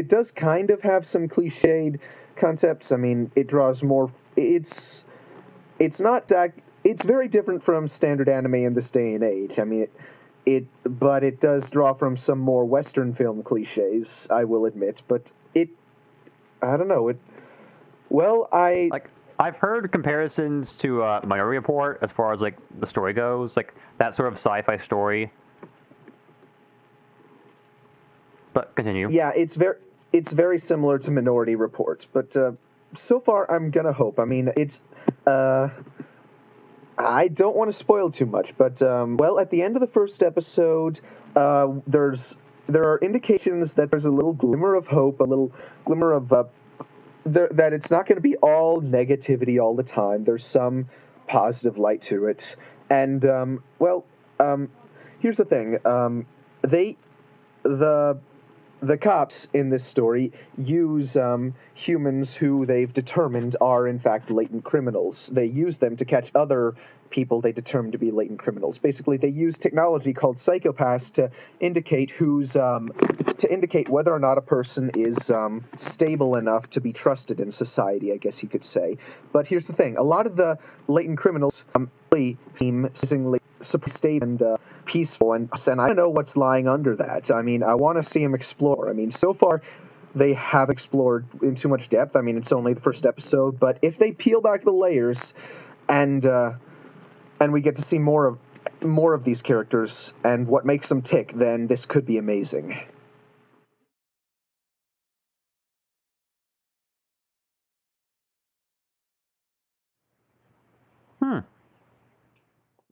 does kind of have some cliched concepts. I mean, it draws more, it's very different from standard anime in this day and age. I mean, but it does draw from some more Western film cliches, I will admit. But I don't know. I've heard comparisons to Minority Report as far as like the story goes, like that sort of sci-fi story. But continue. Yeah, it's very similar to Minority Report, but so far I'm gonna hope. I mean, it's I don't want to spoil too much, but at the end of the first episode, there are indications that there's a little glimmer of hope, a little glimmer of that it's not going to be all negativity all the time. There's some positive light to it, and here's the thing: the cops in this story use humans who they've determined are in fact latent criminals. They use them to catch other people they determine to be latent criminals. Basically, they use technology called psychopaths to indicate who's to indicate whether or not a person is stable enough to be trusted in society, I guess you could say. But here's the thing: a lot of the latent criminals really seem surprisingly stable and peaceful, and I don't know what's lying under that. I mean, I want to see them explore. I mean, so far they have explored in too much depth. I mean, it's only the first episode, but if they peel back the layers and we get to see more of these characters and what makes them tick, then this could be amazing.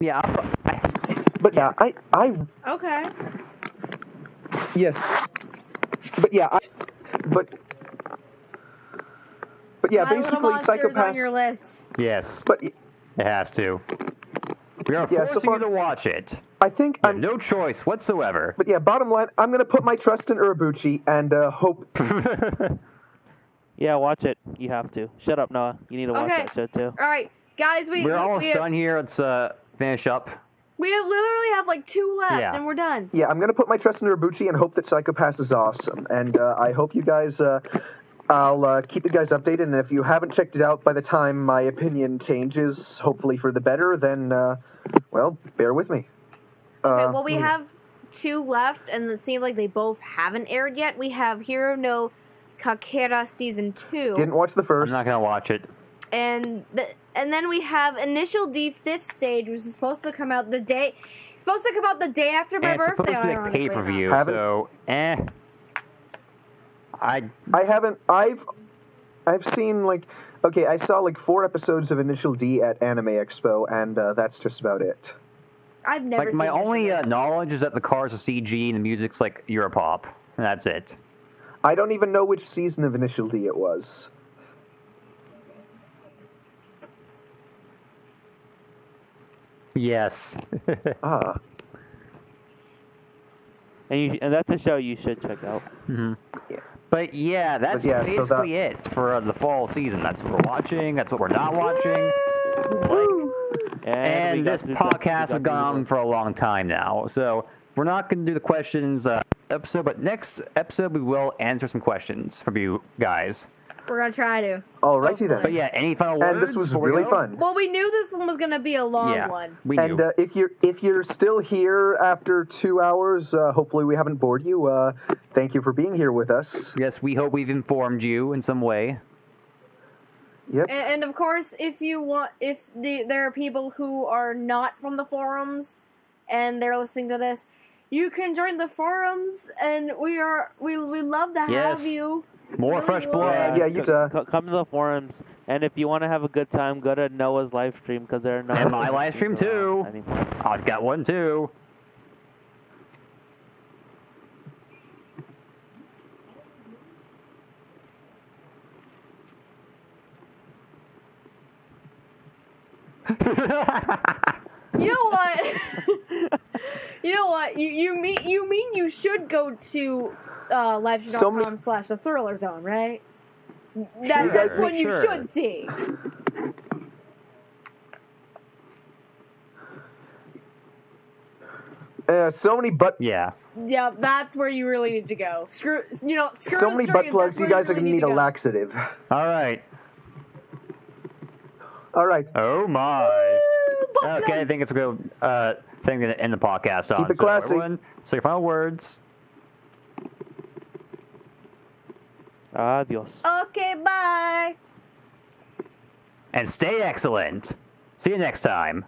Yeah. But yeah, I Okay. yes. But yeah, but yeah, My Little basically Monsters on Psychopaths. your list. Yes. But It has to. We are Yeah, so forcing you far- to watch it. I think You have I'm. no choice whatsoever. But yeah, bottom line, I'm gonna put my trust in Urabuchi and hope. Yeah, watch it. You have to. Shut up, Noah. You need to watch Okay. that show too. All right, guys, We're almost done here. Let's finish up. We literally have like 2 left, Yeah. and we're done. Yeah, I'm gonna put my trust in Urabuchi and hope that Psychopaths is awesome. And I hope you guys. I'll keep you guys updated, and if you haven't checked it out by the time my opinion changes, hopefully for the better, then well, bear with me. Okay, well, we have 2 left, and it seems like they both haven't aired yet. We have Hero no Kakera Season 2. Didn't watch the I'm first. not gonna watch it. And then we have Initial D 5th Stage, which is supposed to come out the day... It's supposed to come out the day after my And it's supposed birthday, to be like ironically pay-per-view, enough. Haven't- so I haven't. I've seen like. Okay, I saw like 4 episodes of Initial D at Anime Expo, and that's just about it. I've never like seen my Initial only D. knowledge is that the cars are CG and the music's like Europop, and that's it. I don't even know which season of Initial D it was. Yes. Ah. And that's a show you should check out. But yeah, that's yeah, so basically it for the fall season. That's what we're watching. That's what we're not watching. And we got this through podcast has the- gone on for a long time now, so we're not going to do the questions episode, but next episode we will answer some questions from you guys. We're going to try to. Alrighty then. But yeah, any final words? And this was before we really go? fun. Well, we knew this one was going to be a long Yeah, one. we knew. And if you're still here after 2 hours, hopefully we haven't bored you. Thank you for being here with us. Yes, we hope we've informed you in some way. Yep. And of course, if there are people who are not from the forums and they're listening to this, you can join the forums, and we love to Yes. have you. More Really fresh would. blood. Yeah, you come to the forums, and if you want to have a good time, go to Noah's live stream because there are no. And my live stream too. anymore. I've got one too. You know what? You know what? You mean you should go to livestream.com/the Thriller Zone, right? That's Sure, what you sure. should see. So many butt. Yeah. Yeah, that's where you really need to go. Screw So the many streams, butt that's plugs. You where guys are really gonna need a to go. laxative. All right. All right. Oh my. Butt Okay, I plugs. think it's a good thing to end the podcast on. Keep it classy. So everyone, say your final words. Adios. Okay, bye. And stay excellent. See you next time.